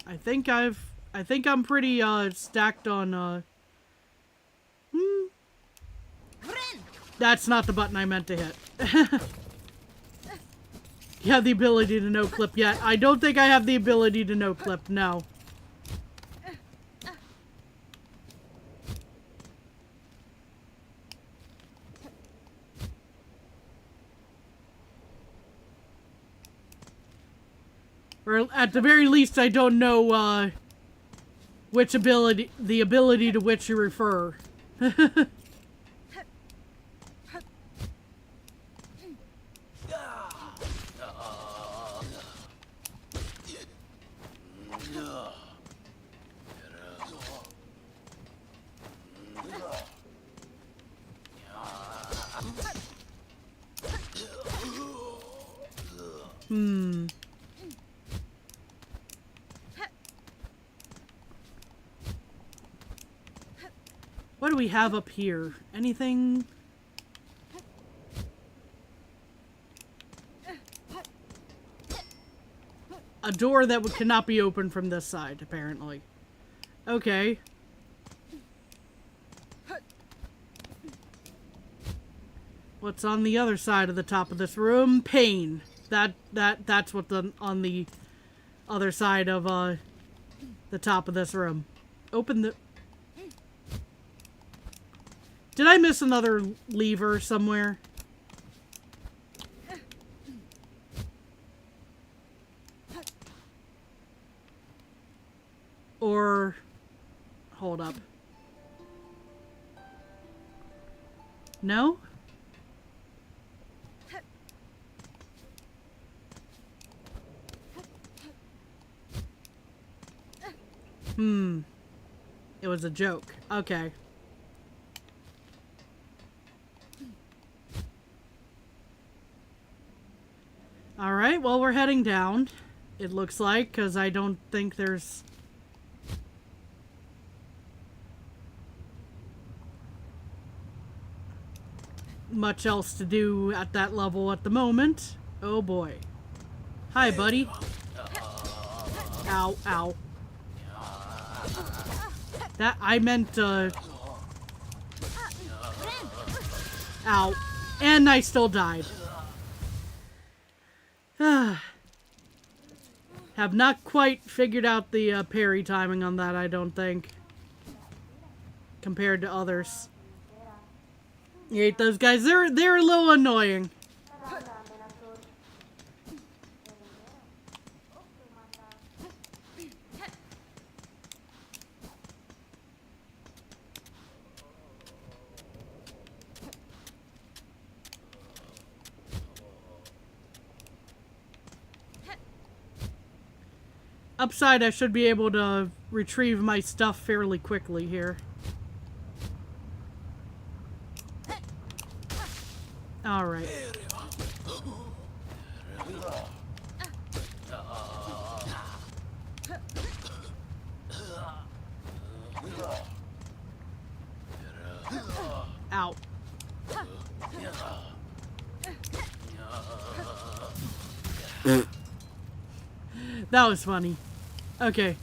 I think I'm pretty stacked on That's not the button I meant to hit. You have the ability to no clip yet. I don't think I have the ability to no clip, no. Or at the very least, I don't know which ability, the ability to which you refer. What do we have up here? Anything? A door that cannot be opened from this side, apparently. Okay. What's on the other side of the top of this room? Pain. That's what's on the other side of the top of this room. Open the... Did I miss another lever somewhere? Or... Hold up. No? It was a joke. Okay. Alright, well, we're heading down. It looks like, because I don't think there's... much else to do at that level at the moment. Oh boy. Hi, buddy. Ow, ow. That, I meant, ow. And I still died. Have not quite figured out the parry timing on that, I don't think. Compared to others. You hate those guys. They're a little annoying. Upside, I should be able to retrieve my stuff fairly quickly here. Alright. Ow. That was funny. Okay.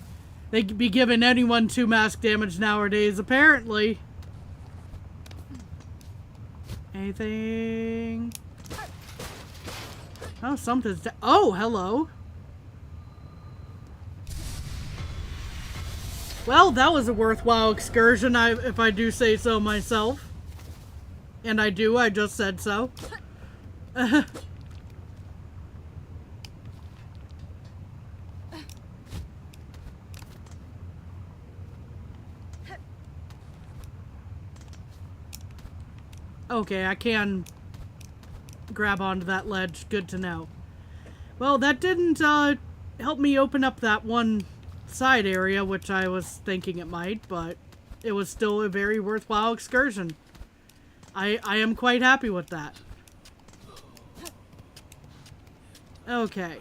They could be giving anyone 2 mask damage nowadays, apparently. Anything? Oh, something's... Oh, hello. Well, that was a worthwhile excursion, if I do say so myself. And I do, I just said so. Okay, I can grab onto that ledge. Good to know. Well, that didn't help me open up that one side area, which I was thinking it might, but it was still a very worthwhile excursion. I am quite happy with that. Okay.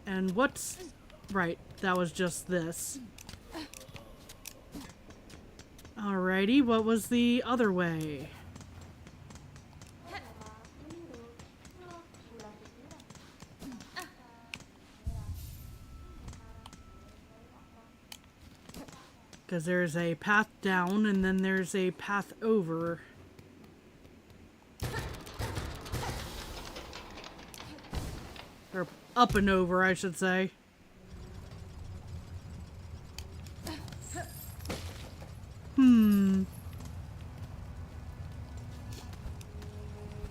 And what's... Right, that was just this. Alrighty, what was the other way? Because there's a path down, and then there's a path over. Or up and over, I should say.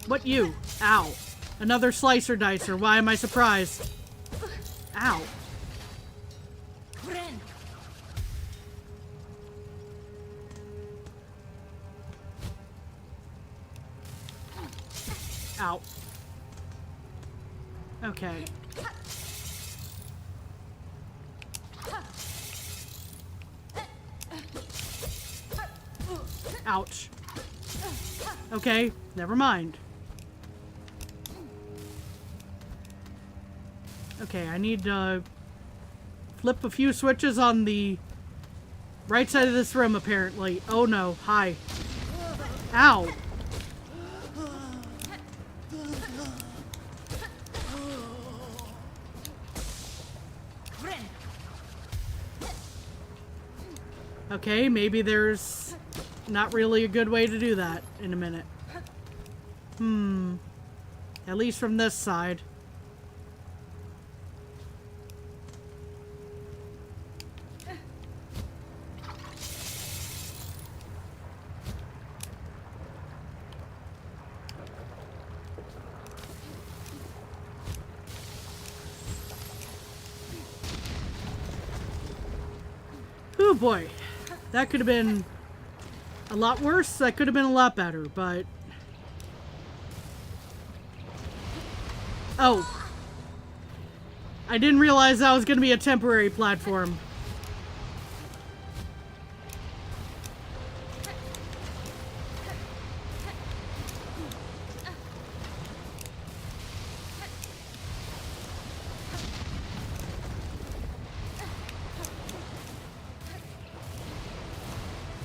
What you? Ow. Another slicer dicer. Why am I surprised? Ow. Ow. Okay. Ouch. Okay, never mind. Okay, I need to flip a few switches on the right side of this room, apparently. Oh no, hi. Ow. Okay, maybe there's not really a good way to do that in a minute. At least from this side. Oh boy. That could have been a lot worse. That could have been a lot better, but... Oh. I didn't realize that was going to be a temporary platform.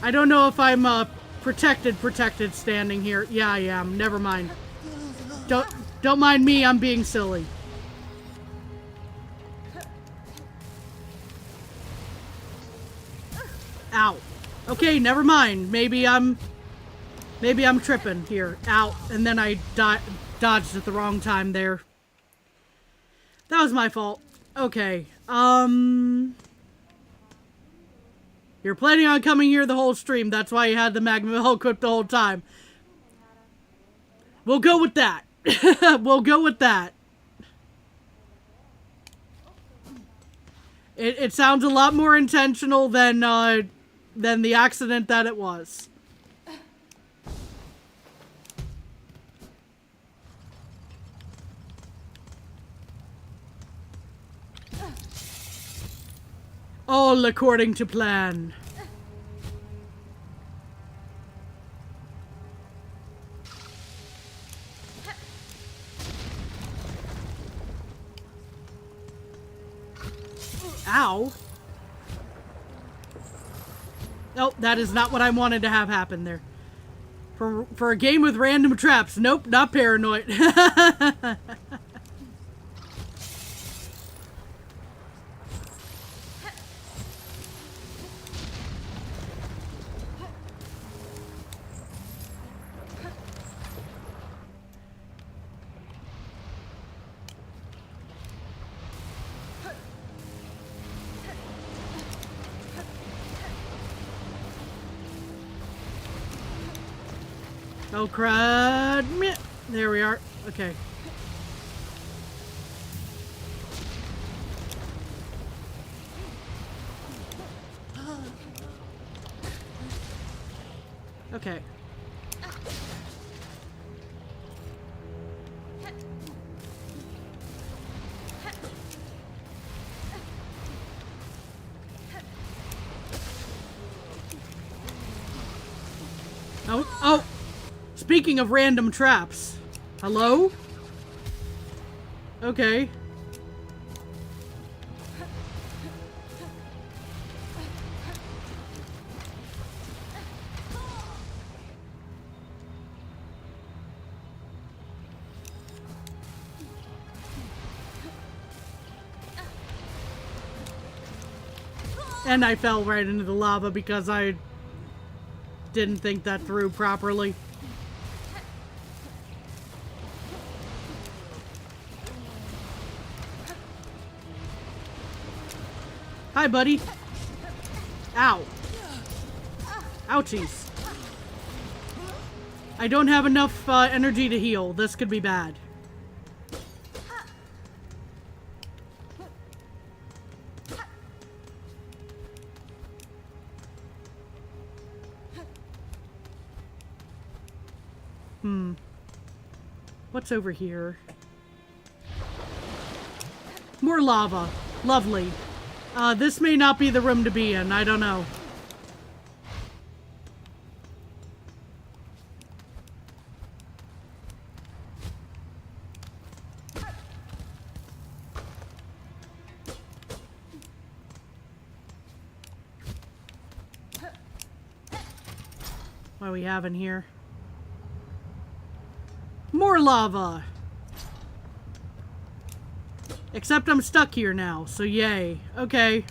I don't know if I'm protected standing here. Yeah, I am. Never mind. Don't mind me. I'm being silly. Ow. Okay, never mind. Maybe I'm tripping here. Ow. And then I dodged at the wrong time there. That was my fault. Okay. You're planning on coming here the whole stream. That's why you had the magma mill equipped the whole time. We'll go with that. We'll go with that. It sounds a lot more intentional than the accident that it was. All according to plan. Ow. Oh, that is not what I wanted to have happen there. For a game with random traps. Nope, not paranoid. Oh, crud. Meh. There we are. Okay. Okay. Oh, oh! Speaking of random traps. Hello? Okay. And I fell right into the lava because I didn't think that through properly. Hi, buddy. Ow. Ouchies. I don't have enough energy to heal. This could be bad. What's over here? More lava. Lovely. This may not be the room to be in. I don't know. What do we have in here? More lava! Except I'm stuck here now, so yay. Okay.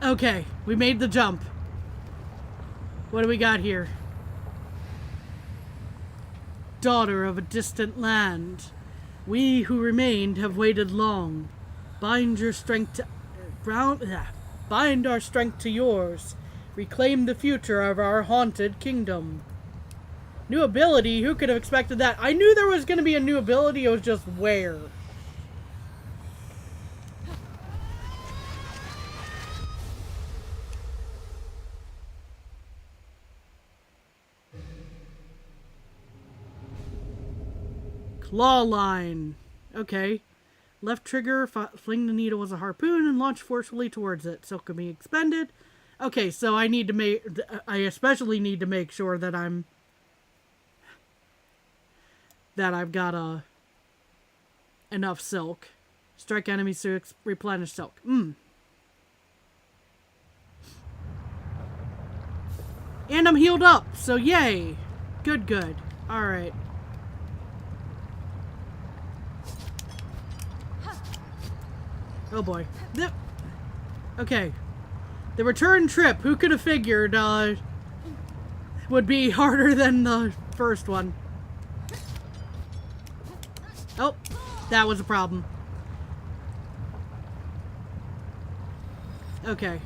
Okay, we made the jump. What do we got here? Daughter of a distant land. We who remained have waited long. Bind your strength to... bind our strength to yours. Reclaim the future of our haunted kingdom. New ability? Who could have expected that? I knew there was going to be a new ability. It was just where. Claw line. Okay. Left trigger, fling the needle as a harpoon and launch forcefully towards it. So it can be expended. Okay, so I need to make... I especially need to make sure that I'm... that I've got enough silk. Strike enemies to replenish silk. And I'm healed up, so yay. Good, good. Alright. Oh boy. Okay. The return trip, who could have figured, would be harder than the first one. Oh, that was a problem. Okay.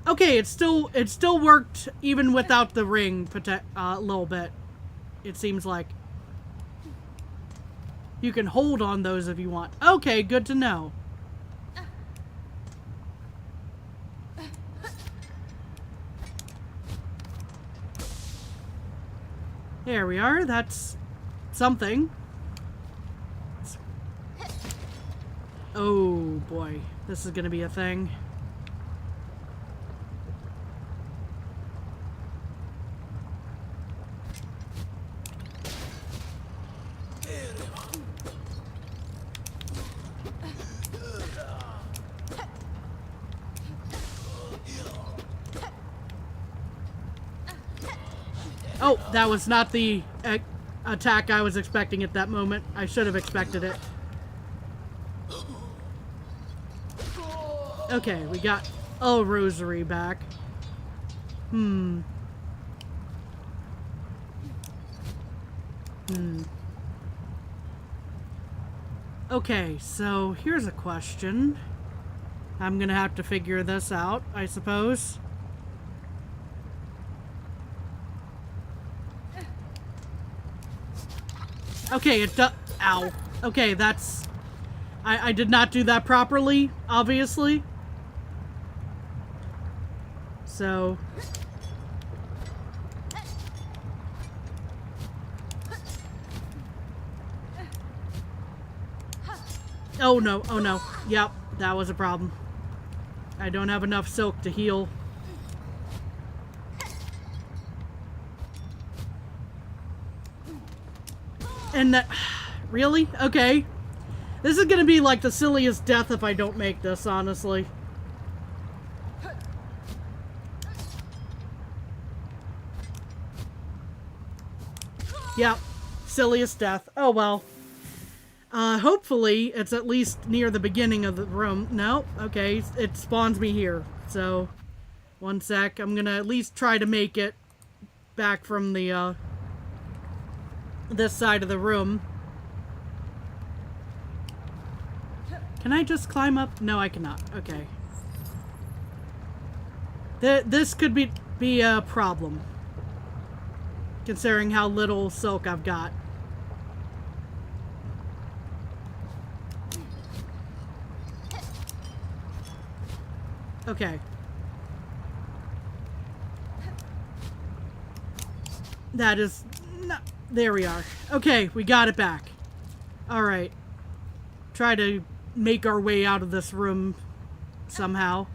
Okay, it still worked even without the ring a little bit. It seems like you can hold on those if you want. Okay, good to know. There we are. That's something. Oh boy, this is gonna be a thing. Oh, that was not the attack I was expecting at that moment. I should have expected it. Okay, we got a rosary back. Okay, so here's a question. I'm gonna have to figure this out, I suppose. Okay, it does. Ow. Okay, that's. I did not do that properly, obviously. So. Oh no, oh no. Yep, that was a problem. I don't have enough silk to heal. And that... Really? Okay. This is gonna be like the silliest death if I don't make this, honestly. Yep. Silliest death. Oh well. Hopefully it's at least near the beginning of the room. No? Okay. It spawns me here. So, one sec. I'm gonna at least try to make it back from the, this side of the room. Can I just climb up? No, I cannot. Okay. This could be a problem. Considering how little silk I've got. Okay. That is... No, there we are. Okay, we got it back. Alright. Try to make our way out of this room somehow.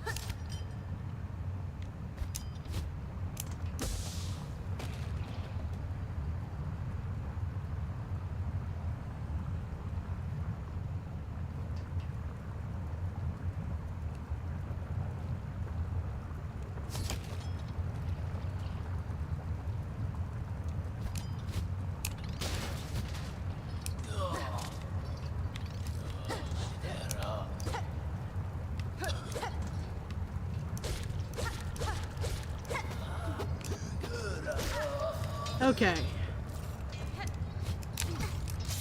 Okay.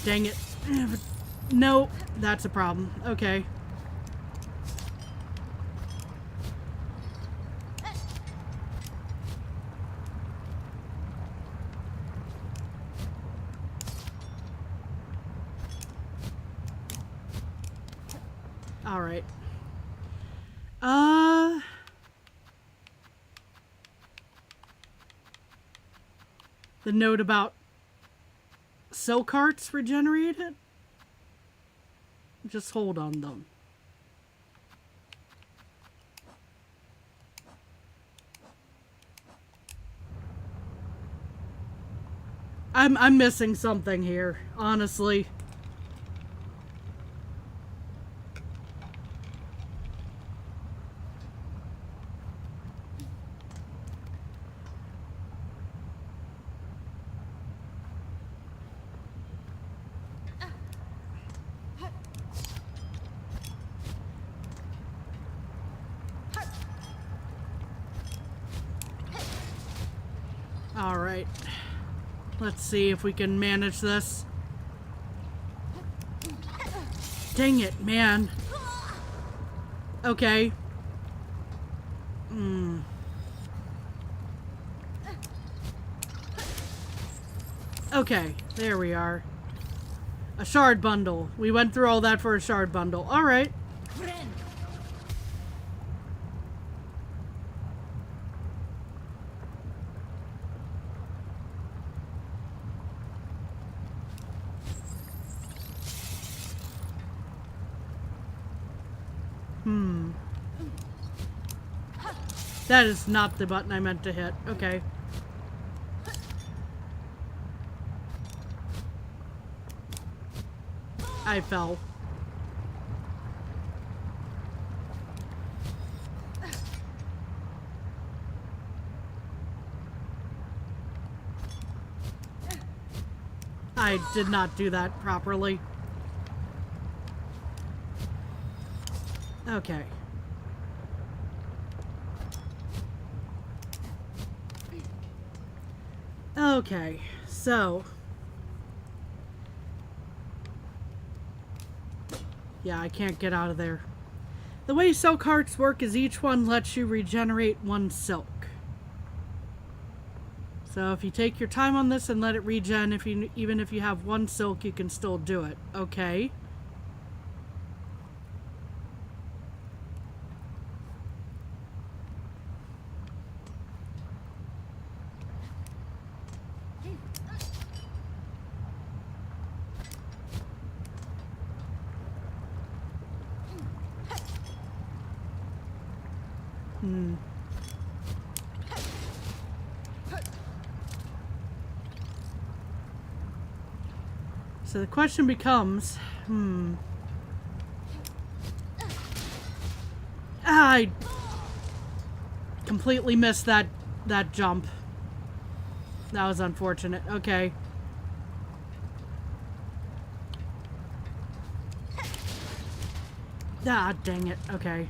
Dang it. No, that's a problem. Okay. All right. The note about silk hearts regenerated? Just hold on them. I'm missing something here, honestly. Alright. Let's see if we can manage this. dang it, man. Okay. Okay, there we are. A shard bundle. We went through all that for a shard bundle. Alright. That is not the button I meant to hit. Okay. I fell. I did not do that properly. Okay. Okay, so... yeah, I can't get out of there. The way silk hearts work is each one lets you regenerate one silk. So if you take your time on this and let it regen, even if you have one silk, you can still do it. Okay. So the question becomes, I completely missed that jump. That was unfortunate. Okay. Ah, dang it. Okay.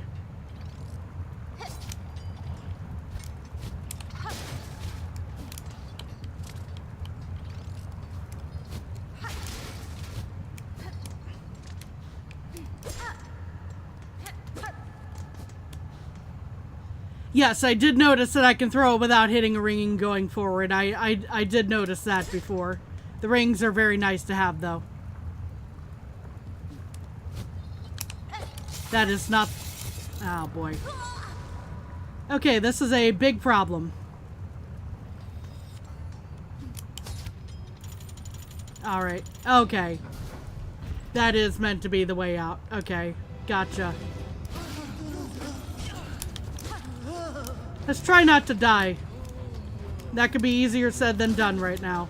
Yes, I did notice that I can throw it without hitting a ring going forward. I did notice that before. The rings are very nice to have, though. That is not... oh, boy. Okay, this is a big problem. Alright, okay. That is meant to be the way out. Okay, gotcha. Let's try not to die. That could be easier said than done right now.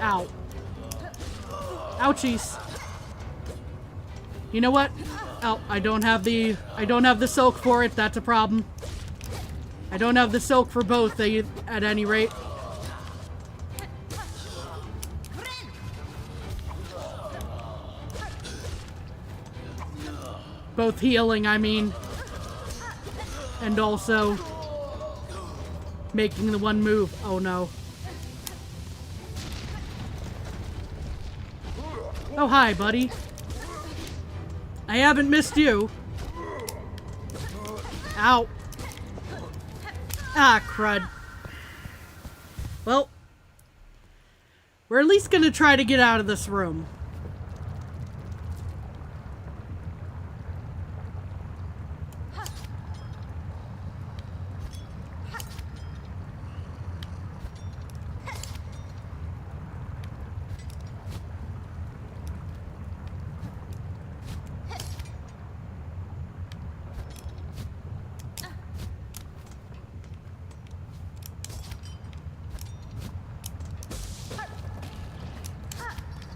Ow. Ouchies. You know what? Oh, I don't have the silk for it. That's a problem. I don't have the silk for both at any rate. Both healing, I mean. And also making the one move. Oh no. Oh, hi, buddy. I haven't missed you. Ow. Ah, crud. Well, we're at least gonna try to get out of this room.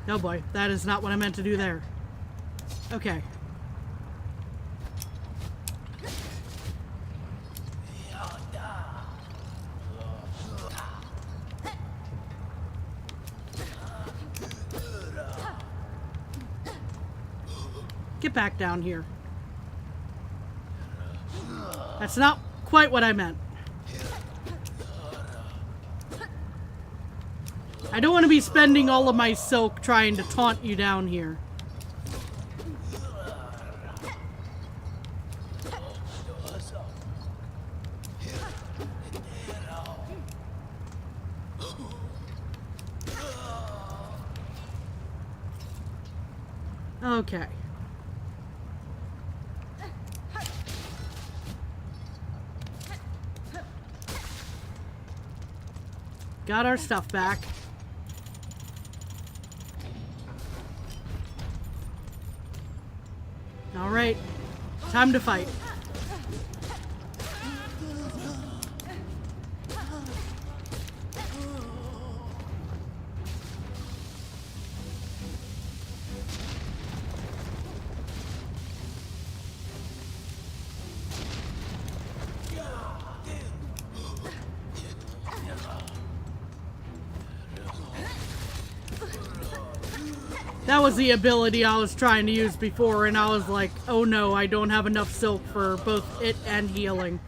Oh boy, that is not what I meant to do there. Okay. Get back down here. That's not quite what I meant. I don't want to be spending all of my silk trying to taunt you down here. Okay. Got our stuff back. All right. Time to fight. That was the ability I was trying to use before, and I was like, oh no, I don't have enough silk for both it and healing.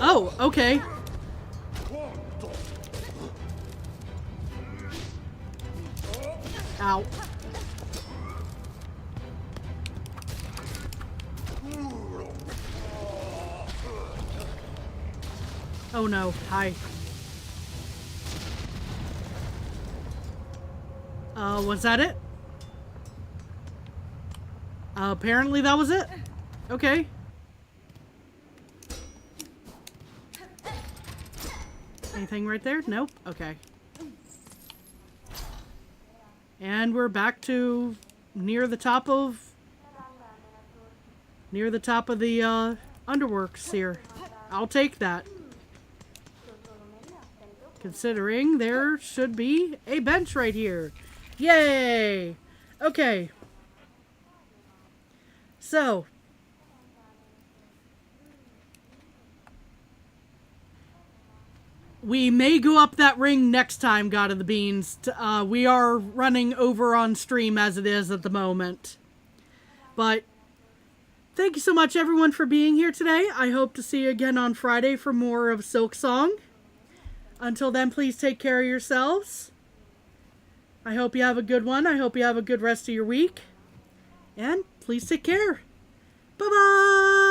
Oh, okay. Ow. Oh no, hi. Was that it? Apparently that was it. Okay. Anything right there? Nope. Okay. And we're back to near the top of the underworks here. I'll take that. Considering there should be a bench right here. Yay! Okay. So. We may go up that ring next time, God of the Beans. We are running over on stream as it is at the moment. But thank you so much, everyone, for being here today. I hope to see you again on Friday for more of Silksong. Until then, please take care of yourselves. I hope you have a good one. I hope you have a good rest of your week. And please take care. Bye-bye!